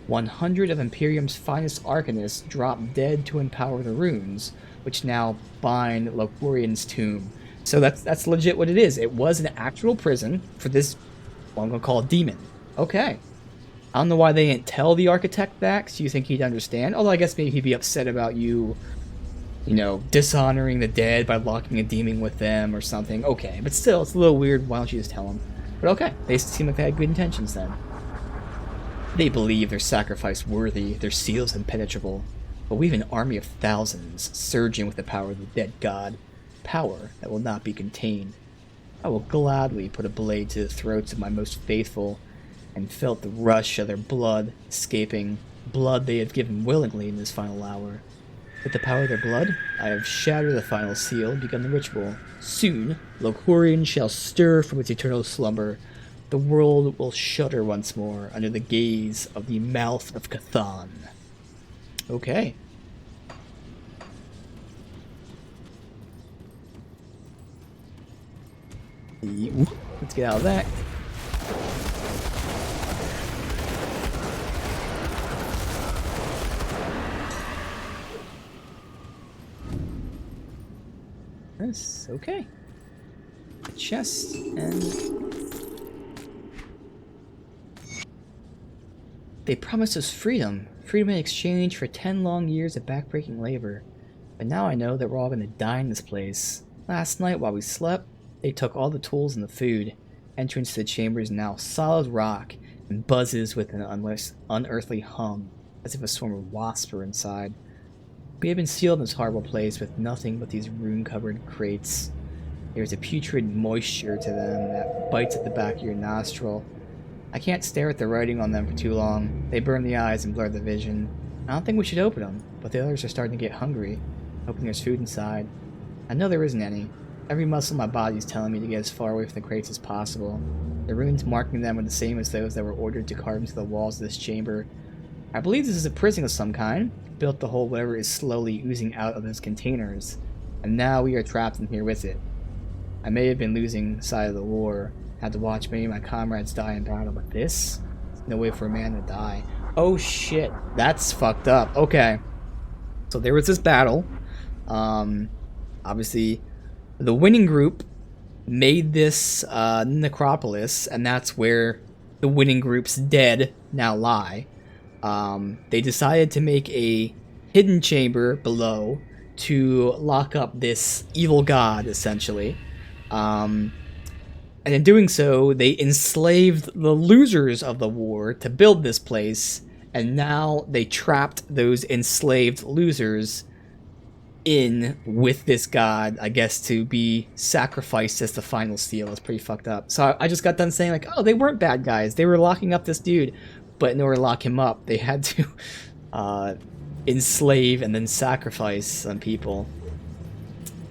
100 of Imperium's finest arcanists dropped dead to empower the runes, which now bind Locorian's tomb. So that's legit what it is. It was an actual prison for this, what I'm going to call a demon. Okay. I don't know why they didn't tell the architect that, so you think he'd understand. Although I guess maybe he'd be upset about you know, dishonoring the dead by locking a demon with them or something. Okay, but still, it's a little weird. Why don't you just tell him? But okay, they seem like they had good intentions then. They believe their sacrifice worthy, their seals impenetrable. But we have an army of thousands, surging with the power of the dead god. Power that will not be contained. I will gladly put a blade to the throats of my most faithful, and felt the rush of their blood escaping, blood they have given willingly in this final hour. With the power of their blood, I have shattered the final seal and begun the ritual. Soon, Locorian shall stir from its eternal slumber. The world will shudder once more under the gaze of the mouth of Cthon. Okay. Let's get out of that. Yes, okay. A chest and... They promised us freedom. Freedom in exchange for 10 long years of backbreaking labor. But now I know that we're all going to die in this place. Last night while we slept, they took all the tools and the food. Entrance to the chamber is now solid rock and buzzes with an unearthly hum, as if a swarm of wasps were inside. We have been sealed in this horrible place with nothing but these rune-covered crates. There's a putrid moisture to them that bites at the back of your nostril. I can't stare at the writing on them for too long. They burn the eyes and blur the vision. I don't think we should open them, but the others are starting to get hungry, hoping there's food inside. I know there isn't any. Every muscle in my body is telling me to get as far away from the crates as possible. The runes marking them are the same as those that were ordered to carve into the walls of this chamber. I believe this is a prison of some kind, built to hold whatever is slowly oozing out of those containers, and now we are trapped in here with it. I may have been losing sight of the war, had to watch many of my comrades die in battle, but this? No way for a man to die. Oh shit, that's fucked up. Okay. So there was this battle. Obviously, the winning group made this necropolis, and that's where the winning group's dead now lie. They decided to make a hidden chamber below to lock up this evil god, essentially. And in doing so, they enslaved the losers of the war to build this place, and now they trapped those enslaved losers in with this god, I guess, to be sacrificed as the final seal. It's pretty fucked up. So I just got done saying, like, oh, they weren't bad guys. They were locking up this dude, but in order to lock him up, they had to enslave and then sacrifice some people.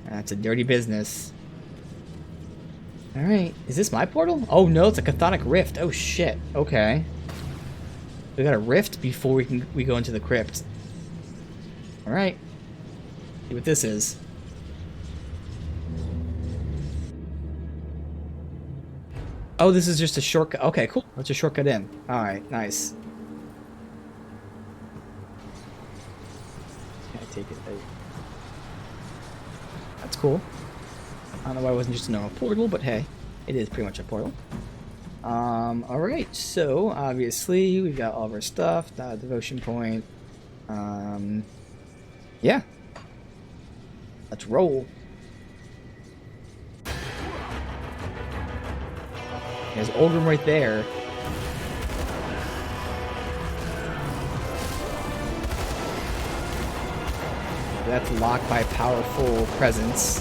That's a dirty business. Alright, is this my portal? Oh no, it's a chthonic rift. Oh shit, okay. We got a rift before we go into the crypt. Alright. See what this is. Oh, this is just a shortcut. Okay, cool. Let's just shortcut in. Alright, nice. Can I take it? That's cool. I don't know why it wasn't just a normal portal, but hey, it is pretty much a portal. Alright, so obviously we've got all of our stuff, devotion point. Yeah. Let's roll. There's Oldham right there. That's locked by powerful presence.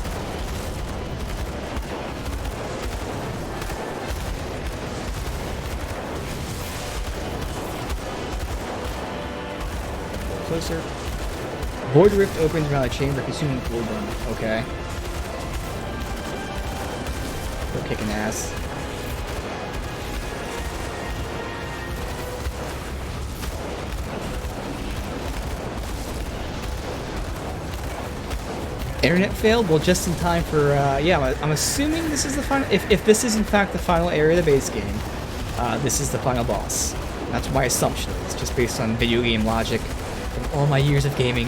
Closer. Void Rift opens around a chamber consuming Oldham. Okay. We're kicking ass. Internet failed? Well, just in time for, yeah, I'm assuming this is the final, if this is in fact the final area of the base game, this is the final boss. That's my assumption. It's just based on video game logic from all my years of gaming.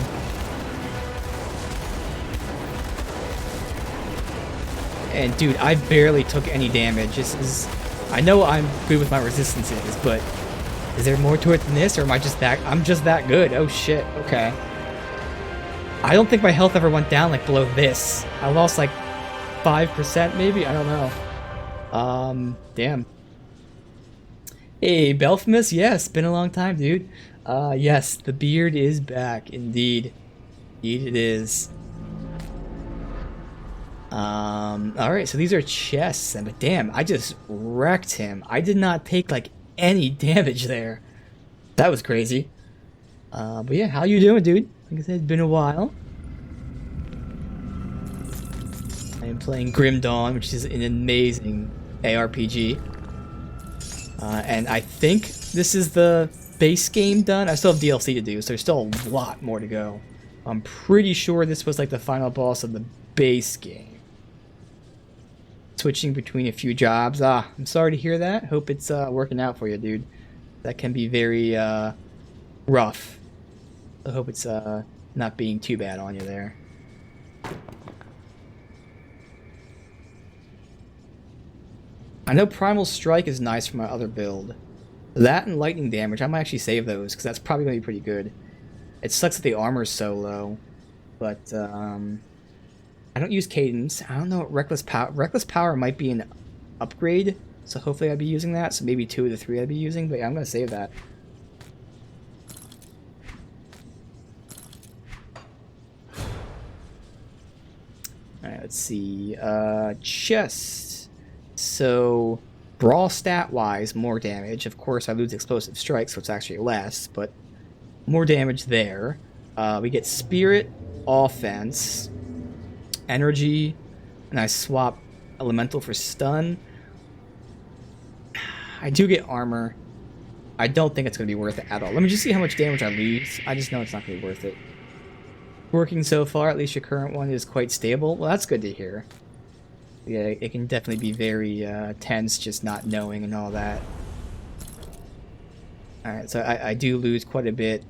And dude, I barely took any damage. This is, I know I'm good with my resistances, but is there more to it than this, or am I just that, I'm just that good? Oh shit, okay. I don't think my health ever went down like below this. I lost like 5% maybe? I don't know. Damn. Hey, Belphamus, yes, been a long time, dude. Yes, the beard is back, indeed. Indeed it is. Alright, so these are chests, but damn, I just wrecked him. I did not take like any damage there. That was crazy. But yeah, how you doing, dude? Like I said, it's been a while. I am playing Grim Dawn, which is an amazing ARPG. And I think this is the base game done. I still have DLC to do, so there's still a lot more to go. I'm pretty sure this was like the final boss of the base game. Switching between a few jobs. I'm sorry to hear that. Hope it's working out for you, dude. That can be very rough. I hope it's not being too bad on you there. I know Primal Strike is nice for my other build. That and Lightning Damage, I might actually save those, because that's probably going to be pretty good. It sucks that the armor's so low, but I don't use Cadence. I don't know what Reckless Power... Reckless Power might be an upgrade, so hopefully I'd be using that. So maybe 2 of the 3 I'd be using, but yeah, I'm going to save that. Alright, let's see. Chest. So, brawl stat-wise, more damage. Of course, I lose explosive strikes, so it's actually less, but more damage there. We get spirit, offense, energy, and I swap elemental for stun. I do get armor. I don't think it's going to be worth it at all. Let me just see how much damage I lose. I just know it's not going to be worth it. Working so far, at least your current one is quite stable. Well, that's good to hear. Yeah, it can definitely be very tense just not knowing and all that. Alright, so I do lose quite a bit.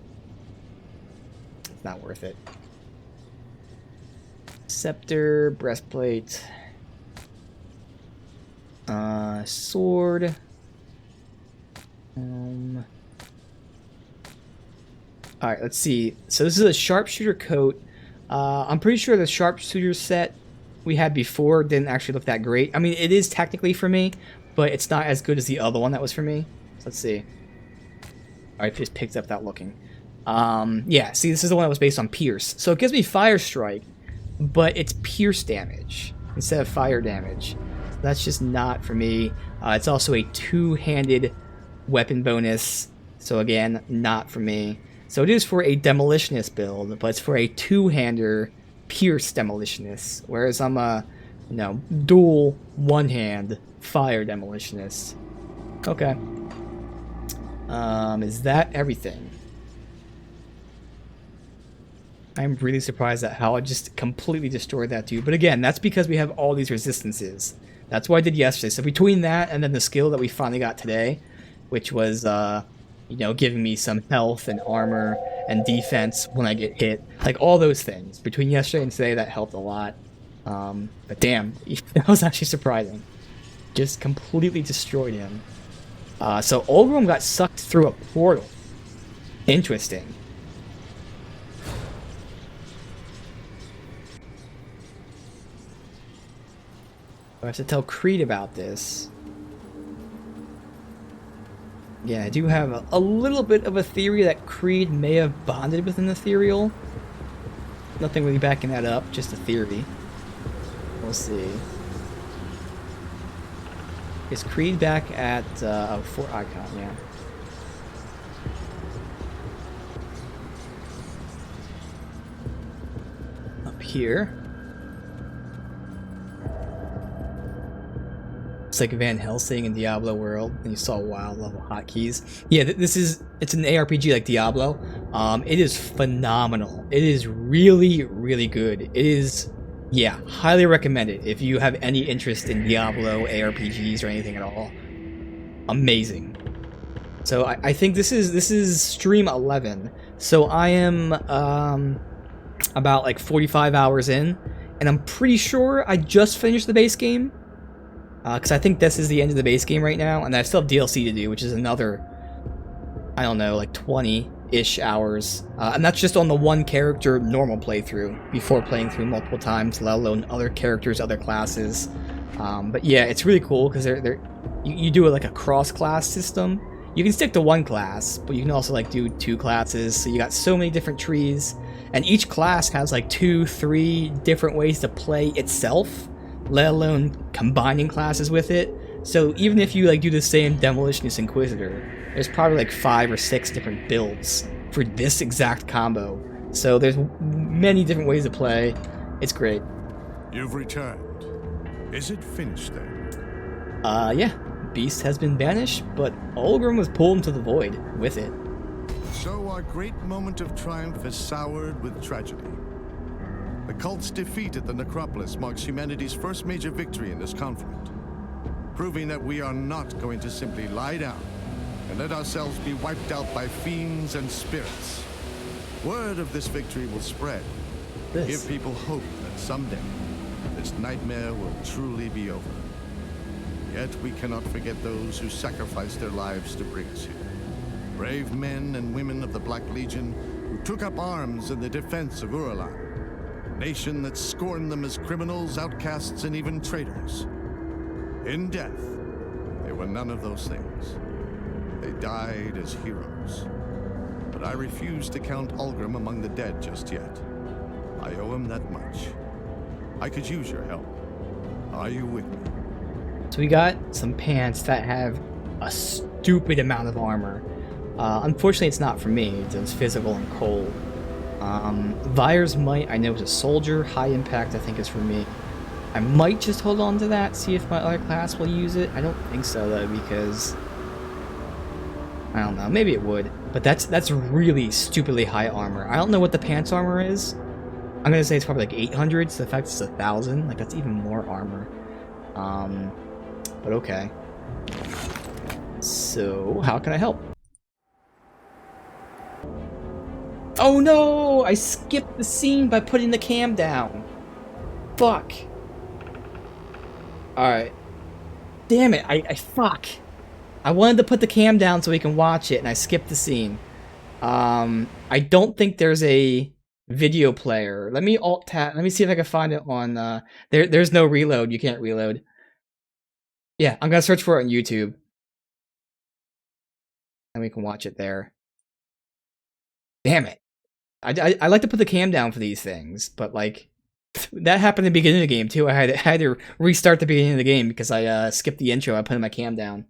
It's not worth it. Scepter, breastplate. Sword. Alright, let's see. So this is a sharpshooter coat. I'm pretty sure the sharpshooter set we had before didn't actually look that great. I mean, it is technically for me, but it's not as good as the other one that was for me. So let's see. Alright, just picked up that looking. Yeah, see, this is the one that was based on Pierce. So it gives me Fire Strike, but it's Pierce damage instead of fire damage. So that's just not for me. It's also a two-handed weapon bonus. So again, not for me. So it is for a demolitionist build, but it's for a two-hander Pierce demolitionist, whereas I'm a, you know, dual one-hand fire demolitionist. Okay. Is that everything? I'm really surprised at how I just completely destroyed that dude. But again, that's because we have all these resistances. That's what I did yesterday. So between that and then the skill that we finally got today, which was, you know, giving me some health and armor and defense when I get hit. Like, all those things. Between yesterday and today, that helped a lot. But damn, that was actually surprising. Just completely destroyed him. So Olgrim got sucked through a portal. Interesting. I have to tell Creed about this. Yeah, I do have a little bit of a theory that Creed may have bonded with an ethereal. Nothing really backing that up, just a theory. We'll see. Is Creed back at Fort Icon? Yeah. Up here. It's like Van Helsing in Diablo World, and you saw wild level hotkeys. Yeah, it's an ARPG like Diablo. It is phenomenal. It is really, really good. It is, yeah, highly recommended if you have any interest in Diablo ARPGs or anything at all. Amazing. So I think this is stream 11. So I am about like 45 hours in, and I'm pretty sure I just finished the base game. Because I think this is the end of the base game right now, and I still have DLC to do, which is another, I don't know, like 20-ish hours. And that's just on the one character normal playthrough, before playing through multiple times, let alone other characters, other classes. But yeah, it's really cool, because you do like a cross-class system. You can stick to one class, but you can also like do two classes, so you got so many different trees, and each class has like 2-3 different ways to play itself, let alone combining classes with it. So even if you like do the same Demolitionist Inquisitor, there's probably like 5 or 6 different builds for this exact combo. So there's many different ways to play. It's great. You've returned. Is it finished then? Yeah. Beast has been banished, but Olgrim was pulled into the void with it. So our great moment of triumph is soured with tragedy. The cult's defeat at the Necropolis marks humanity's first major victory in this conflict, proving that we are not going to simply lie down and let ourselves be wiped out by fiends and spirits. Word of this victory will spread, give people hope that someday this nightmare will truly be over. Yet we cannot forget those who sacrificed their lives to bring us here. Brave men and women of the Black Legion who took up arms in the defense of Uralan. Nation that scorned them as criminals, outcasts, and even traitors. In death, they were none of those things. They died as heroes. But I refuse to count Olgrim among the dead just yet. I owe him that much. I could use your help. Are you with me? So we got some pants that have a stupid amount of armor. Unfortunately, it's not for me. It's physical and cold. Vire's Might, I know, is a soldier. High Impact, I think, is for me. I might just hold on to that, see if my other class will use it. I don't think so, though, because I don't know. Maybe it would, but that's really stupidly high armor. I don't know what the pants armor is. I'm gonna say it's probably like 800. So the fact it's 1,000, like that's even more armor. But okay. So how can I help? Oh no! I skipped the scene by putting the cam down. Fuck. Alright. Damn it, fuck. I wanted to put the cam down so we can watch it, and I skipped the scene. I don't think there's a video player. Let me alt-tab. Let me see if I can find it on, there's no reload. You can't reload. Yeah, I'm gonna search for it on YouTube. And we can watch it there. Damn it. I like to put the cam down for these things, but like that happened at the beginning of the game too. I had to restart the beginning of the game because I skipped the intro. I put my cam down.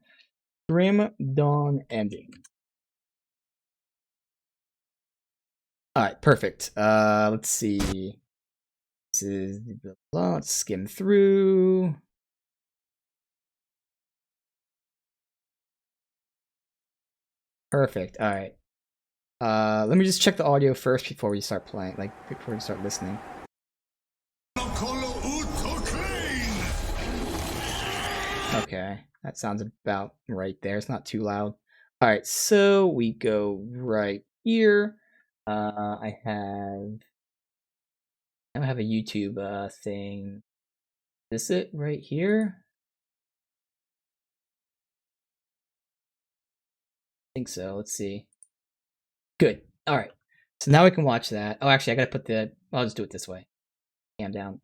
Grim Dawn ending. Alright, perfect. Let's see. This is let's skim through. Perfect. Alright. Let me just check the audio first before we start playing, like before we start listening. Okay, that sounds about right there. It's not too loud. Alright, so we go right here. I have a YouTube thing. Is this it right here? I think so. Let's see. Good. All right. So now we can watch that. Oh, actually, I gotta put the. I'll just do it this way. Cam down.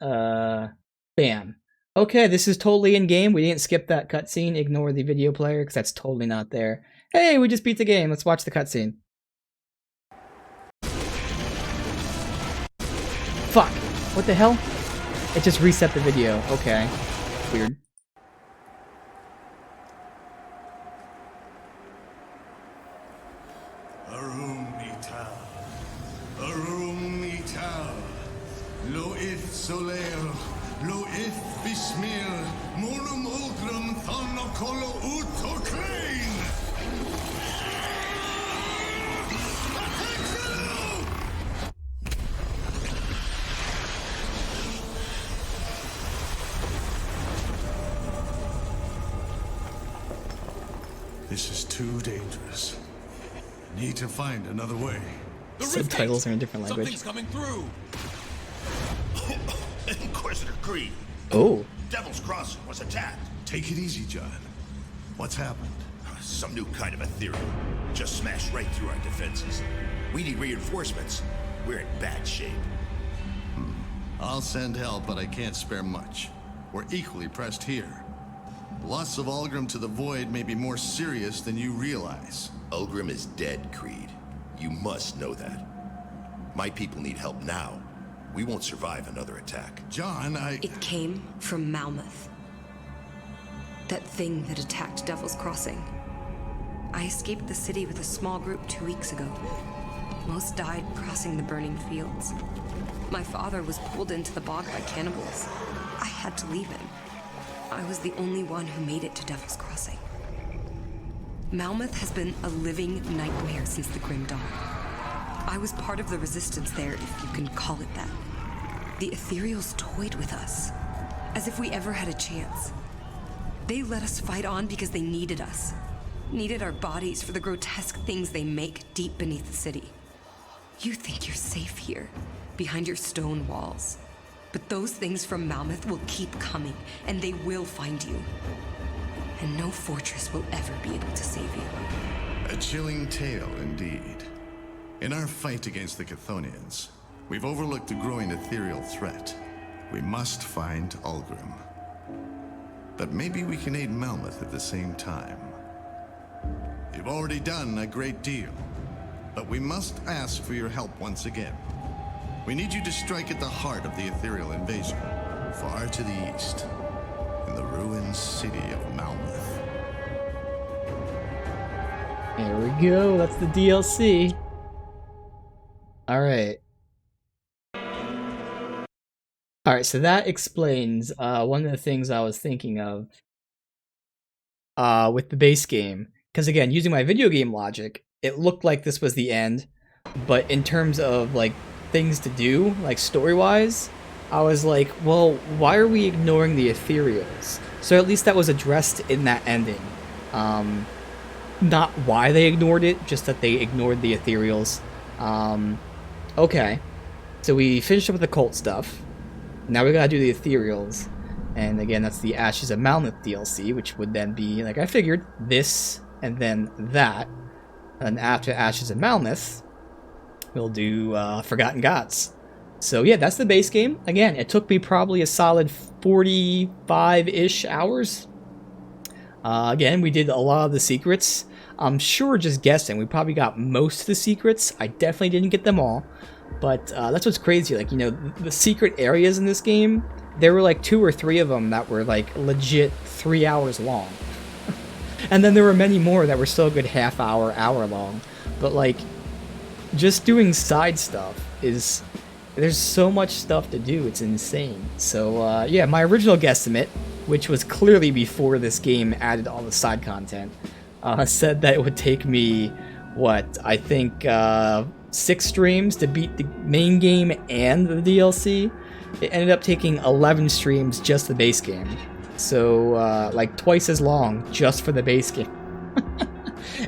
Bam. Okay, this is totally in game. We didn't skip that cutscene. Ignore the video player because that's totally not there. Hey, we just beat the game. Let's watch the cutscene. Fuck. What the hell? It just reset the video. Okay. Weird. Lo if soleil, lo if bismil, monum ulgrum thonocolo utocrain! This is too dangerous. Need to find another way. Subtitles are in a different language. Something's coming through. Inquisitor Greed. Oh. Devil's Crossing was attacked. Take it easy, John. What's happened? Some new kind of ethereal. Just smashed right through our defenses. We need reinforcements. We're in bad shape. I'll send help, but I can't spare much. We're equally pressed here. Loss of Ulgrim to the Void may be more serious than you realize. Ulgrim is dead, Creed. You must know that. My people need help now. We won't survive another attack. John, It came from Malmouth. That thing that attacked Devil's Crossing. I escaped the city with a small group 2 weeks ago. Most died crossing the burning fields. My father was pulled into the bog by cannibals. I had to leave him. I was the only one who made it to Devil's Crossing. Malmouth has been a living nightmare since the Grim Dawn. I was part of the resistance there, if you can call it that. The Ethereals toyed with us, as if we ever had a chance. They let us fight on because they needed us. Needed our bodies for the grotesque things they make deep beneath the city. You think you're safe here, behind your stone walls. But those things from Malmouth will keep coming, and they will find you. And no fortress will ever be able to save you. A chilling tale, indeed. In our fight against the Chthonians, we've overlooked a growing ethereal threat. We must find Ulgrim. But maybe we can aid Malmouth at the same time. You've already done a great deal, but we must ask for your help once again. We need you to strike at the heart of the ethereal invasion, far to the east, in the ruined city of Malmouth. There we go. That's the DLC. Alright. Alright, so that explains one of the things I was thinking of with the base game. Because again, using my video game logic, it looked like this was the end. But in terms of like things to do, like story-wise, I was like, well, why are we ignoring the Ethereals? So at least that was addressed in that ending. Not why they ignored it, just that they ignored the Ethereals. Okay. So we finished up with the cult stuff. Now we gotta do the Ethereals. And again, that's the Ashes of Malmouth DLC, which would then be, like I figured, this and then that. And after Ashes of Malmouth, we'll do Forgotten Gods. So yeah, that's the base game. Again, it took me probably a solid 45-ish hours. Again, we did a lot of the secrets. I'm sure, just guessing, we probably got most of the secrets. I definitely didn't get them all. But that's what's crazy. Like, you know, the secret areas in this game, there were like 2 or 3 of them that were like legit 3 hours long. And then there were many more that were still a good half hour, hour long. But like, just doing side stuff is... There's so much stuff to do, it's insane. So, yeah, my original guesstimate, which was clearly before this game added all the side content, said that it would take me, what, I think 6 streams to beat the main game and the DLC. It ended up taking 11 streams just the base game. So, like, twice as long just for the base game.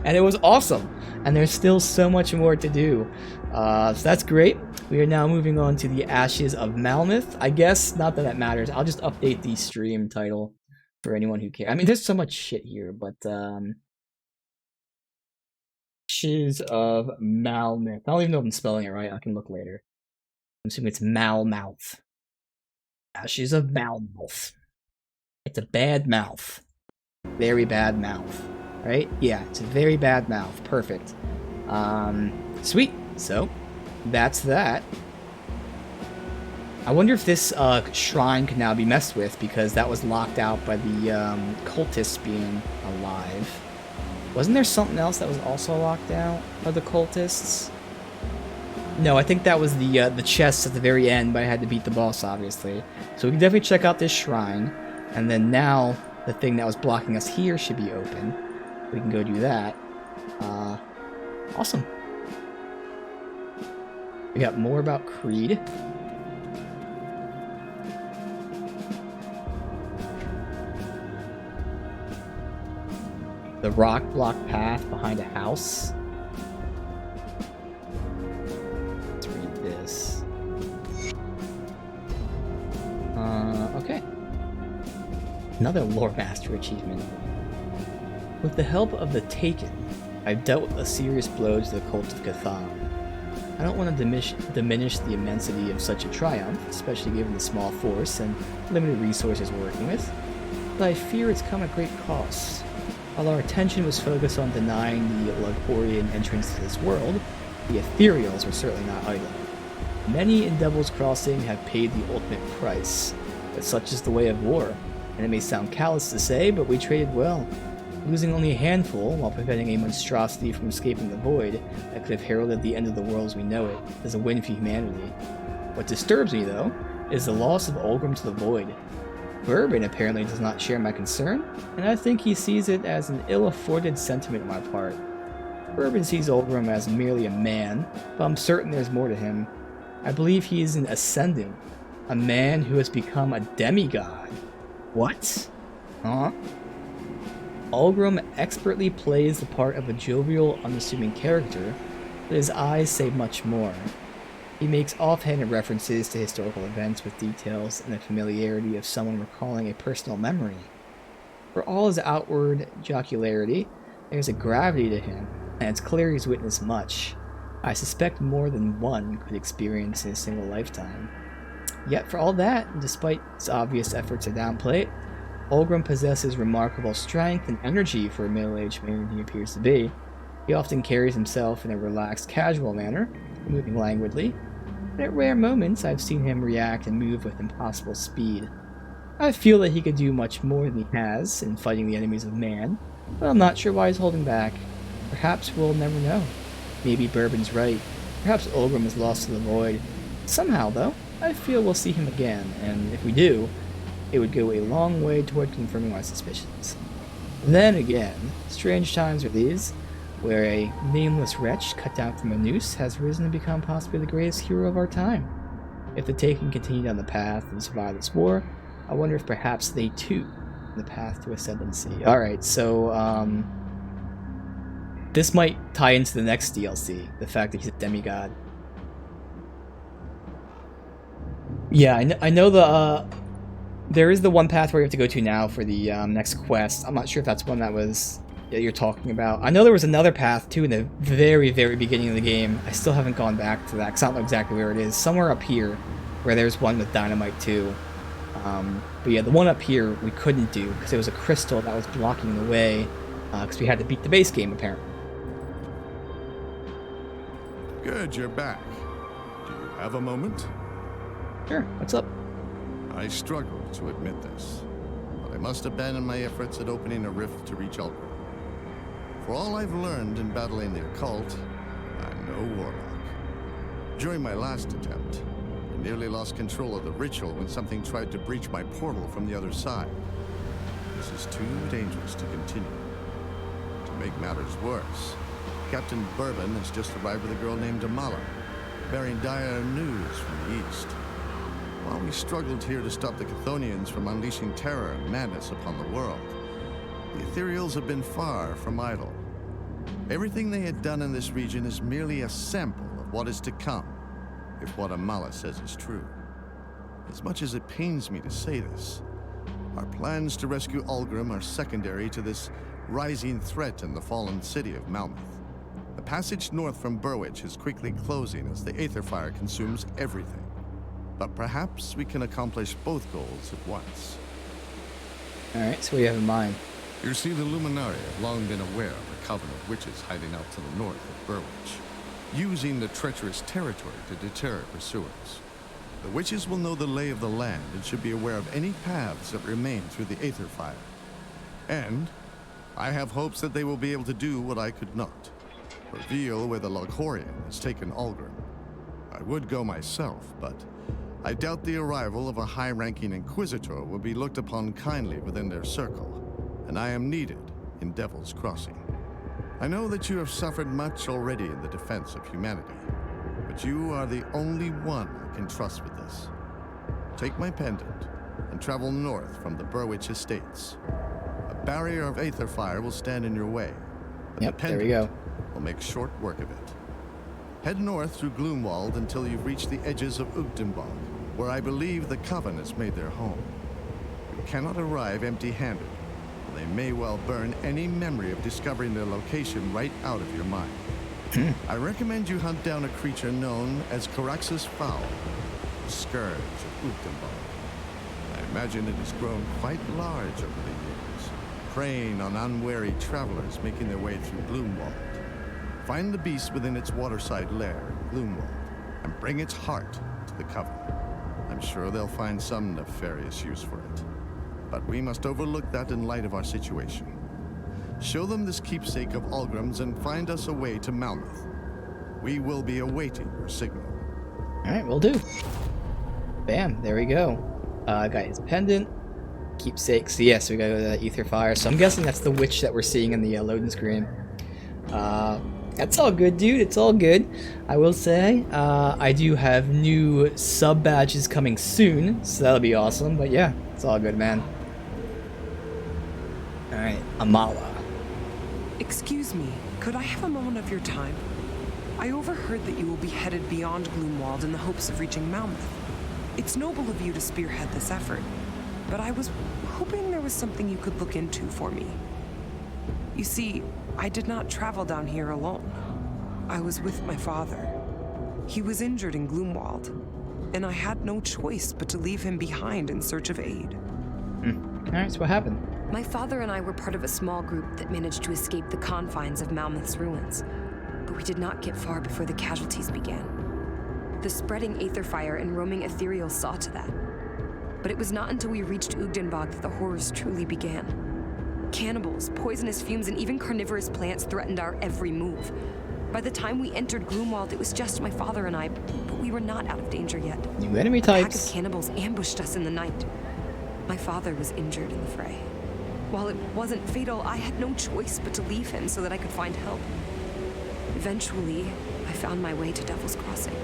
And it was awesome. And there's still so much more to do. So that's great. We are now moving on to the Ashes of Malmouth. I guess, not that that matters. I'll just update the stream title for anyone who cares. I mean, there's so much shit here, but Ashes of Malmouth. I don't even know if I'm spelling it right. I can look later. I'm assuming it's Malmouth. Ashes of Malmouth. It's a bad mouth. Very bad mouth. Right? Yeah, it's a very bad mouth. Perfect. Sweet. So, that's that. I wonder if this shrine can now be messed with, because that was locked out by the cultists being alive. Wasn't there something else that was also locked out by the cultists? No, I think that was the chest at the very end, but I had to beat the boss, obviously. So we can definitely check out this shrine, and then now the thing that was blocking us here should be open. We can go do that. Awesome. We got more about Creed. The rock block path behind a house. Let's read this. Okay. Another Lore Master achievement. With the help of the Taken, I've dealt with a serious blow to the cult of Cthulhu. I don't want to diminish the immensity of such a triumph, especially given the small force and limited resources we're working with, but I fear it's come at great cost. While our attention was focused on denying the Logorian entrance to this world, the Ethereals were certainly not idle. Many in Devil's Crossing have paid the ultimate price, but such is the way of war, and it may sound callous to say, but we traded well. Losing only a handful, while preventing a monstrosity from escaping the void that could have heralded the end of the world as we know it, is a win for humanity. What disturbs me, though, is the loss of Ulgrim to the void. Bourbon apparently does not share my concern, and I think he sees it as an ill-afforded sentiment on my part. Bourbon sees Ulgrim as merely a man, but I'm certain there's more to him. I believe he is an ascendant, a man who has become a demigod. What? Huh? Ulgrim expertly plays the part of a jovial, unassuming character, but his eyes say much more. He makes offhanded references to historical events with details and the familiarity of someone recalling a personal memory. For all his outward jocularity, there's a gravity to him, and it's clear he's witnessed much. I suspect more than one could experience in a single lifetime. Yet for all that, despite his obvious efforts to downplay it, Ulgrim possesses remarkable strength and energy for a middle-aged man he appears to be. He often carries himself in a relaxed, casual manner, moving languidly, but at rare moments I've seen him react and move with impossible speed. I feel that he could do much more than he has in fighting the enemies of man, but I'm not sure why he's holding back. Perhaps we'll never know. Maybe Bourbon's right. Perhaps Ulgrim is lost to the void. Somehow, though, I feel we'll see him again, and if we do, it would go a long way toward confirming my suspicions. Then again, strange times are these, where a nameless wretch cut down from a noose has risen to become possibly the greatest hero of our time. If the Taken continue down the path and survive this war, I wonder if perhaps they too are the path to ascendancy. Alright, so this might tie into the next DLC, the fact that he's a demigod. Yeah, I know There is the one path where you have to go to now for the next quest. I'm not sure if that's one that you're talking about. I know there was another path too in the very, very beginning of the game. I still haven't gone back to that because I don't know exactly where it is. Somewhere up here where there's one with dynamite too. But yeah, the one up here we couldn't do because there was a crystal that was blocking the way because we had to beat the base game apparently. Good, you're back. Do you have a moment? Sure, what's up? I struggle to admit this, but I must abandon my efforts at opening a rift to reach Ulgrim. For all I've learned in battling the occult, I'm no warlock. During my last attempt, I nearly lost control of the ritual when something tried to breach my portal from the other side. This is too dangerous to continue. To make matters worse, Captain Bourbon has just arrived with a girl named Amala, bearing dire news from the east. While we struggled here to stop the Chthonians from unleashing terror and madness upon the world, the Ethereals have been far from idle. Everything they had done in this region is merely a sample of what is to come, if what Amala says is true. As much as it pains me to say this, our plans to rescue Ulgrim are secondary to this rising threat in the fallen city of Malmeth. The passage north from Burwich is quickly closing as the Aether Fire consumes everything. But perhaps we can accomplish both goals at once. Alright, so what do you have in mind? You see, the Luminari have long been aware of a coven of witches hiding out to the north of Burwich, using the treacherous territory to deter pursuers. The witches will know the lay of the land and should be aware of any paths that remain through the Aether Fire. And I have hopes that they will be able to do what I could not. Reveal where the Loghorian has taken Ulgrim. I would go myself, but I doubt the arrival of a high-ranking Inquisitor will be looked upon kindly within their circle, and I am needed in Devil's Crossing. I know that you have suffered much already in the defense of humanity, but you are the only one I can trust with this. Take my pendant and travel north from the Burwich Estates. A barrier of Aether Fire will stand in your way, but Yep, the there we pendant go. will make short work of it. Head north through Gloomwald until you've reached the edges of Ugdenbog, where I believe the Coven has made their home. You cannot arrive empty-handed, or they may well burn any memory of discovering their location right out of your mind. I recommend you hunt down a creature known as Caraxus Fowl, the scourge of Ugdenbog. I imagine it has grown quite large over the years, preying on unwary travelers making their way through Gloomwald. Find the beast within its waterside lair, Gloomwald, and bring its heart to the Coven. I'm sure they'll find some nefarious use for it. But we must overlook that in light of our situation. Show them this keepsake of Ulgrim's and find us a way to Malmeth. We will be awaiting your signal. Alright, will do. Bam, there we go. Got his pendant. Keepsakes. So yes, we gotta go to that Aether Fire. So I'm guessing that's the witch that we're seeing in the loading screen. That's all good, dude. It's all good. I will say, I do have new sub badges coming soon, so that'll be awesome. But yeah, it's all good, man. Alright, Amala. Excuse me, could I have a moment of your time? I overheard that you will be headed beyond Gloomwald in the hopes of reaching Malmeth. It's noble of you to spearhead this effort, but I was hoping there was something you could look into for me. You see, I did not travel down here alone. I was with my father. He was injured in Gloomwald, and I had no choice but to leave him behind in search of aid. Alright, so what happened? My father and I were part of a small group that managed to escape the confines of Malmeth's ruins, but we did not get far before the casualties began. The spreading Aether Fire and roaming Ethereal saw to that. But it was not until we reached Ugdenbog that the horrors truly began. Cannibals, poisonous fumes, and even carnivorous plants threatened our every move. By the time we entered Gloomwald, it was just my father and I, but we were not out of danger yet. New enemy A pack types. of cannibals ambushed us in the night. My father was injured in the fray. While it wasn't fatal, I had no choice but to leave him so that I could find help. Eventually, I found my way to Devil's Crossing.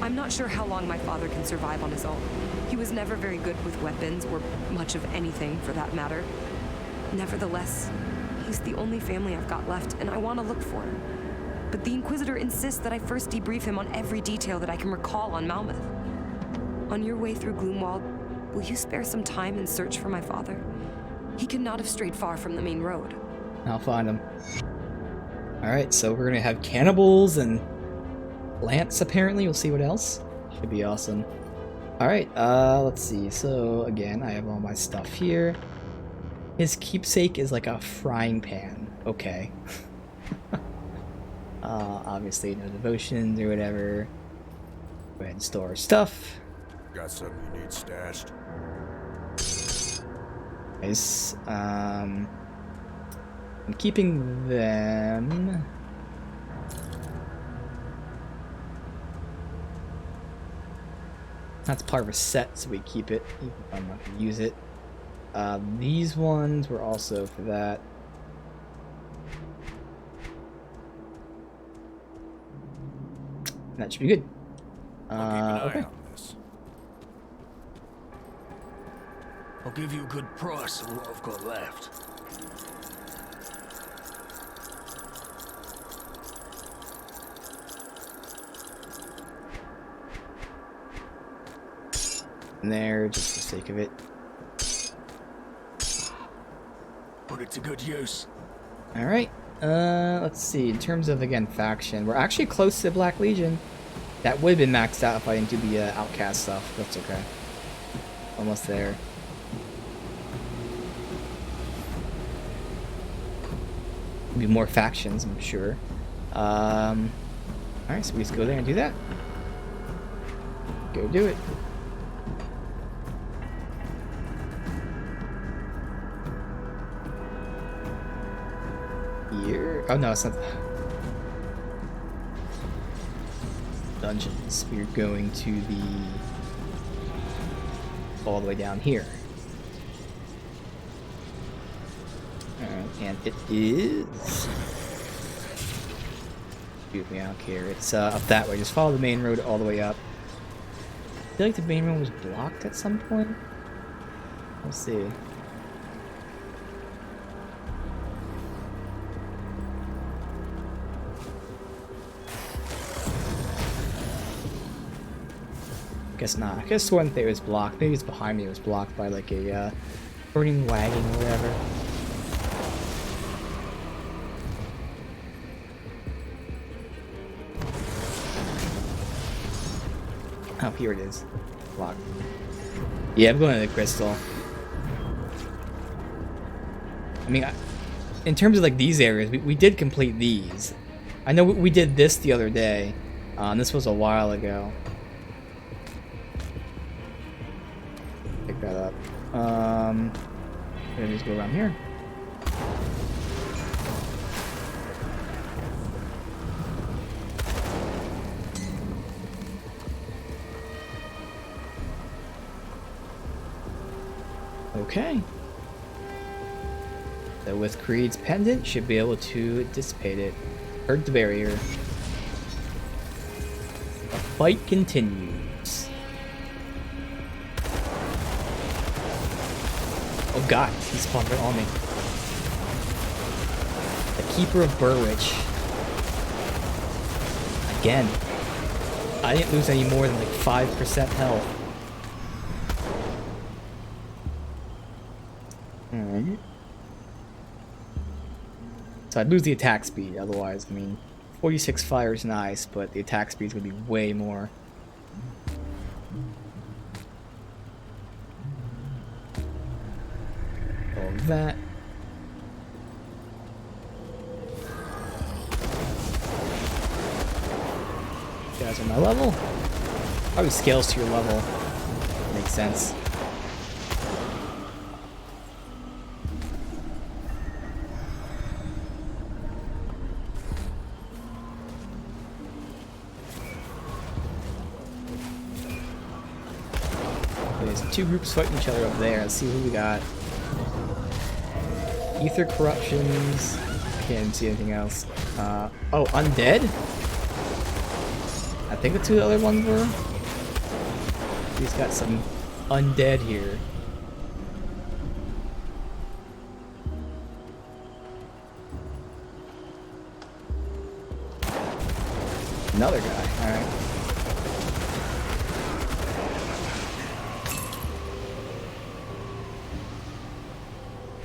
I'm not sure how long my father can survive on his own. He was never very good with weapons, or much of anything for that matter. Nevertheless, he's the only family I've got left, and I want to look for him. But the Inquisitor insists that I first debrief him on every detail that I can recall on Malmeth. On your way through Gloomwald, will you spare some time and search for my father? He could not have strayed far from the main road. I'll find him. Alright, so we're gonna have cannibals and Lance, apparently. We'll see what else. Should be awesome. Alright, let's see. So, again, I have all my stuff here. His keepsake is like a frying pan. Okay. Obviously, no devotions or whatever. Go ahead and store our stuff. Got something you need stashed? Nice. I'm keeping them. That's part of a set, so we keep it, even if I'm not going to use it. These ones were also for that. That should be good. I'll keep an eye Okay. on this. I'll give you a good price on what I've got left. In there, just for the sake of it. Put it to good use. Alright, let's see. In terms of, again, faction, we're actually close to Black Legion. That would have been maxed out if I didn't do the Outcast stuff. That's okay. Almost there. Be more factions, I'm sure. Alright, so we just go there and do that. Go do it. Here? Oh no, it's not. Dungeons. We're going to the all the way down here. Alright, and it is. Excuse me, I don't care. It's up that way. Just follow the main road all the way up. I feel like the main road was blocked at some point. Let's see. Guess not. I guess one thing was blocked. Maybe it's behind me. It was blocked by like a burning wagon or whatever. Oh, here it is. Blocked. Yeah, I'm going to the crystal. I mean, in terms of like these areas, we did complete these. I know we did this the other day. This was a while ago. Pick that up. Let me just go around here. Okay. So with Creed's pendant, should be able to dissipate it. Hurt the barrier. The fight continues. Oh god, he spawned right on me. The Keeper of Burwich. Again. I didn't lose any more than like 5% health. So I'd lose the attack speed otherwise. I mean, 46 fire is nice, but the attack speed is going to be way more. All of that. You guys on my level? Probably scales to your level. Makes sense. There's two groups fighting each other up there. Let's see who we got. Ether Corruptions. Can't see anything else. Oh, Undead? I think that's who the other ones were. He's got some Undead here. Another guy, alright.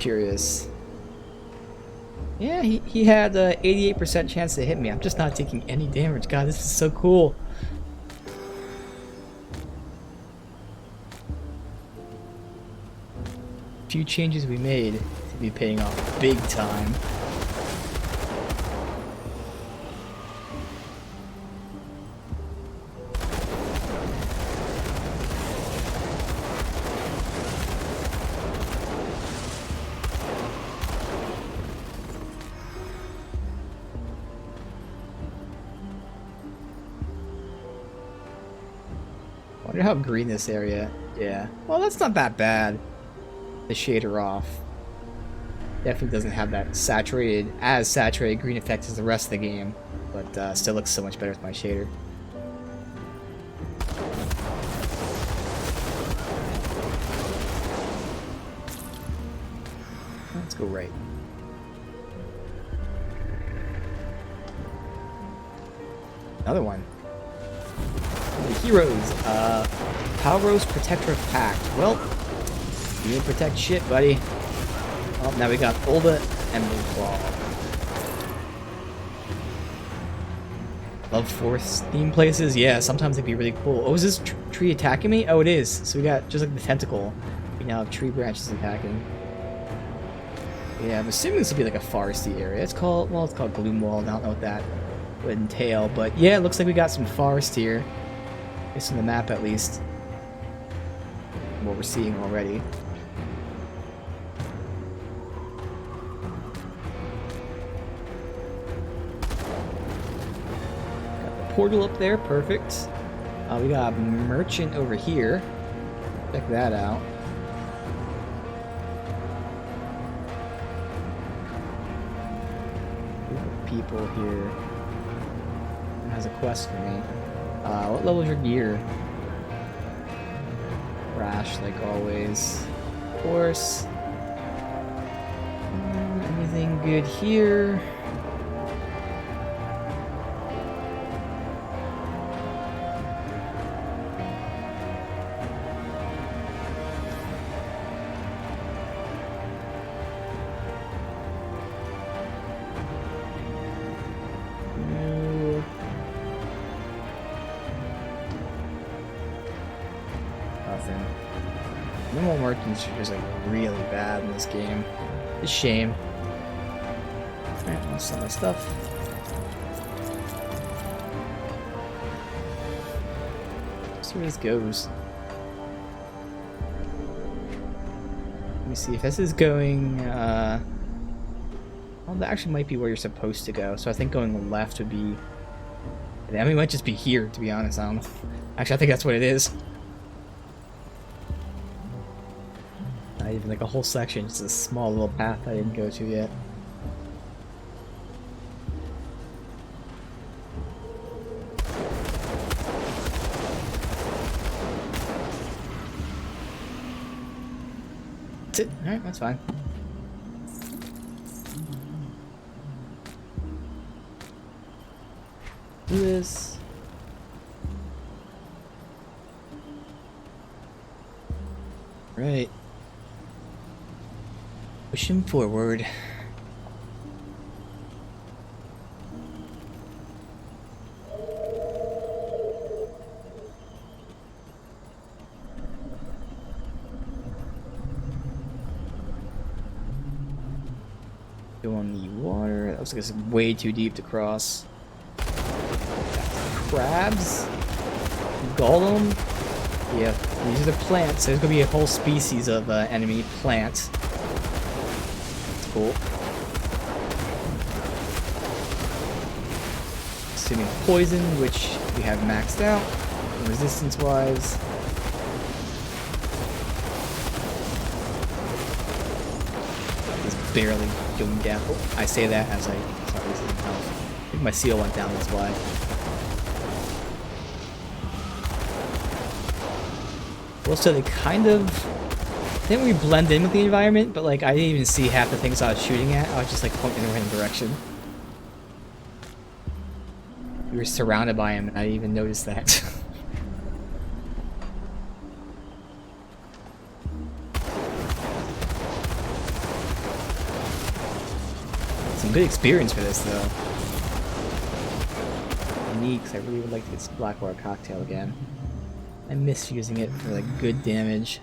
curious. Yeah, he had a 88% chance to hit me. I'm just not taking any damage. God, this is so cool. Few changes we made to be paying off big time. I wonder how green this area. Yeah. Well, that's not that bad. The shader off. Definitely doesn't have that saturated green effect as the rest of the game, but still looks so much better with my shader. Let's go right. Another one. The heroes. Palros Protector of Pact. Well, you didn't protect shit, buddy. Oh, now we got Ulda Emerald Claw. Love forest theme places? Yeah, sometimes they'd be really cool. Oh, is this tree attacking me? Oh, it is. So we got, just like the tentacle, we now have tree branches attacking. Yeah, I'm assuming this will be like a foresty area. It's called Gloomwald. I don't know what that would entail, but yeah, it looks like we got some forest here. Based on the map, at least. What we're seeing already. Got the portal up there, perfect. We got a merchant over here. Check that out. People here. Has a quest for me. What level is your gear? Crash, like always. Of course. Anything good here? Normal merchants are just like really bad in this game. It's a shame. Alright, I'll sell my stuff. Let's see where this goes. Let me see if this is going well, that actually might be where you're supposed to go. So I think going left would be, I mean, it might just be here, to be honest. I don't know. Actually, I think that's what it is. Not even like a whole section, just a small little path I didn't go to yet. That's it. Alright, that's fine. Do this. Right. Pushing forward. Go on the water. That looks like it's way too deep to cross. Crabs. Golem. Yeah, these are the plants. There's gonna be a whole species of enemy plant. That's cool. Assuming poison, which we have maxed out, resistance-wise. It's barely going down. Oh, I say that as I start losing health. I think my seal went down, that's why. Also, they kind of didn't really blend in with the environment, but like I didn't even see half the things I was shooting at. I was just like pointing in the random direction. We were surrounded by him, and I didn't even notice that. Some good experience for this, though. Neat, because I really would like to get this Blackwater cocktail again. I miss using it for like good damage.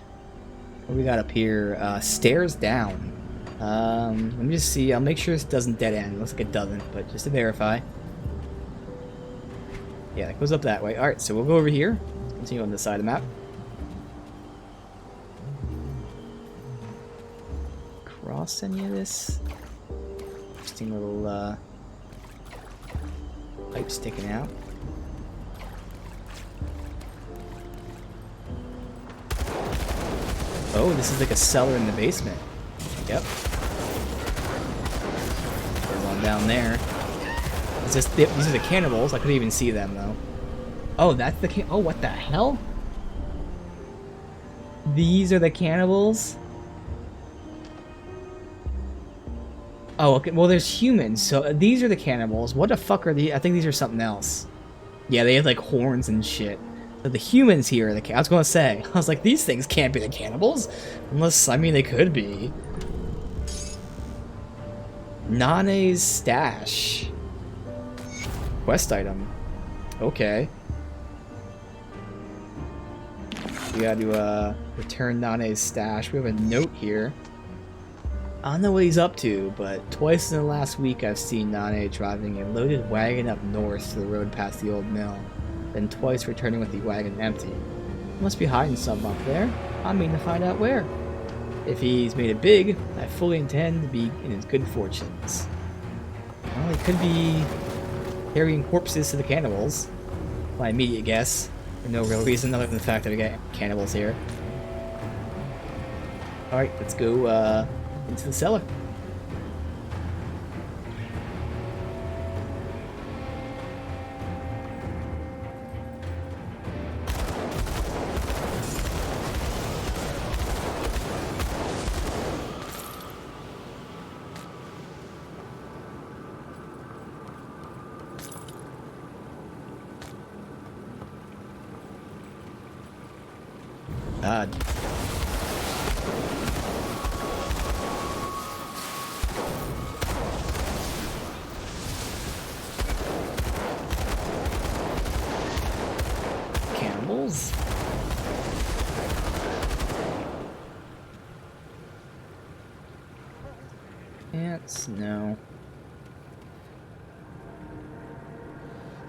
What we got up here? Stairs down. Let me just see. I'll make sure this doesn't dead end. Looks like it doesn't, but just to verify. Yeah, it goes up that way. Alright, so we'll go over here. Continue on this side of the map. Cross any of this? Interesting little pipe sticking out. Oh, this is like a cellar in the basement. Yep. There's one down there. It's just, these are the cannibals. I couldn't even see them though. Oh, that's the oh, what the hell? These are the cannibals? Oh, okay. Well, there's humans. So these are the cannibals. What the fuck are these? I think these are something else. Yeah, they have like horns and shit. So the humans here are the I was gonna say. I was like, these things can't be the cannibals. Unless, I mean, they could be. Nane's stash. Quest item. Okay. We gotta return Nane's stash. We have a note here. I don't know what he's up to, but twice in the last week I've seen Nane driving a loaded wagon up north to the road past the old mill, then twice returning with the wagon empty. He must be hiding something up there. I mean to find out where. If he's made it big, I fully intend to be in his good fortunes. Well, he could be carrying corpses to the cannibals. My immediate guess. For no real reason other than the fact that we got cannibals here. Alright, let's go into the cellar. God. Cannibals? Ants? No.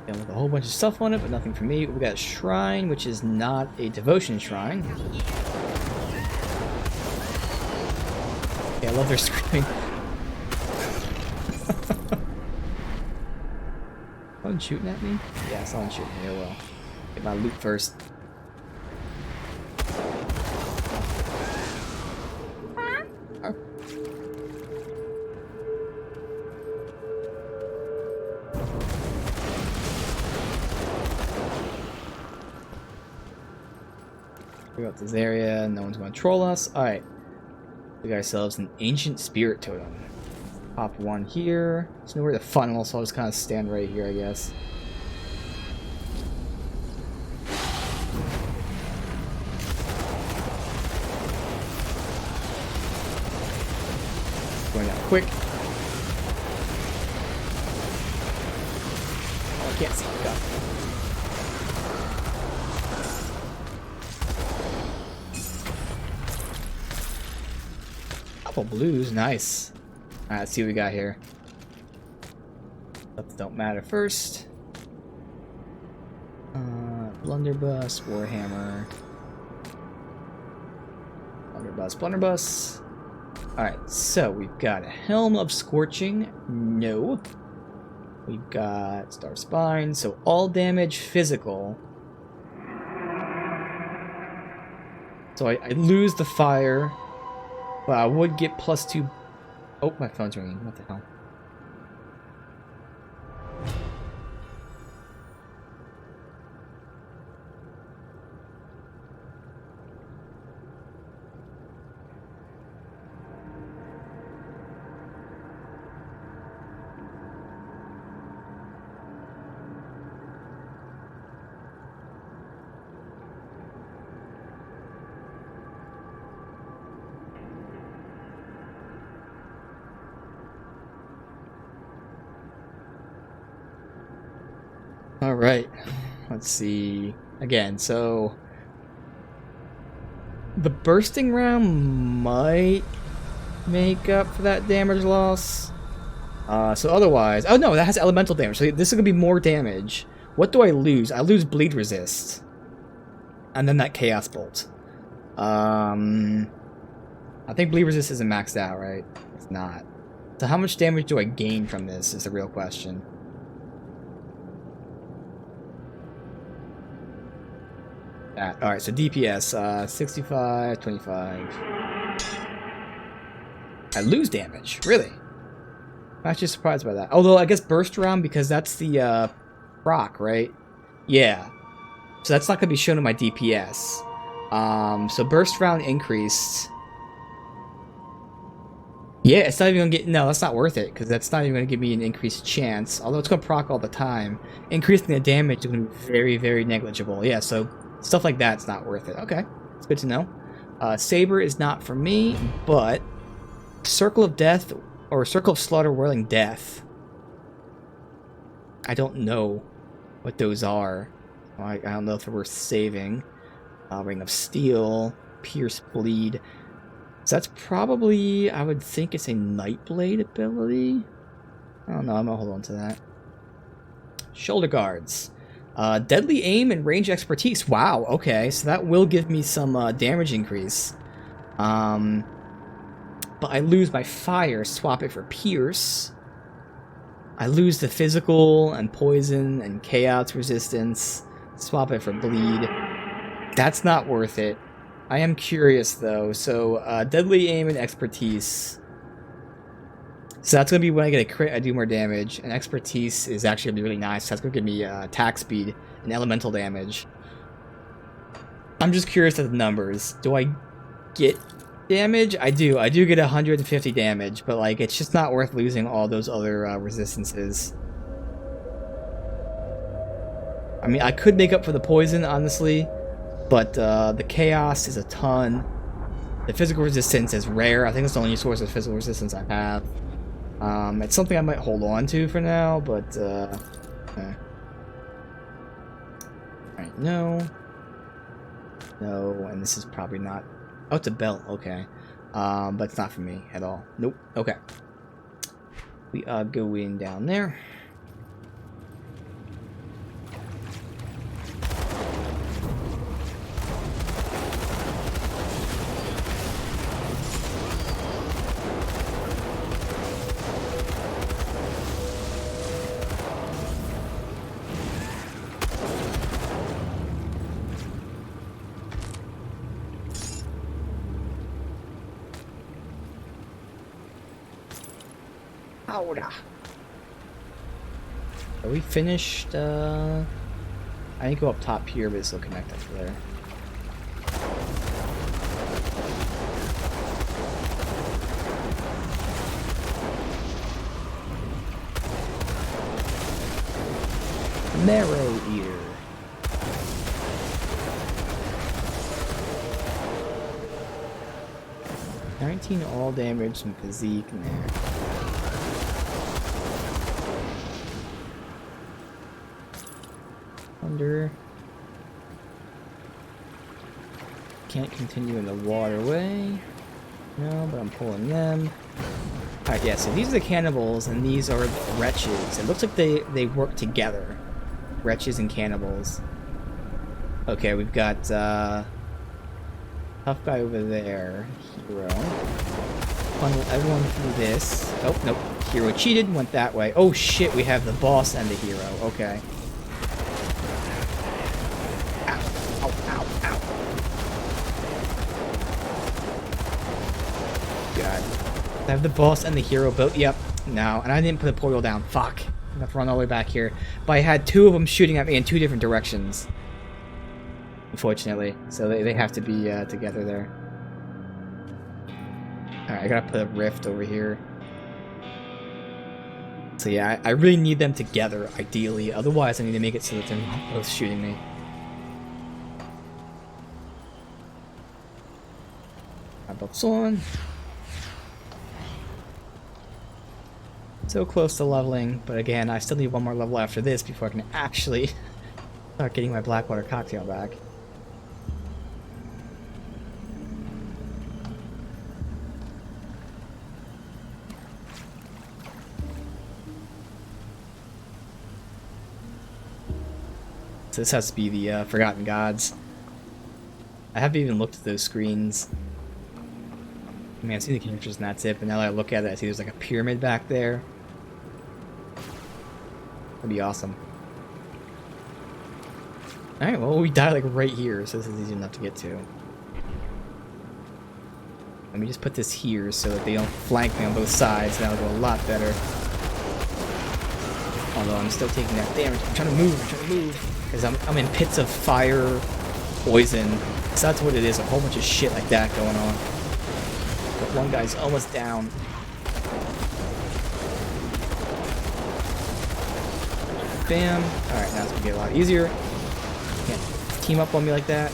And with a whole bunch of stuff on it, but nothing for me. We got a shrine, which is not a devotion shrine. Yeah, I love their screaming. Someone shooting at me? Yeah, someone shooting at me. Oh well. Get my loot first. Oh. We got this area, no one's gonna troll us. Alright. We got ourselves an ancient spirit totem. Pop one here. There's nowhere to funnel, so I'll just kind of stand right here, I guess. Going out quick. Oh, I can't see the gun. Couple blues, nice. Alright, let's see what we got here. Stuff that don't matter first. Blunderbuss, Warhammer. Blunderbuss. Alright, so we've got a Helm of Scorching. No. We've got Star Spine, so all damage physical. So I lose the fire. But I would get +2. Oh, my phone's ringing. What the hell? All right. Let's see. Again, so the bursting round might make up for that damage loss. So otherwise, oh no, that has elemental damage. So this is gonna be more damage. What do I lose? I lose bleed resist, and then that chaos bolt. I think bleed resist isn't maxed out, right? It's not. So how much damage do I gain from this is the real question. Alright, so DPS, 65, 25. I lose damage, really? I'm actually surprised by that. Although, I guess burst round, because that's the, proc, right? Yeah. So that's not going to be shown in my DPS. So burst round increased. Yeah, it's not even going to get... No, that's not worth it, because that's not even going to give me an increased chance. Although it's going to proc all the time. Increasing the damage is going to be very, very negligible. Yeah, so stuff like that's not worth it. Okay, it's good to know. Saber is not for me, but Circle of Death or Circle of Slaughter Whirling Death. I don't know what those are. I don't know if they're worth saving. Ring of Steel, Pierce Bleed. So that's probably, I would think it's a Nightblade ability. I don't know, I'm gonna hold on to that. Shoulder Guards. Deadly Aim and Range Expertise. Wow, okay, so that will give me some damage increase. But I lose my Fire, swap it for Pierce. I lose the Physical and Poison and Chaos Resistance, swap it for Bleed. That's not worth it. I am curious though, so Deadly Aim and Expertise. So that's going to be when I get a crit, I do more damage, and Expertise is actually going to be really nice. That's going to give me attack speed and elemental damage. I'm just curious at the numbers. Do I get damage? I do get 150 damage, but like it's just not worth losing all those other resistances. I mean, I could make up for the poison, honestly, but the chaos is a ton. The physical resistance is rare. I think it's the only source of physical resistance I have. It's something I might hold on to for now, but okay. Alright, no, and this is probably not. Oh, it's a belt, okay. But it's not for me at all. Nope. Okay. We are going down there. Are we finished? I need to go up top here, but this will connect us there. Marrow Eater. $19 all damage and physique in there. Under. Can't continue in the waterway. No, but I'm pulling them. Alright, yeah, so these are the cannibals and these are the wretches. It looks like they work together. Wretches and cannibals. Okay, we've got tough guy over there. Hero. Funnel everyone through this. Oh, nope. Hero cheated, went that way. Oh shit, we have the boss and the hero. Okay. I have the boss and the hero both. Yep. No, and I didn't put the portal down. Fuck. I have to run all the way back here. But I had two of them shooting at me in two different directions. Unfortunately. So they have to be together there. Alright, I gotta put a rift over here. So yeah, I really need them together, ideally. Otherwise, I need to make it so that they're not both shooting me. Belts on. So close to leveling, but again, I still need one more level after this before I can actually start getting my Blackwater cocktail back. So this has to be the Forgotten Gods. I haven't even looked at those screens. I mean, I see the characters and that's it, but now that I look at it, I see there's like a pyramid back there. That'd be awesome. Alright, well, we die like right here, so this is easy enough to get to. Let me just put this here so that they don't flank me on both sides, and that'll go a lot better. Although I'm still taking that damage. I'm trying to move, because I'm in pits of fire, poison. So that's what it is, a whole bunch of shit like that going on. But one guy's almost down. Bam. Alright, now it's gonna get a lot easier. Can't team up on me like that.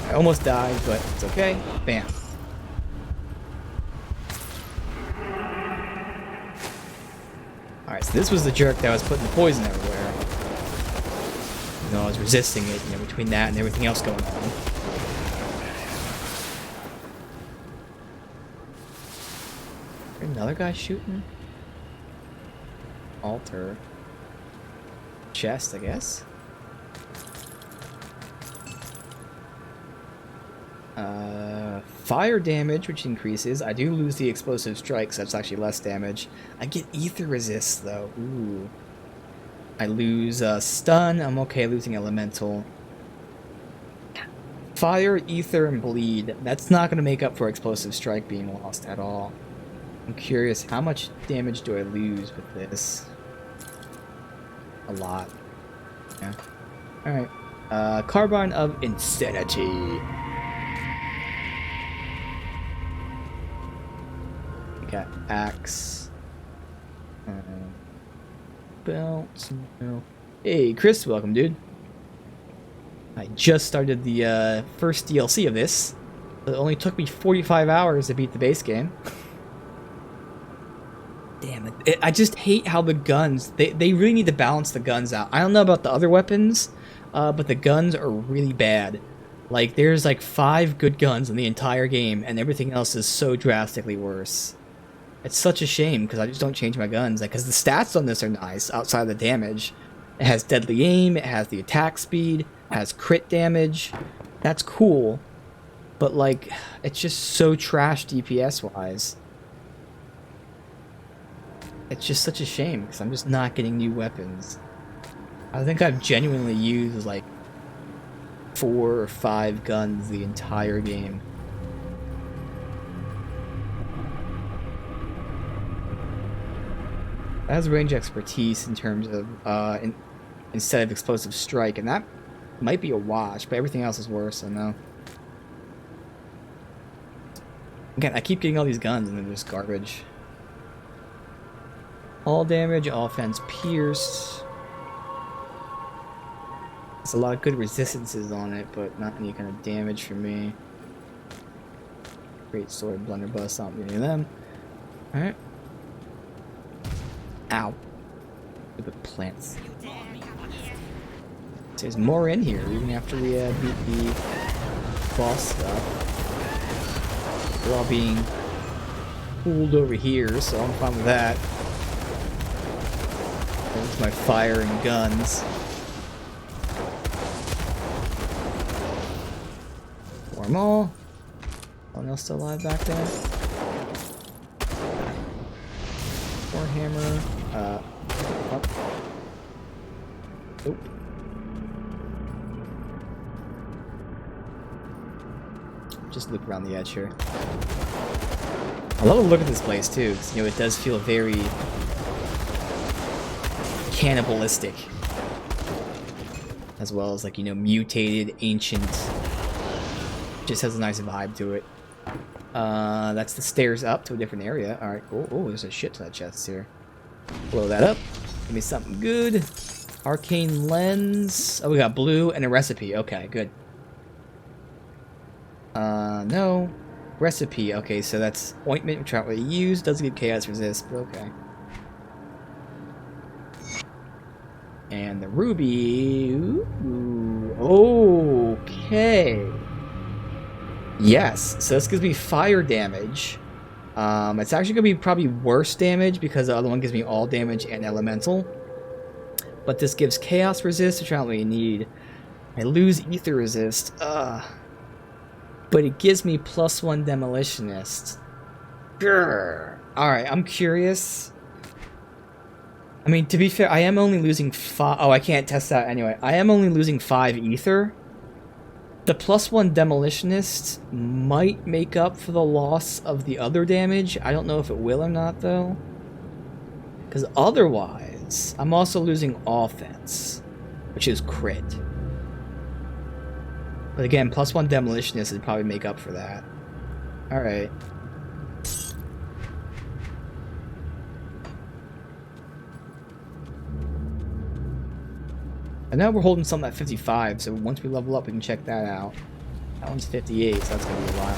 I almost died, but it's okay. Bam. Alright, so this was the jerk that was putting the poison everywhere. You know, I was resisting it, you know, between that and everything else going on. Is there another guy shooting? Altar. Chest, I guess. Fire damage, which increases. I do lose the explosive strikes, so that's actually less damage. I get ether resist, though. Ooh. I lose stun. I'm okay losing elemental. Fire, ether, and bleed. That's not going to make up for explosive strike being lost at all. I'm curious, how much damage do I lose with this? A lot. Yeah. Alright. Carbine of Insanity. We got axe. Belt. No. Hey, Chris, welcome, dude. I just started the first DLC of this. It only took me 45 hours to beat the base game. Damn it. I just hate how the guns, they really need to balance the guns out. I don't know about the other weapons, but the guns are really bad. Like, there's like 5 good guns in the entire game, and everything else is so drastically worse. It's such a shame, because I just don't change my guns. Like, because the stats on this are nice, outside of the damage. It has deadly aim, it has the attack speed, it has crit damage. That's cool. But, like, it's just so trash DPS-wise. It's just such a shame, because I'm just not getting new weapons. I think I've genuinely used, like, 4 or 5 guns the entire game. That has range expertise in terms of, instead of explosive strike, and that might be a wash, but everything else is worse, I know. Again, I keep getting all these guns, and they're just garbage. All damage, offense, pierce. There's a lot of good resistances on it, but not any kind of damage for me. Great sword, blunderbuss, not any of them. Alright. Ow. Stupid plants. There's more in here, even after we beat the boss stuff. They're all being pulled over here, so I'm fine with that. There's my fire and guns. Warm all. Anyone else still alive back there? Warhammer. Up. Nope. Just look around the edge here. I love to look at this place too, because you know it does feel very cannibalistic, as well as like, you know, mutated, ancient. Just has a nice vibe to it. That's the stairs up to a different area. All right, cool. Oh, there's a shit ton of chests here. Blow that up. Give me something good. Arcane lens. Oh, we got blue and a recipe. Okay, good. No. Recipe. Okay, so that's ointment which I don't really use. Doesn't give chaos resist, but okay. And the ruby. Ooh, okay. Yes, so this gives me fire damage. It's actually going to be probably worse damage because the other one gives me all damage and elemental. But this gives chaos resist, which I don't really need. I lose ether resist. But it gives me +1 demolitionist. Grr. Alright, I'm curious. I mean, to be fair, I am only losing 5... Oh, I can't test that anyway. I am only losing 5 ether. The +1 demolitionist might make up for the loss of the other damage. I don't know if it will or not, though. Because otherwise, I'm also losing offense, which is crit. But again, +1 demolitionist would probably make up for that. Alright. And now we're holding something at 55, so once we level up, we can check that out. That one's 58, so that's gonna be a while.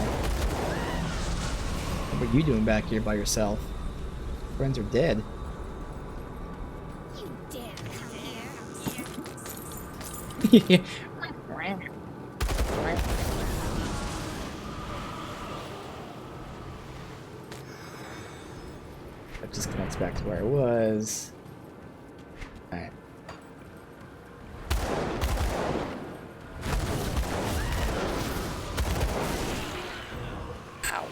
What are you doing back here by yourself? Friends are dead. You dare come here. That just connects back to where I was. Alright. Ow.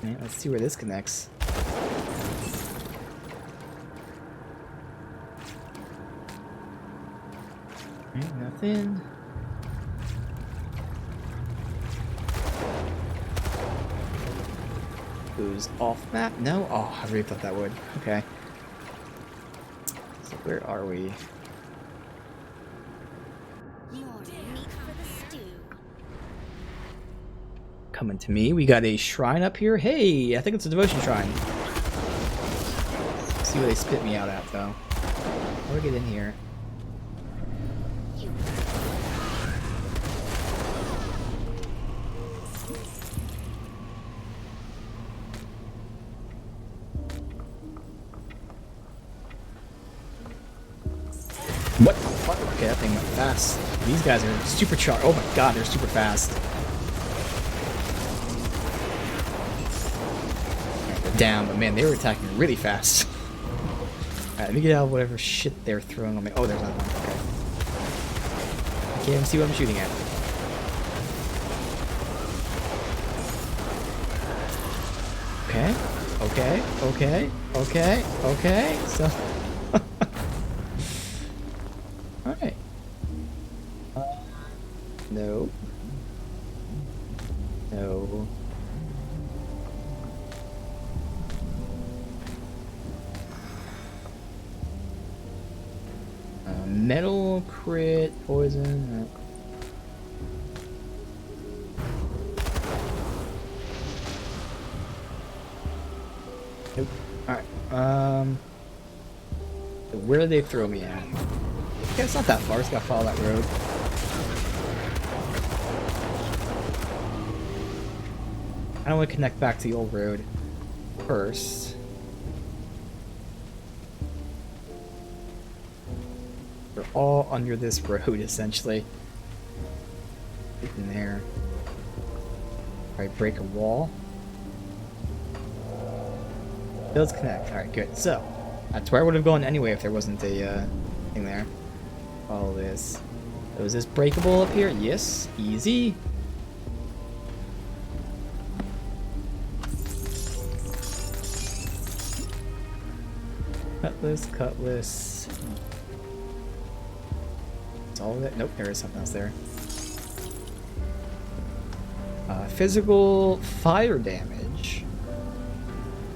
Alright, let's see where this connects. Alright, nothing. Goes off map? No? Oh, I really thought that would. Okay. So where are we? More meat for the stew. Coming to me. We got a shrine up here. Hey, I think it's a devotion shrine. Let's see where they spit me out at, though. How do I get in here? What the fuck? Okay, that thing went fast. These guys are super charged. Oh my god, they're super fast. Alright, they're down, but man, they were attacking really fast. Alright, let me get out of whatever shit they're throwing on me. Oh, there's another one. Okay. I can't even see what I'm shooting at. Okay. So... Alright. No. No. Metal, crit, poison. Nope. Alright. Where did they throw me at? Okay, it's not that far. Just gotta follow that road. I don't want to connect back to the old road first. We're all under this road, essentially. Get in there. Probably break a wall. It does connect. Alright, good. So, that's where I would have gone anyway if there wasn't a thing there. Follow this. So is this breakable up here? Yes. Easy. Cutlass. That's all of it? Nope, there is something else there. Physical fire damage.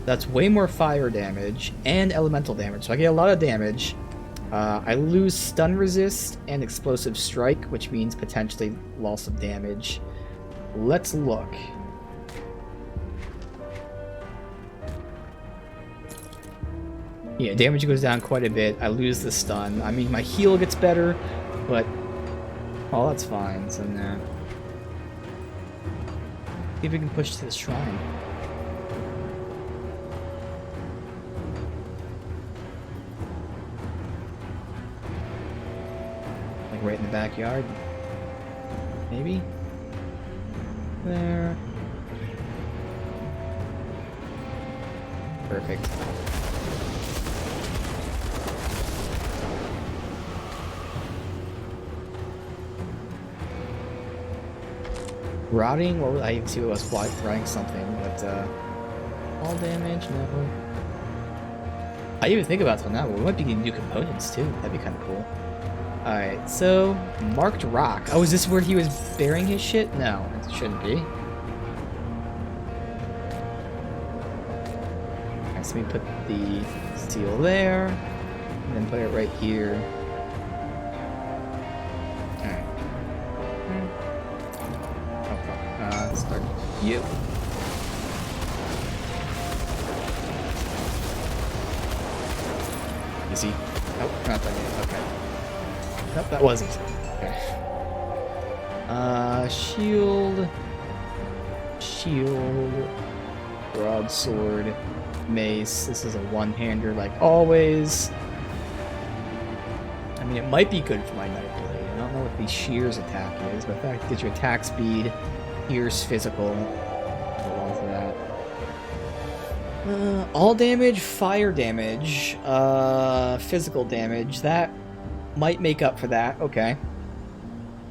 That's way more fire damage and elemental damage. So I get a lot of damage. I lose stun resist and explosive strike, which means potentially loss of damage. Let's look. Yeah, damage goes down quite a bit. I lose the stun. I mean, my heal gets better, but... Oh, that's fine, so now... See if we can push to the shrine. Like right in the backyard. Maybe? There. Perfect. Rotting? What was I see? What was rotting something, but all damage, no. I didn't even think about that now, but we might be getting new components too. That'd be kind of cool. Alright, so marked rock. Oh, is this where he was burying his shit? No, it shouldn't be. Alright, so we put the steel there, and then put it right here. Alright. Oh fuck. Start you. Easy. Nope, not done yet. Okay. Nope, that was easy. Okay. Shield. Shield. Broadsword. Mace. This is a one-hander like always. I mean, it might be good for my Night Blade. I don't know what the Shears attack is, but that gets your attack speed, Pierce physical. Hold on for that. All damage, fire damage, physical damage. That might make up for that. Okay.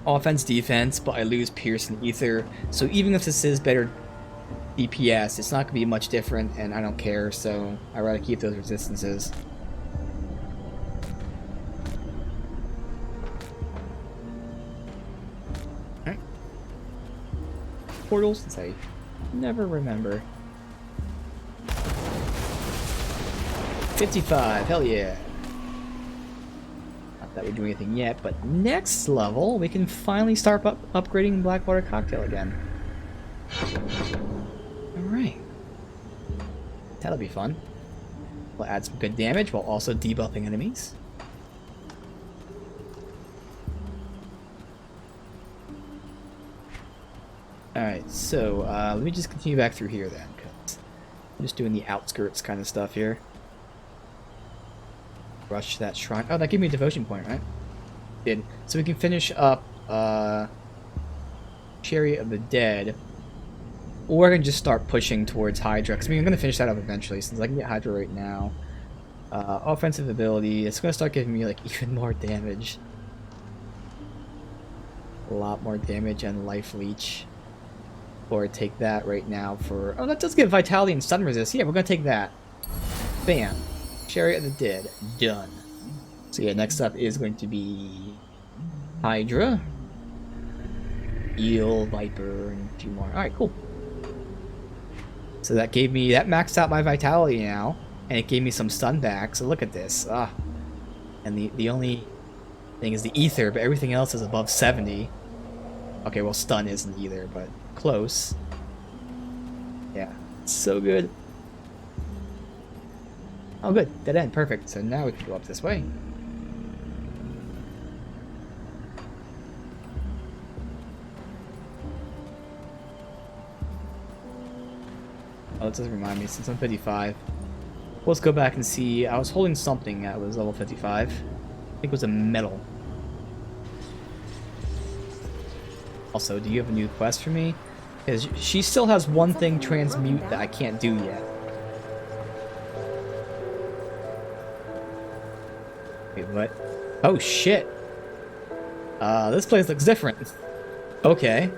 Offense, defense, but I lose Pierce and Ether. So even if this is better DPS, it's not going to be much different, and I don't care, so I'd rather keep those resistances. Okay. Portals, since I never remember. 55, hell yeah. Not that we do anything yet, but next level, we can finally start upgrading Blackwater Cocktail again. Alright. That'll be fun. We'll add some good damage while also debuffing enemies. Alright, so let me just continue back through here then, because I'm just doing the outskirts kind of stuff here. Rush that shrine. Oh, that gave me a devotion point, right? Did. So we can finish up Chariot of the Dead. Or I can just start pushing towards Hydra. Because I mean, I'm going to finish that up eventually, since I can get Hydra right now. Offensive ability. It's going to start giving me like even more damage. A lot more damage and life leech. Or take that right now for... Oh, that does give Vitality and Stun Resist. Yeah, we're going to take that. Bam. Chariot of the Dead. Done. So yeah, next up is going to be Hydra, Eel, Viper, and a few more. Alright, cool. So that gave me... That maxed out my Vitality now, and it gave me some stun back, so look at this. Ah. And the only thing is the Ether, but everything else is above 70. Okay, well stun isn't either, but close. Yeah, so good. Oh good, dead end, perfect. So now we can go up this way. Oh, that doesn't remind me, since I'm 55. Let's go back and see. I was holding something that was level 55. I think it was a medal. Also, do you have a new quest for me? Because she still has one thing transmute that I can't do yet. Wait, what? Oh shit! This place looks different. Okay.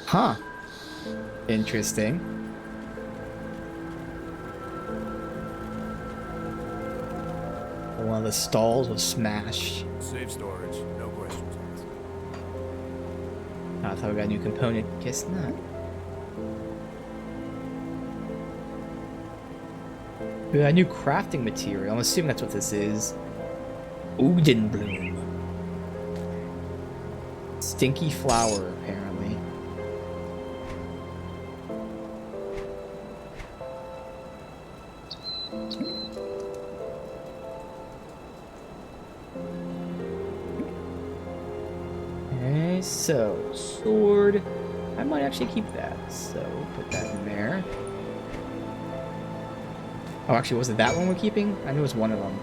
Huh. Interesting. One of the stalls was smashed. Safe storage, no questions asked. I thought we got a new component. Guess not. We got a new crafting material. I'm assuming that's what this is. Odin bloom. Stinky flower, apparently. Okay, so sword. I might actually keep that. So put that in there. Oh, actually, was it that one we're keeping? I knew it was one of them.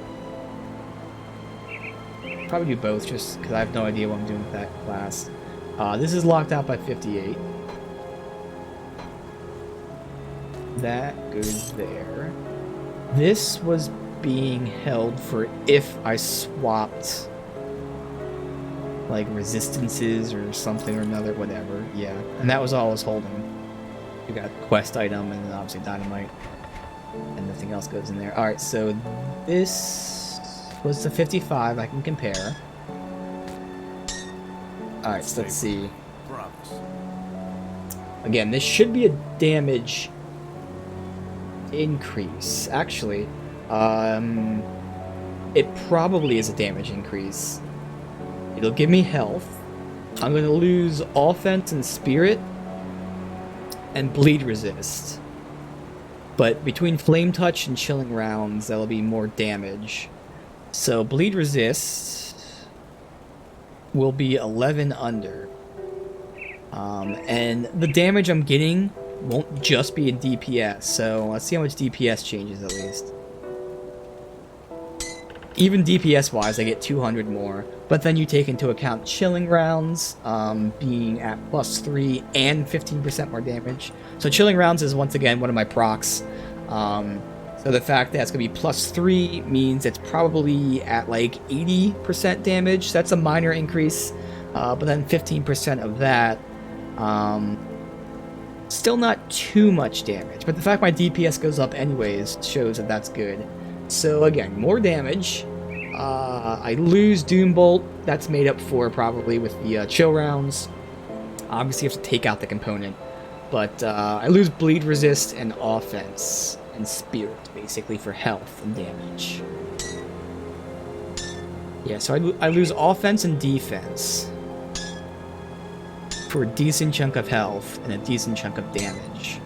Probably do both, just because I have no idea what I'm doing with that class. This is locked out by 58. That goes there. This was being held for if I swapped like resistances or something or another, whatever. Yeah, and that was all I was holding. You got quest item and then obviously dynamite, and nothing else goes in there. All right, so this was the 55. I can compare. All right, so let's see. Again, this should be a damage increase. Actually, it probably is a damage increase. It'll give me health. I'm going to lose offense and spirit and bleed resist. But between flame touch and chilling rounds, that'll be more damage. So bleed resist will be 11 under. And the damage I'm getting won't just be in DPS. So let's see how much DPS changes at least. Even DPS wise, I get 200 more, but then you take into account chilling rounds being at +3 and 15% more damage. So chilling rounds is once again one of my procs. So the fact that it's going to be +3 means it's probably at like 80% damage. So that's a minor increase, but then 15% of that, still not too much damage. But the fact my DPS goes up anyways shows that that's good. So again, more damage. I lose Doom Bolt. That's made up for probably with the chill rounds. Obviously, you have to take out the component. But I lose bleed resist and offense and spirit, basically, for health and damage. Yeah, so I lose offense and defense for a decent chunk of health and a decent chunk of damage.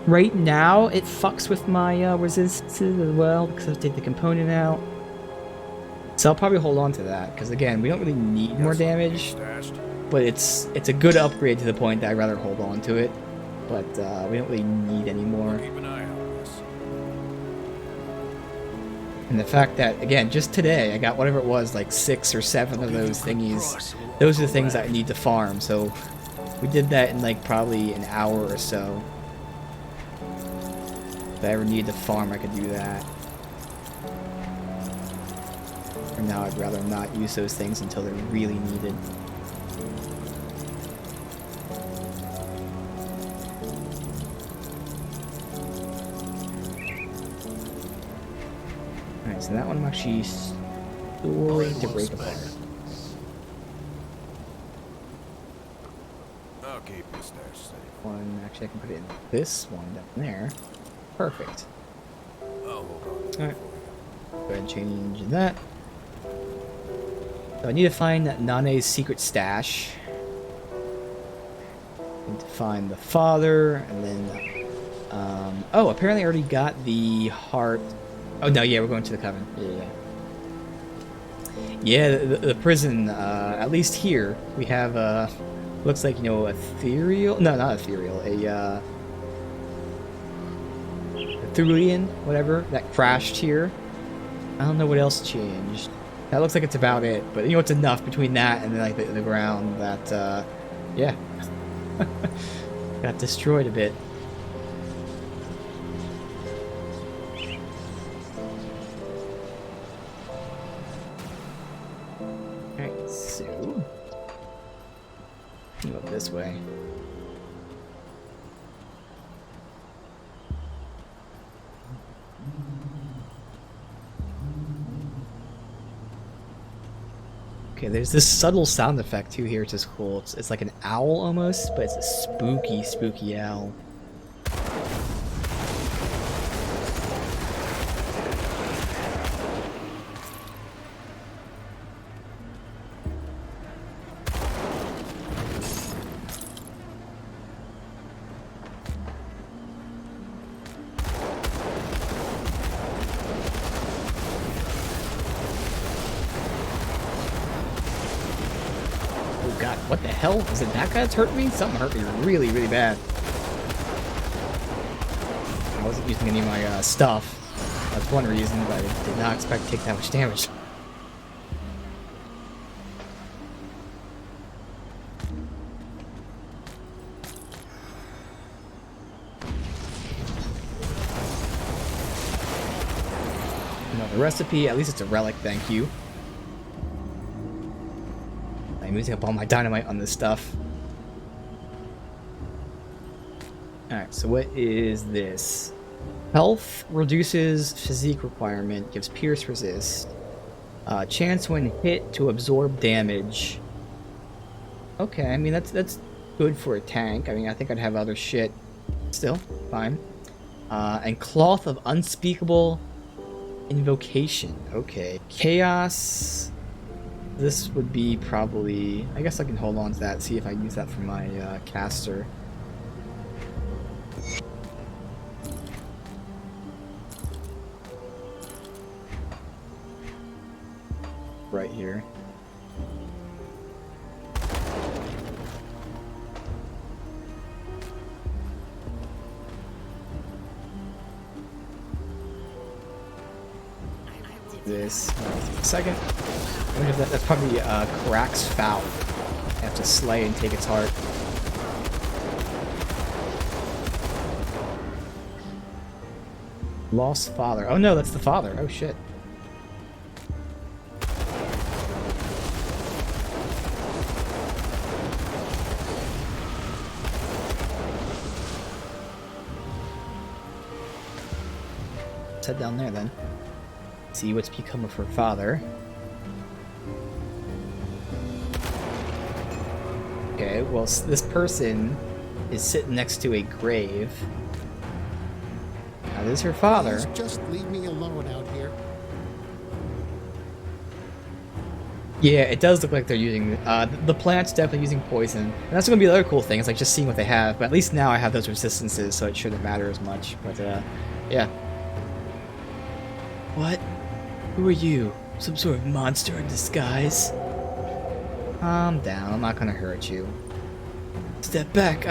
Right now, it fucks with my resistances as well, because I have to take the component out. So I'll probably hold on to that, because again, we don't really need more damage, but it's a good upgrade to the point that I'd rather hold on to it, but we don't really need any more. And the fact that, again, just today, I got whatever it was, like 6 or 7 of those thingies. Those are the things that I need to farm, so we did that in like probably an hour or so. If I ever needed to farm, I could do that. For now, I'd rather not use those things until they're really needed. Alright, so that one I'm actually storing to break apart. I'll keep this stash safe. One, actually I can put it in this one down there. Perfect. Alright. Go ahead and change that. So I need to find Nane's secret stash. Need to find the father, and then... oh, apparently I already got the heart... Oh, no, yeah, we're going to the Coven. Yeah, the prison, at least here, we have, looks like, you know, ethereal... No, not ethereal, a, Thulian, whatever, that crashed here. I don't know what else changed. That looks like it's about it, but you know, it's enough between that and like the ground that, yeah, got destroyed a bit. Alright, so go this way. Okay, there's this subtle sound effect too here, which is cool. It's like an owl almost, but it's a spooky, spooky owl. God, what the hell? Is it that guy that's hurting me? Something hurt me really, really bad. I wasn't using any of my stuff. That's one reason, but I did not expect to take that much damage. Another recipe, at least it's a relic, thank you. I'm using up all my dynamite on this stuff. Alright, so what is this? Health reduces physique requirement, gives pierce resist. Chance when hit to absorb damage. Okay, I mean that's good for a tank. I mean I think I'd have other shit. Still, fine. And Cloth of Unspeakable Invocation. Okay. Chaos. This would be probably... I guess I can hold on to that, see if I use that for my caster. Right here. This second. I wonder if that's probably Karak's foul. I have to slay and take its heart. Lost father. Oh no, that's the father. Oh shit. Let's head down there then. See what's become of her father. Okay, well, this person is sitting next to a grave. Now, this is her father. Please just leave me alone out here. Yeah, it does look like they're using... the plant's definitely using poison. And that's going to be the other cool thing, is like just seeing what they have. But at least now I have those resistances, so it shouldn't matter as much. But, yeah. What? Who are you? Some sort of monster in disguise? Calm down, I'm not gonna hurt you. Step back,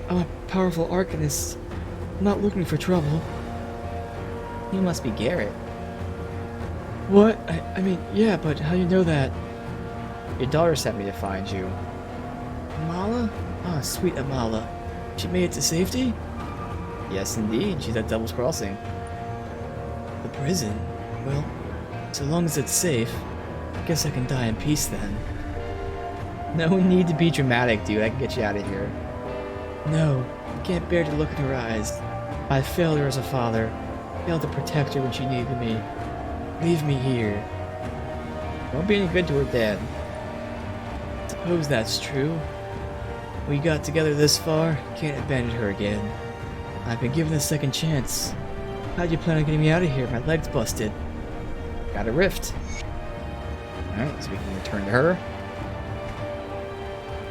I'm a powerful arcanist. I'm not looking for trouble. You must be Garrett. What? I mean, yeah, but how do you know that? Your daughter sent me to find you. Amala? Ah, sweet Amala. She made it to safety? Yes, indeed. She's at Devil's Crossing. The prison? Well, so long as it's safe, I guess I can die in peace then. No need to be dramatic, dude. I can get you out of here. No, I can't bear to look in her eyes. I failed her as a father. Failed to protect her when she needed me. Leave me here. Won't be any good to her dad. Suppose that's true. We got together this far, can't abandon her again. I've been given a second chance. How'd you plan on getting me out of here? My leg's busted. Got a rift. Alright, so we can return to her.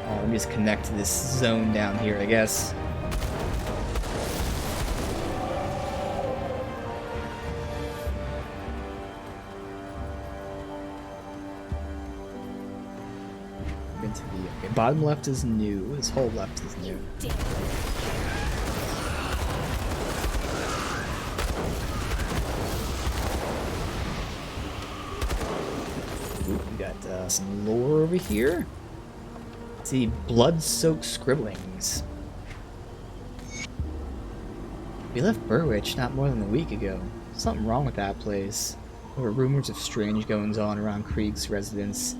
Oh, let me just connect to this zone down here, I guess. Into the bottom left is new. This whole left is new. We got some lore over here. Let's see, blood-soaked scribblings. We left Burwich not more than a week ago. Something wrong with that place. There were rumors of strange goings-on around Krieg's residence.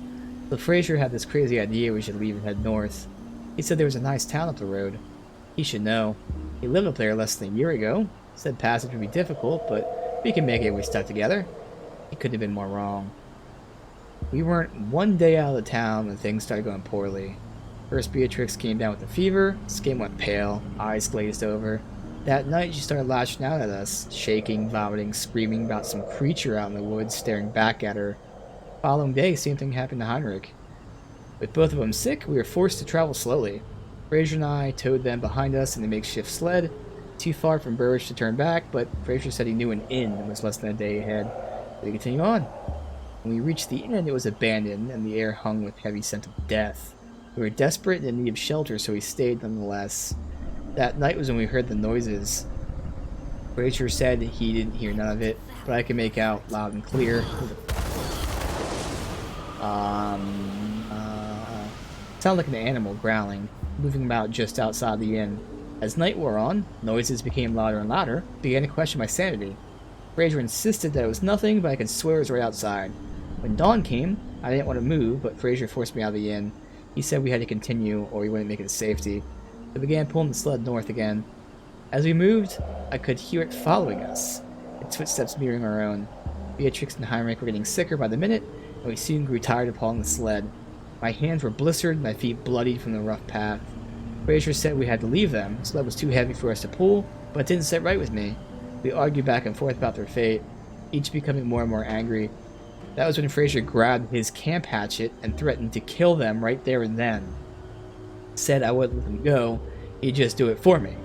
So Fraser had this crazy idea we should leave and head north. He said there was a nice town up the road. He should know. He lived up there less than a year ago. Said passage would be difficult, but we can make it if we stuck together. He couldn't have been more wrong. We weren't one day out of the town when things started going poorly. First Beatrix came down with a fever, skin went pale, eyes glazed over. That night she started lashing out at us, shaking, vomiting, screaming about some creature out in the woods staring back at her. Following day, same thing happened to Heinrich. With both of them sick, we were forced to travel slowly. Fraser and I towed them behind us in a makeshift sled, too far from Burridge to turn back, but Fraser said he knew an inn and was less than a day ahead. We continued on. When we reached the inn, it was abandoned, and the air hung with heavy scent of death. We were desperate and in need of shelter, so we stayed nonetheless. That night was when we heard the noises. Frazier said he didn't hear none of it, but I could make out loud and clear. Sounded like an animal growling, moving about just outside the inn. As night wore on, noises became louder and louder, began to question my sanity. Frazier insisted that it was nothing, but I could swear it was right outside. When dawn came, I didn't want to move, but Frazier forced me out of the inn. He said we had to continue, or we wouldn't make it to safety. We began pulling the sled north again. As we moved, I could hear it following us, its footsteps mirroring our own. Beatrix and Heinrich were getting sicker by the minute, and we soon grew tired of hauling the sled. My hands were blistered, my feet bloodied from the rough path. Frazier said we had to leave them. The sled was too heavy for us to pull, but it didn't sit right with me. We argued back and forth about their fate, each becoming more and more angry. That was when Frazier grabbed his camp hatchet and threatened to kill them right there and then. Said I wouldn't let them go, he'd just do it for me.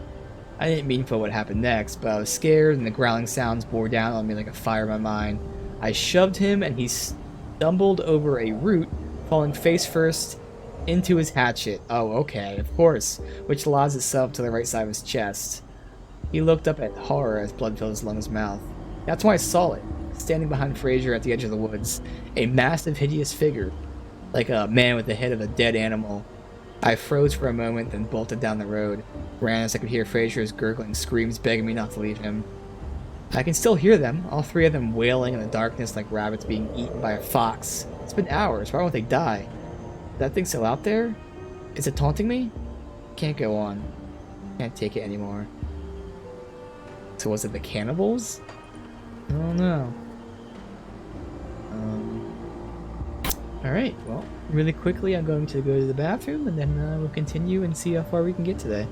I didn't mean for what happened next, but I was scared and the growling sounds bore down on me like a fire in my mind. I shoved him and he stumbled over a root, falling face first into his hatchet. Oh, okay, of course, which lodged itself to the right side of his chest. He looked up at horror as blood filled his lungs' mouth. That's when I saw it, standing behind Frazier at the edge of the woods, a massive, hideous figure, like a man with the head of a dead animal. I froze for a moment, then bolted down the road, ran as I could hear Frazier's gurgling screams begging me not to leave him. I can still hear them, all three of them wailing in the darkness like rabbits being eaten by a fox. It's been hours, why won't they die? Is that thing still out there? Is it taunting me? Can't go on. Can't take it anymore. So was it the cannibals? I don't know. Alright, well, really quickly I'm going to go to the bathroom and then we'll continue and see how far we can get today.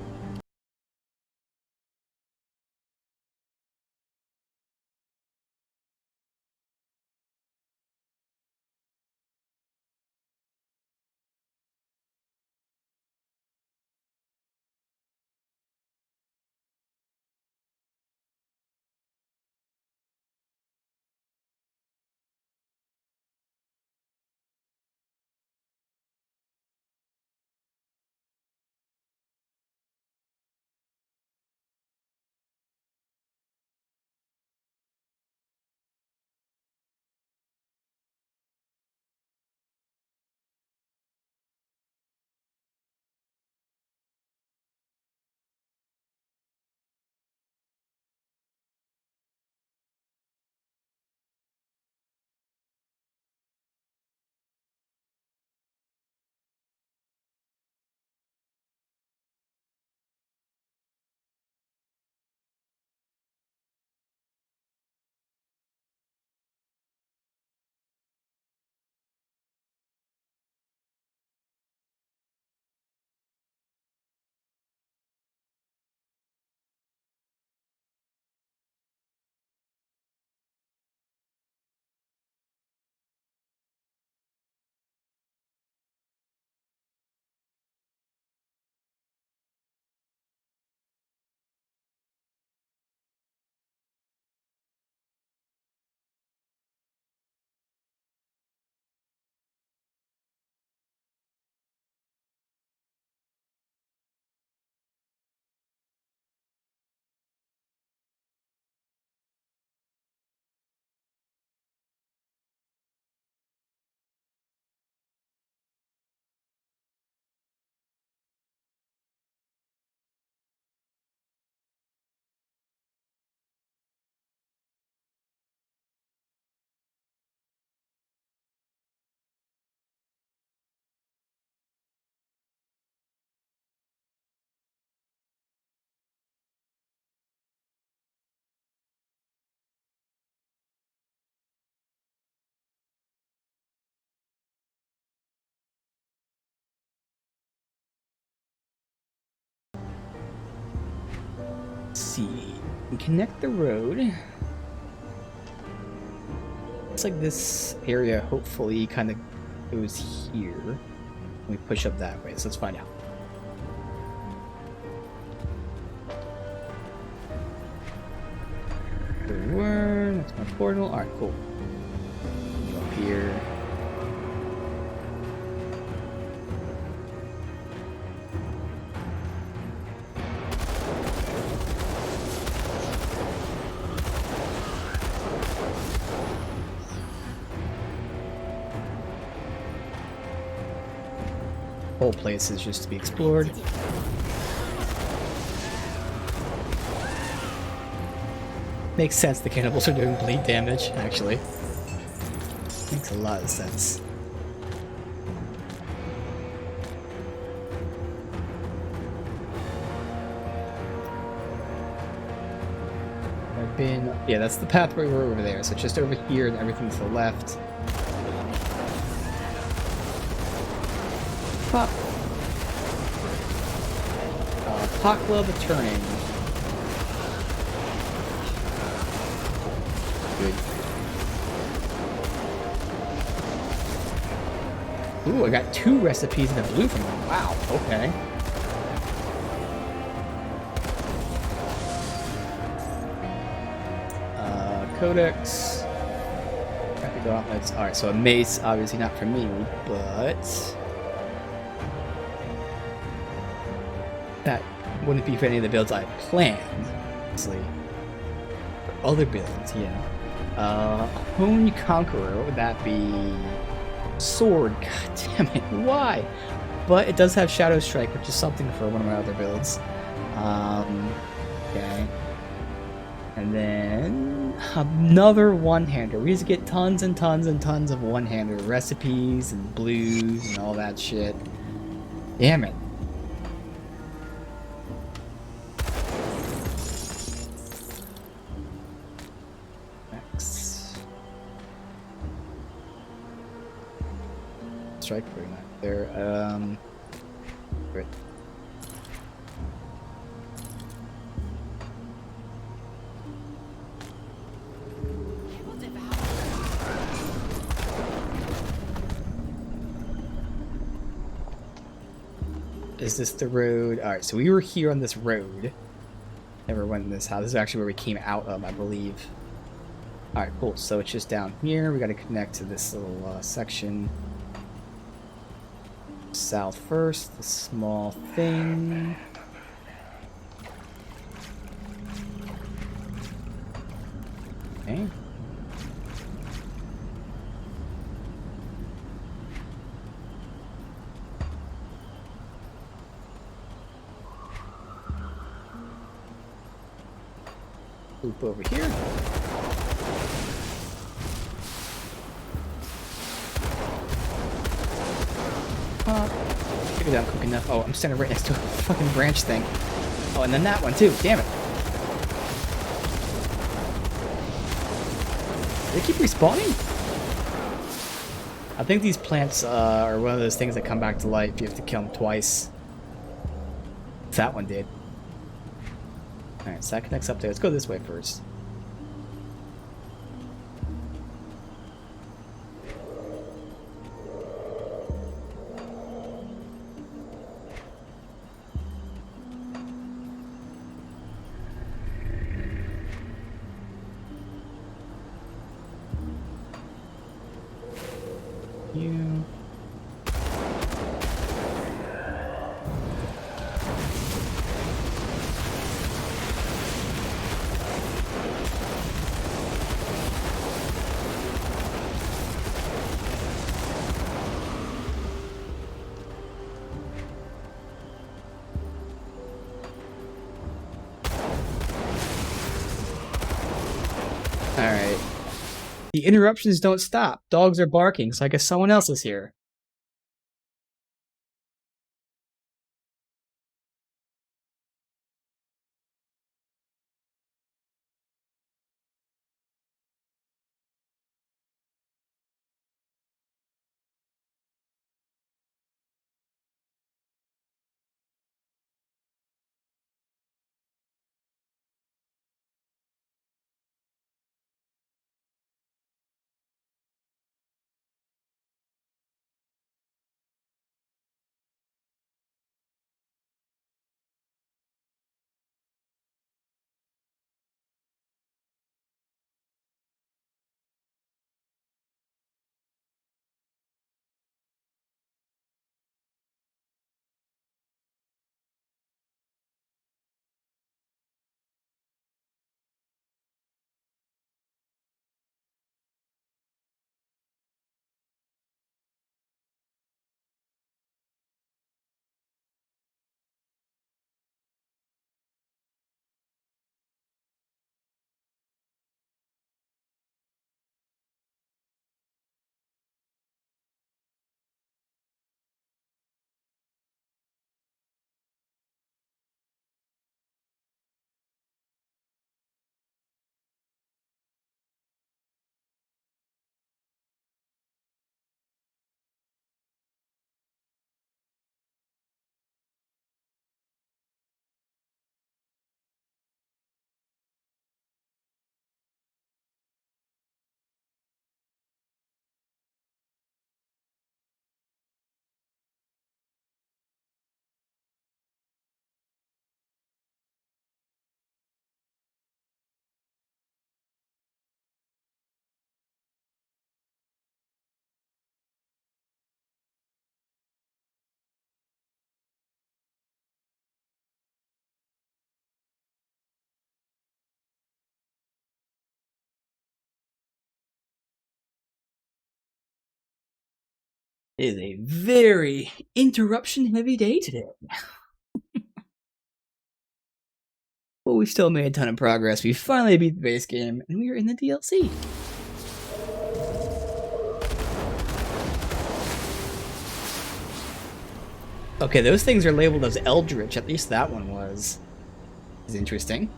Let's see. We connect the road. Looks like this area hopefully kind of goes here. We push up that way, so let's find out. That's my portal. Alright, cool. Go up here. whole place is just to be explored. Makes sense the cannibals are doing bleed damage, actually. Makes a lot of sense. I've been... Yeah, that's the pathway we're over there, so just over here and everything to the left. Pop. Pakla the Turning. Good. Ooh, I got 2 recipes in the blue from them. Wow, okay. Codex. Rapid gauntlets. Alright, so a mace, obviously not for me, but... that wouldn't be for any of the builds I planned, honestly. For other builds, yeah. Hone Conqueror, what would that be? Sword, god damn it, why? But it does have Shadow Strike, which is something for one of my other builds. Okay. And then another one-hander. We used to get tons and tons and tons of one-hander recipes and blues and all that shit. Damn it. Strike for that there. Great. Is this the road? Alright, so we were here on this road. Never went in this house. This is actually where we came out of, I believe. Alright, cool. So it's just down here. We gotta connect to this little section. South first, the small thing. Okay. Loop over here. Figured out quick enough. Oh, I'm standing right next to a fucking branch thing. Oh, and then that one too. Damn it. Do they keep respawning? I think these plants are one of those things that come back to life. You have to kill them twice. That one did. Alright, so that connects up there. Let's go this way first. You. Alright. The interruptions don't stop. Dogs are barking, so I guess someone else is here. It is a very interruption-heavy day today. But we still made a ton of progress. We finally beat the base game, and we are in the DLC. Okay, those things are labeled as Eldritch. At least that one was. Is interesting.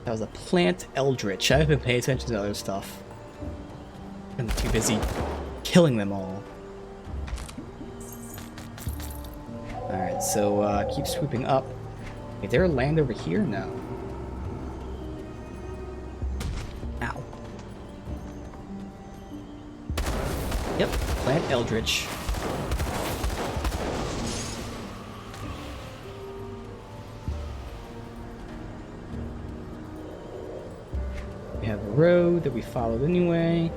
That was a plant Eldritch. I haven't paid attention to other stuff. I'm too busy killing them all. Alright, so keep swooping up. Is there a land over here? No. Ow. Yep, plant Eldritch. We have a road that we followed anyway.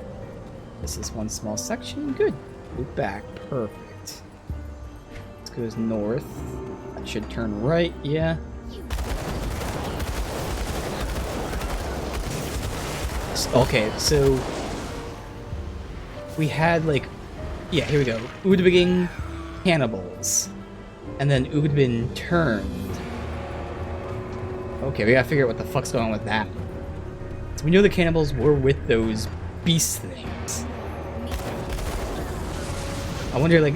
This is one small section. Good. Loop back. Perfect. This goes north. That should turn right. Yeah. Okay, so we had like, yeah, here we go. Udbeging cannibals, and then Udbin turned. Okay, we gotta figure out what the fuck's going on with that. So we know the cannibals were with those beast things. I wonder, like,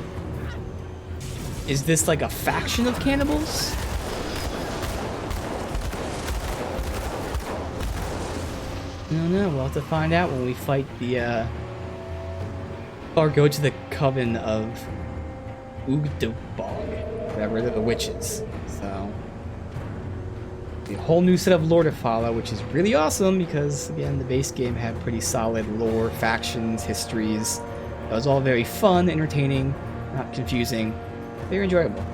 is this like a faction of cannibals? I don't know. We'll have to find out when we fight the, or go to the coven of Ugdebog, whatever, the witches. So, a whole new set of lore to follow, which is really awesome because, again, the base game had pretty solid lore, factions, histories. That was all very fun, entertaining, not confusing, very enjoyable.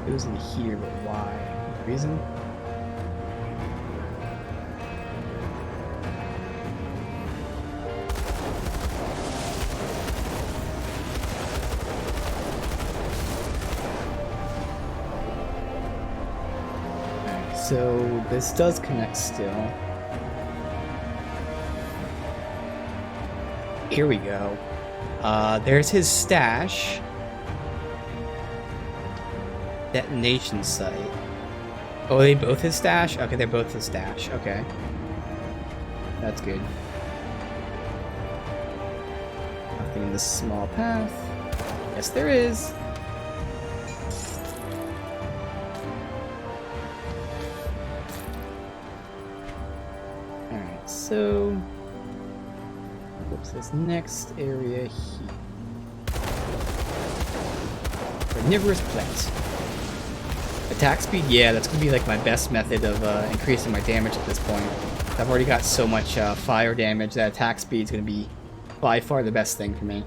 It was in here, but why? Any reason? Alright, so this does connect still. Here we go. There's his stash. Detonation site. Oh, are they both his stash? Okay, they're both his stash. Okay. That's good. Nothing in this small path. Yes, there is. Alright, so what's this next area here? Carnivorous plants. Attack speed, yeah, that's gonna be like my best method of increasing my damage at this point. I've already got so much fire damage that attack speed is gonna be by far the best thing for me.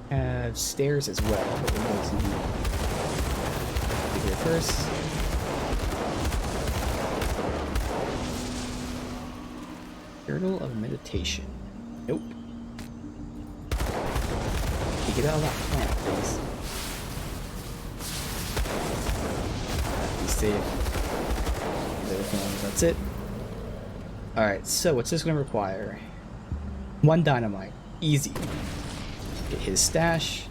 Have stairs as well, but we'll go to here first. Girdle of meditation. Nope. Get out of that plant, please. Save. That's it. Alright, so what's this going to require? 1 dynamite. Easy. Get his stash.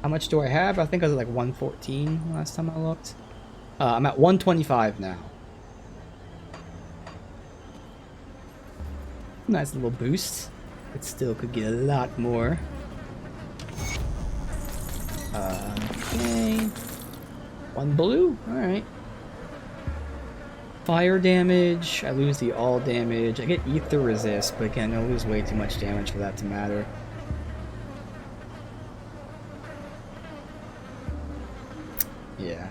How much do I have? I think I was at like 114 last time I looked. I'm at 125 now. Nice little boost. It still could get a lot more. Okay. 1 blue? Alright. Fire damage. I lose the all damage. I get ether resist, but again, I lose way too much damage for that to matter. Yeah.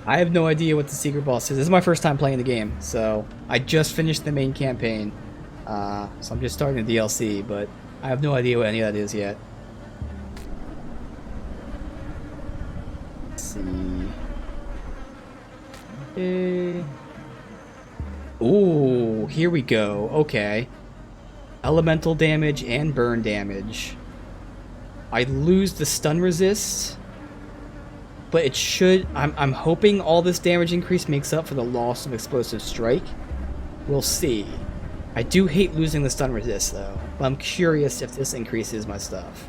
I have no idea what the secret boss is. This is my first time playing the game, so I just finished the main campaign. So I'm just starting the DLC, but I have no idea what any of that is yet. Let's see. Okay. Ooh, here we go. Okay. elemental damage and burn damage. I lose the stun resist, but it should. I'm hoping all this damage increase makes up for the loss of explosive strike. We'll see. I do hate losing the stun resist though, but I'm curious if this increases my stuff.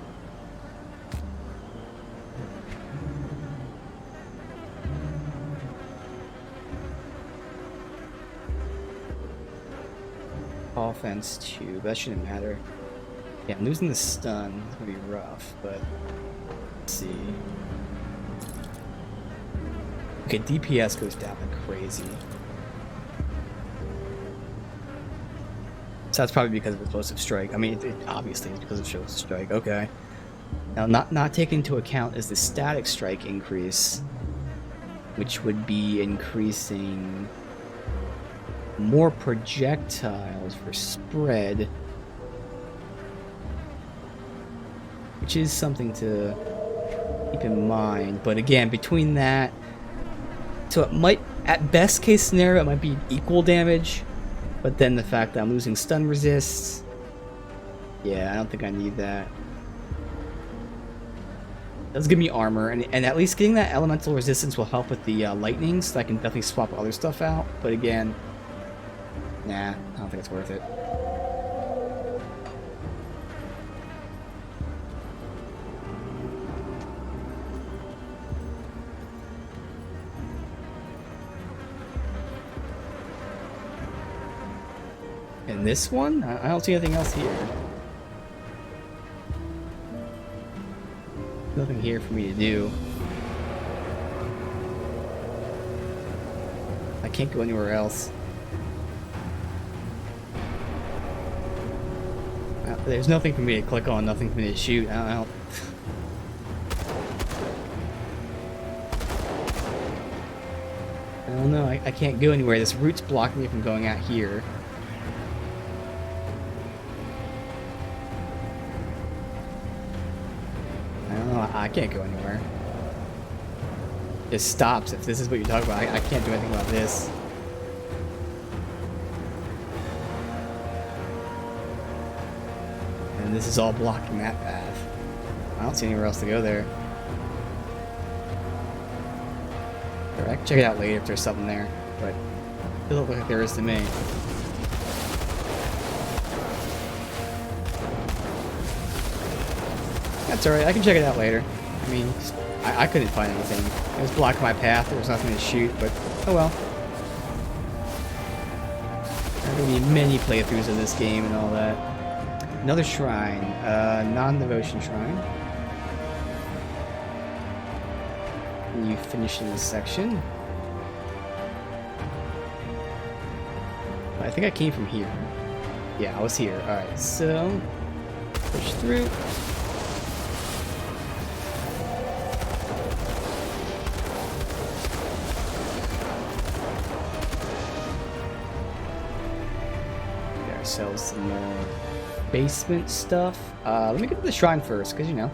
Offense 2, that shouldn't matter. Yeah, I'm losing the stun. It's gonna be rough, but let's see. Okay, DPS goes down like crazy. So that's probably because of explosive strike. I mean, it obviously is because of explosive strike. Okay. Now, not taken into account is the static strike increase, which would be increasing more projectiles for spread, which is something to keep in mind. But again, between that, so it might, at best case scenario, it might be equal damage, but then the fact that I'm losing stun resists, yeah, I don't think I need that. It does give me armor, and at least getting that elemental resistance will help with the lightning, so I can definitely swap other stuff out. But again, nah, I don't think it's worth it. And this one? I don't see anything else here. Nothing here for me to do. I can't go anywhere else. There's nothing for me to click on, nothing for me to shoot. I don't know, I can't go anywhere. This route's blocking me from going out here. I don't know, I can't go anywhere. It just stops if this is what you're talking about. I can't do anything about this. And this is all blocking that path. I don't see anywhere else to go there. Or I can check it out later if there's something there, but it doesn't look like there is to me. That's alright, I can check it out later. I mean, I couldn't find anything. It was blocking my path, there was nothing to shoot, but oh well. There are going to be many playthroughs of this game and all that. Another shrine, non-devotion shrine. And you finish in this section. I think I came from here. Yeah, I was here. Alright, so push through. Get ourselves some more basement stuff. Let me get to the shrine first, because, you know,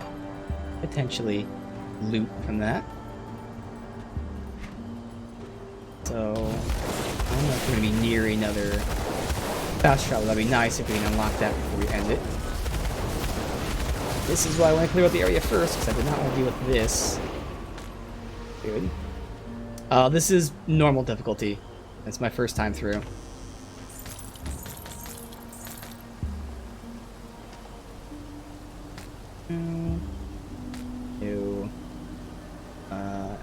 potentially loot from that. So, I don't know if we're going to be near another fast travel. That'd be nice if we can unlock that before we end it. This is why I want to clear out the area first, because I did not want to deal with this. Good. This is normal difficulty. It's my first time through.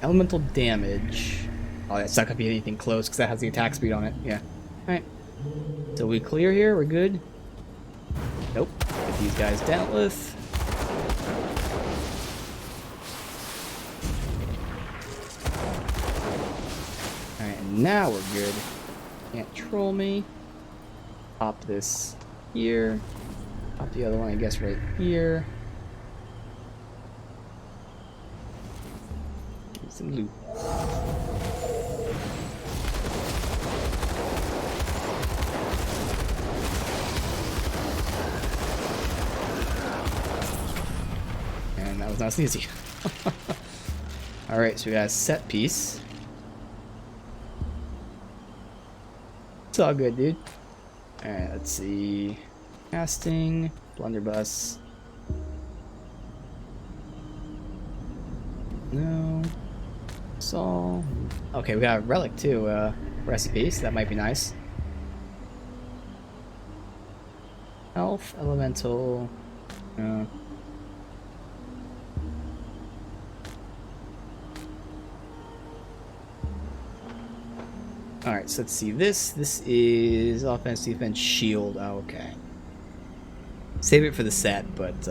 Elemental damage. Oh, it's not gonna be anything close because that has the attack speed on it. Yeah. Alright. So we clear here, we're good. Nope. Get these guys dealt with. Alright, and now we're good. Can't troll me. Pop this here. Pop the other one, I guess, right here. Get some loot. And that was nice and easy. Alright, so we got a set piece. It's all good, dude. Alright, let's see. Casting, blunderbuss. No. Saw. Okay, we got a relic too. Recipe, so that might be nice. Health, elemental. Alright, so let's see. This is offense, defense, shield. Oh, okay. Save it for the set, but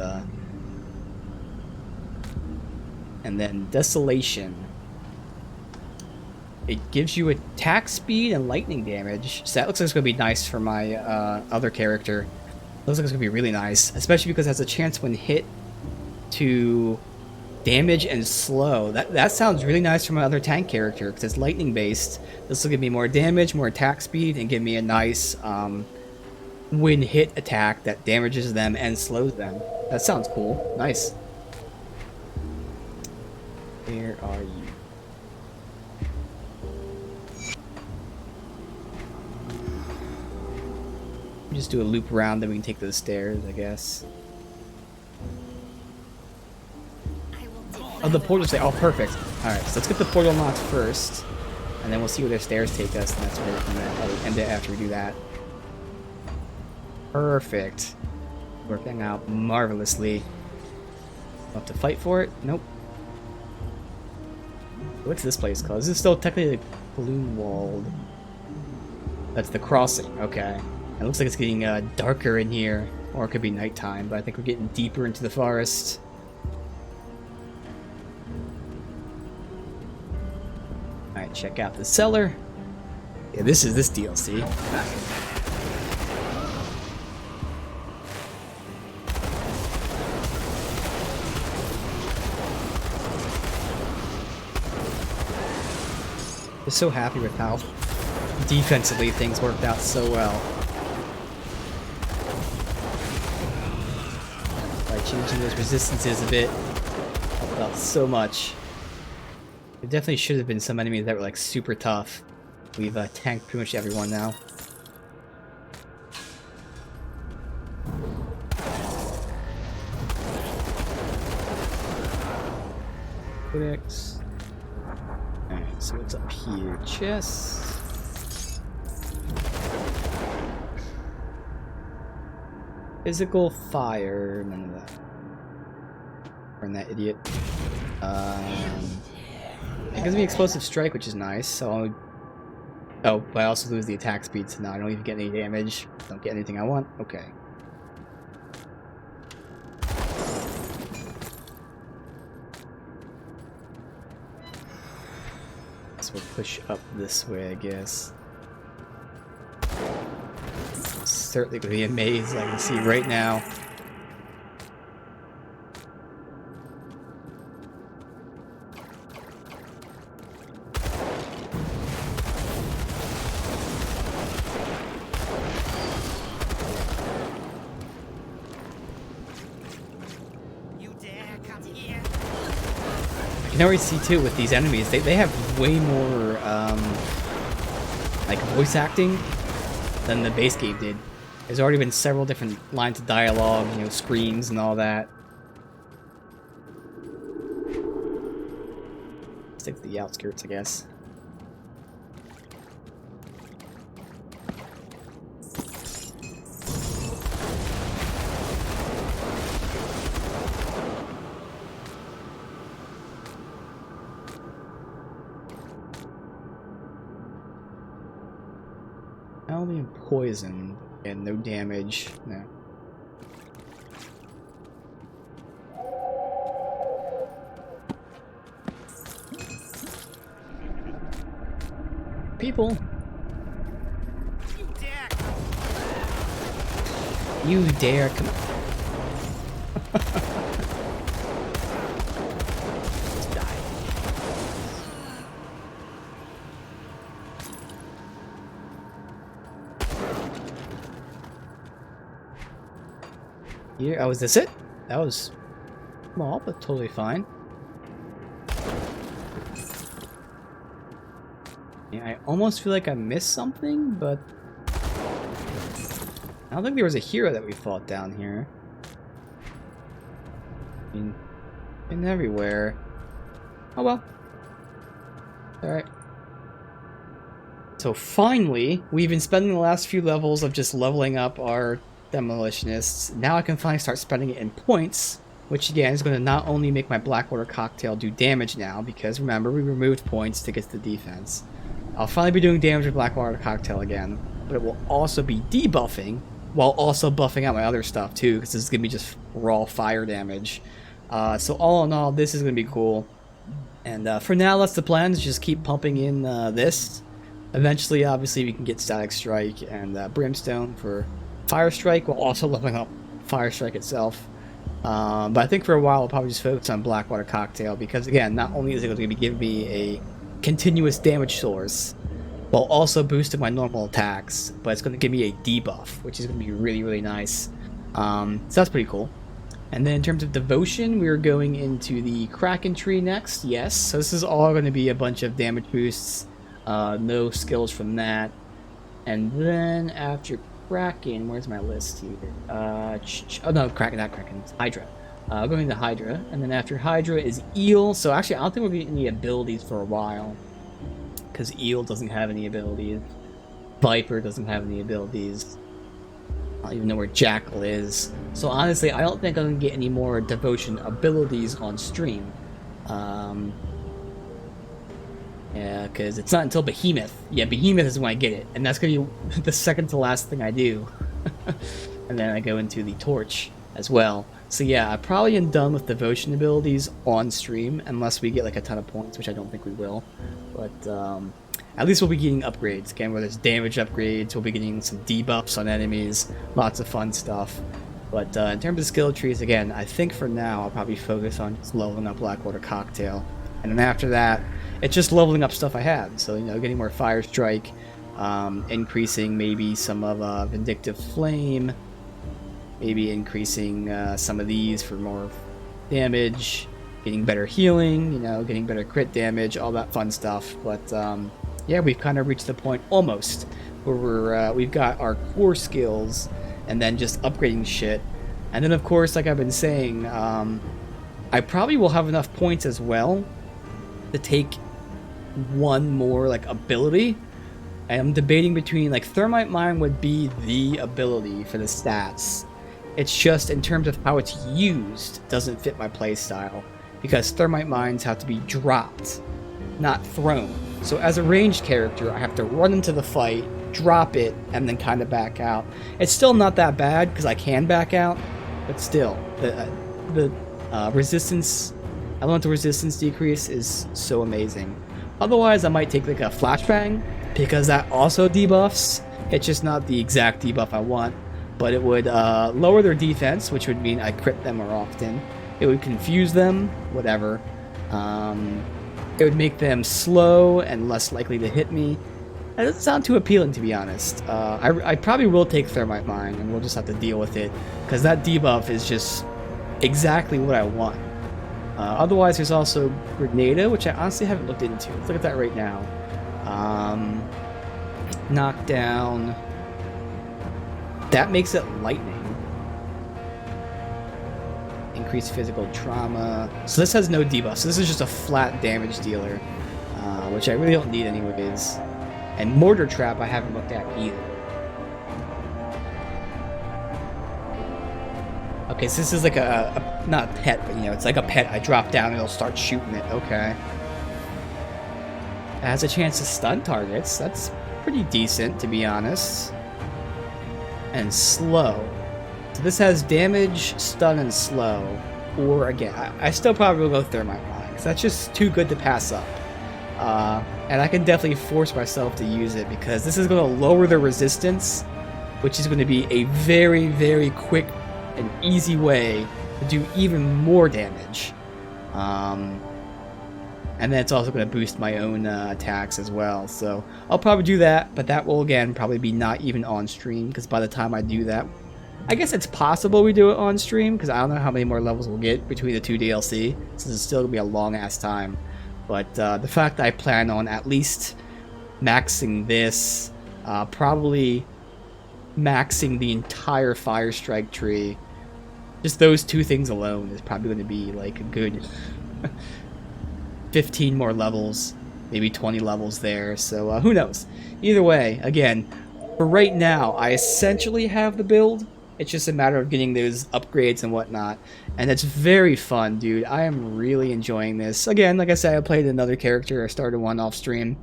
and then desolation. It gives you attack speed and lightning damage. So that looks like it's gonna be nice for my other character. Looks like it's gonna be really nice, especially because it has a chance when hit to damage and slow. That sounds really nice for my other tank character because it's lightning based. This will give me more damage, more attack speed, and give me a nice when hit attack that damages them and slows them. That sounds cool. Nice. Where are you? Just do a loop around, then we can take those stairs, I guess. Oh, the portal's there. Oh, perfect. Alright, so let's get the portal unlocked first, and then we'll see where their stairs take us, and that's where we can end it after we do that. Perfect. Working out marvelously. Have to fight for it? Nope. What's this place called? This is still technically Gloomwald. That's the crossing. Okay. It looks like it's getting darker in here, or it could be nighttime, but I think we're getting deeper into the forest. Alright, check out the cellar. Yeah, this is this DLC. I'm so happy with how defensively things worked out so well. By changing those resistances a bit, helped out so much. There definitely should have been some enemies that were like super tough. We've tanked pretty much everyone now. Critics. Alright, so what's up here? Chests. Physical fire. None of that. Burn that idiot. It gives me explosive strike, which is nice. So oh, but I also lose the attack speed, so now I don't even get any damage. Don't get anything I want. Okay. So we'll push up this way, I guess. Certainly gonna be a maze, I can see right now. I can already see too with these enemies, they have way more like voice acting than the base game did. There's already been several different lines of dialogue, you know, screams and all that. Stick to the outskirts, I guess. Only poison and no damage. No. People. You dare come. Just die. Here, oh, is this it? That was small, but totally fine. Yeah, I almost feel like I missed something, but I don't think there was a hero that we fought down here. I mean, been everywhere. Oh well. Alright. So finally, we've been spending the last few levels of just leveling up our demolitionists. Now I can finally start spending it in points, which again is going to not only make my Blackwater Cocktail do damage now, because remember, we removed points to get to the defense. I'll finally be doing damage with Blackwater Cocktail again, but it will also be debuffing, while also buffing out my other stuff too, because this is going to be just raw fire damage. So all in all, this is going to be cool. And for now, that's the plan, is just keep pumping in this. Eventually, obviously, we can get Static Strike and Brimstone for Fire Strike, while also leveling up Fire Strike itself. But I think for a while, I'll probably just focus on Blackwater Cocktail, because again, not only is it going to be giving me a continuous damage source, while also boosting my normal attacks, but it's going to give me a debuff, which is going to be really, really nice. So that's pretty cool. And then in terms of devotion, we're going into the Kraken tree next. Yes, so this is all going to be a bunch of damage boosts. No skills from that. And then after Kraken, where's my list here? Oh no, Kraken, not Kraken, it's Hydra. Going to Hydra, and then after Hydra is Eel. So actually, I don't think we'll get any abilities for a while, because Eel doesn't have any abilities. Viper doesn't have any abilities. I don't even know where Jackal is. So honestly, I don't think I'm going to get any more devotion abilities on stream. Yeah, because it's not until Behemoth. Yeah, Behemoth is when I get it. And that's going to be the second to last thing I do. And then I go into the Torch as well. So yeah, I probably am done with devotion abilities on stream, unless we get like a ton of points, which I don't think we will. But at least we'll be getting upgrades. Again, where there's damage upgrades, we'll be getting some debuffs on enemies, lots of fun stuff. But in terms of skill trees, again, I think for now I'll probably focus on just leveling up Blackwater Cocktail. And then after that, it's just leveling up stuff I had. So, you know, getting more Fire Strike, increasing maybe some of Vindictive Flame, maybe increasing some of these for more damage, getting better healing, you know, getting better crit damage, all that fun stuff. But yeah, we've kind of reached the point almost where we've got our core skills and then just upgrading shit. And then of course, like I've been saying, I probably will have enough points as well to take one more like ability. I'm debating between, like, Thermite Mine would be the ability for the stats. It's just in terms of how it's used doesn't fit my playstyle, because Thermite Mines have to be dropped, not thrown. So as a ranged character, I have to run into the fight, drop it, and then kind of back out. It's still not that bad because I can back out, but still, the resistance, elemental resistance decrease is so amazing. Otherwise, I might take like a flashbang, because that also debuffs. It's just not the exact debuff I want, but it would lower their defense, which would mean I crit them more often. It would confuse them, whatever. It would make them slow and less likely to hit me. That doesn't sound too appealing, to be honest. I probably will take Thermite Mine, and we'll just have to deal with it, because that debuff is just exactly what I want. Otherwise, there's also Grenada, which I honestly haven't looked into. Let's look at that right now. Knockdown. That makes it lightning. Increased physical trauma. So this has no debuff. So this is just a flat damage dealer, which I really don't need anyways. And Mortar Trap I haven't looked at either. Okay, so this is like a not a pet, but you know, it's like a pet. I drop down and it'll start shooting it. Okay. It has a chance to stun targets. That's pretty decent, to be honest. And slow. So this has damage, stun, and slow. Or again, I still probably will go Thermite Mine, because that's just too good to pass up. And I can definitely force myself to use it, because this is going to lower the resistance, which is going to be a very, very quick and easy way to do even more damage. And then it's also going to boost my own attacks as well. So I'll probably do that, but that will again probably be not even on stream, because by the time I do that, I guess it's possible we do it on stream, because I don't know how many more levels we'll get between the two DLC, so it's still going to be a long ass time. But the fact that I plan on at least maxing this, probably maxing the entire Fire Strike tree. Just those two things alone is probably going to be like a good 15 more levels, maybe 20 levels there. So who knows? Either way, again, for right now, I essentially have the build. It's just a matter of getting those upgrades and whatnot. And it's very fun, dude. I am really enjoying this. Again, like I said, I played another character. I started one off stream.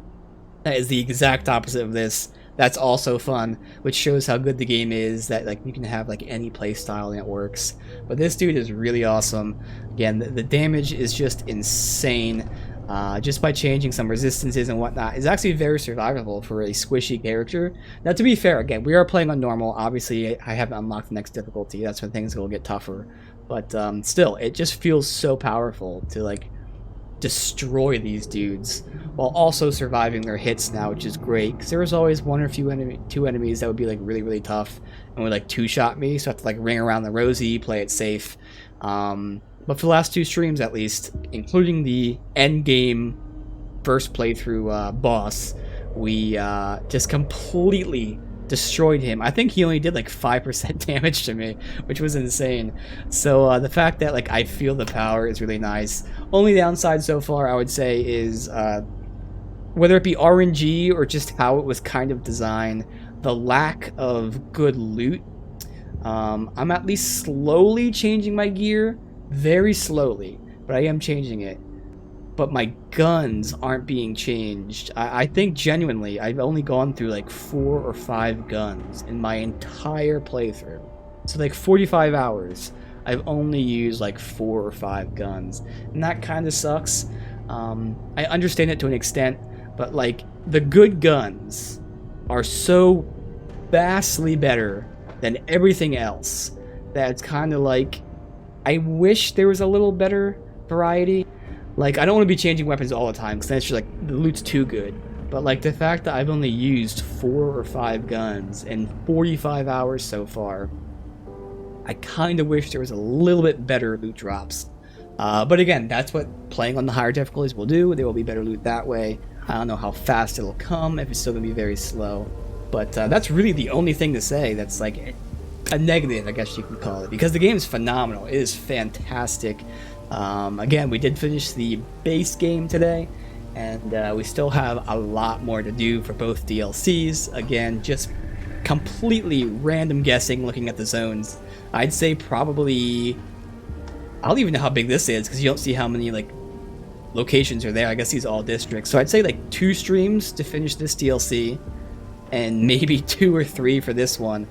That is the exact opposite of this. That's also fun, which shows how good the game is, that like you can have like any playstyle and it works. But this dude is really awesome. Again, the damage is just insane. Just by changing some resistances and whatnot, is actually very survivable for a squishy character. Now, to be fair, again, we are playing on normal. Obviously, I haven't unlocked the next difficulty. That's when things will get tougher. But still, it just feels so powerful to like destroy these dudes while also surviving their hits now, which is great. Because there was always one or two enemies that would be like really, really tough and would like two-shot me. So I have to like ring around the rosy, play it safe. But for the last two streams, at least, including the end game first playthrough boss, we just completely destroyed him. I think he only did like 5% damage to me, which was insane. So the fact that like I feel the power is really nice. Only downside so far, I would say, is whether it be RNG or just how it was kind of designed, the lack of good loot. I'm at least slowly changing my gear. Very slowly, but I am changing it. But my guns aren't being changed. I think genuinely I've only gone through like 4 or 5 guns in my entire playthrough. So like 45 hours, I've only used like 4 or 5 guns. And that kind of sucks. I understand it to an extent, but like the good guns are so vastly better than everything else that it's kind of like, I wish there was a little better variety. Like, I don't want to be changing weapons all the time, because that's just like, the loot's too good. But like, the fact that I've only used 4 or 5 guns in 45 hours so far, I kind of wish there was a little bit better loot drops. But again, that's what playing on the higher difficulties will do. There will be better loot that way. I don't know how fast it'll come, if it's still going to be very slow. But that's really the only thing to say that's like a negative, I guess you can call it, because the game is phenomenal. It is fantastic. Again, we did finish the base game today, and we still have a lot more to do for both DLCs. Again, just completely random guessing, looking at the zones. I'd say probably, I don't even know how big this is, because you don't see how many like locations are there. I guess these are all districts. So I'd say like 2 streams to finish this DLC, and maybe 2 or 3 for this one.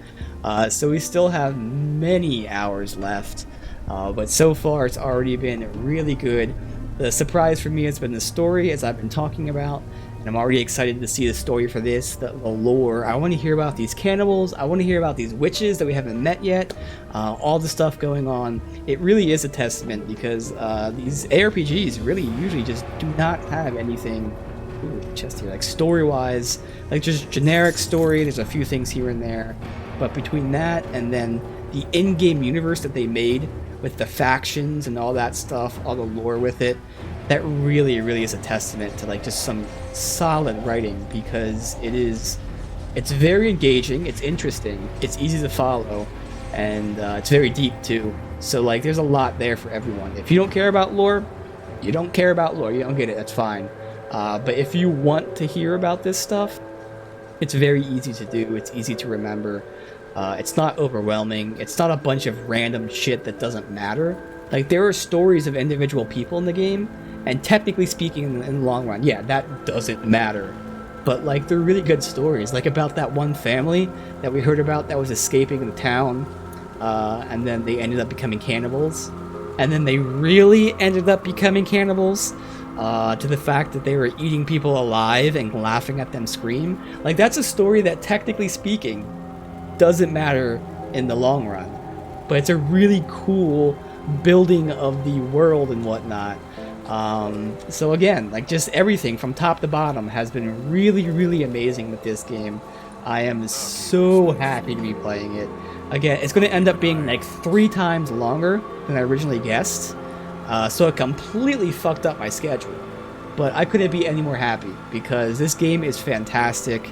So we still have many hours left, but so far it's already been really good. The surprise for me has been the story, as I've been talking about, and I'm already excited to see the story for this, the lore. I want to hear about these cannibals, I want to hear about these witches that we haven't met yet, all the stuff going on. It really is a testament, because these ARPGs really usually just do not have anything, chest here, like story-wise, like just generic story. There's a few things here and there. But between that and then the in-game universe that they made with the factions and all that stuff, all the lore with it, that really, really is a testament to like just some solid writing, because it's very engaging, it's interesting, it's easy to follow, and it's very deep too. So like there's a lot there for everyone. If you don't care about lore, you don't care about lore, you don't get it, that's fine. But if you want to hear about this stuff, it's very easy to do, it's easy to remember. It's not overwhelming. It's not a bunch of random shit that doesn't matter. Like, there are stories of individual people in the game, and technically speaking, in the long run, yeah, that doesn't matter. But, like, they're really good stories. Like, about that one family that we heard about that was escaping the town, and then they ended up becoming cannibals. And then they really ended up becoming cannibals, to the fact that they were eating people alive and laughing at them scream. Like, that's a story that, technically speaking, doesn't matter in the long run, but it's a really cool building of the world and whatnot. So again, like just everything from top to bottom has been really, really amazing with this game. I am so happy to be playing it. Again, it's going to end up being like 3 times longer than I originally guessed, so it completely fucked up my schedule, but I couldn't be any more happy, because this game is fantastic.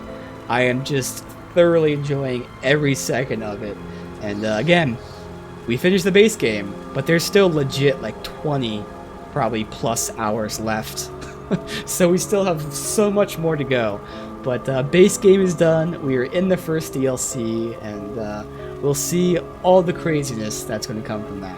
I am just thoroughly enjoying every second of it. And again, we finished the base game, but there's still legit like 20 probably plus hours left. So we still have so much more to go. But base game is done. We are in the first DLC, and we'll see all the craziness that's going to come from that.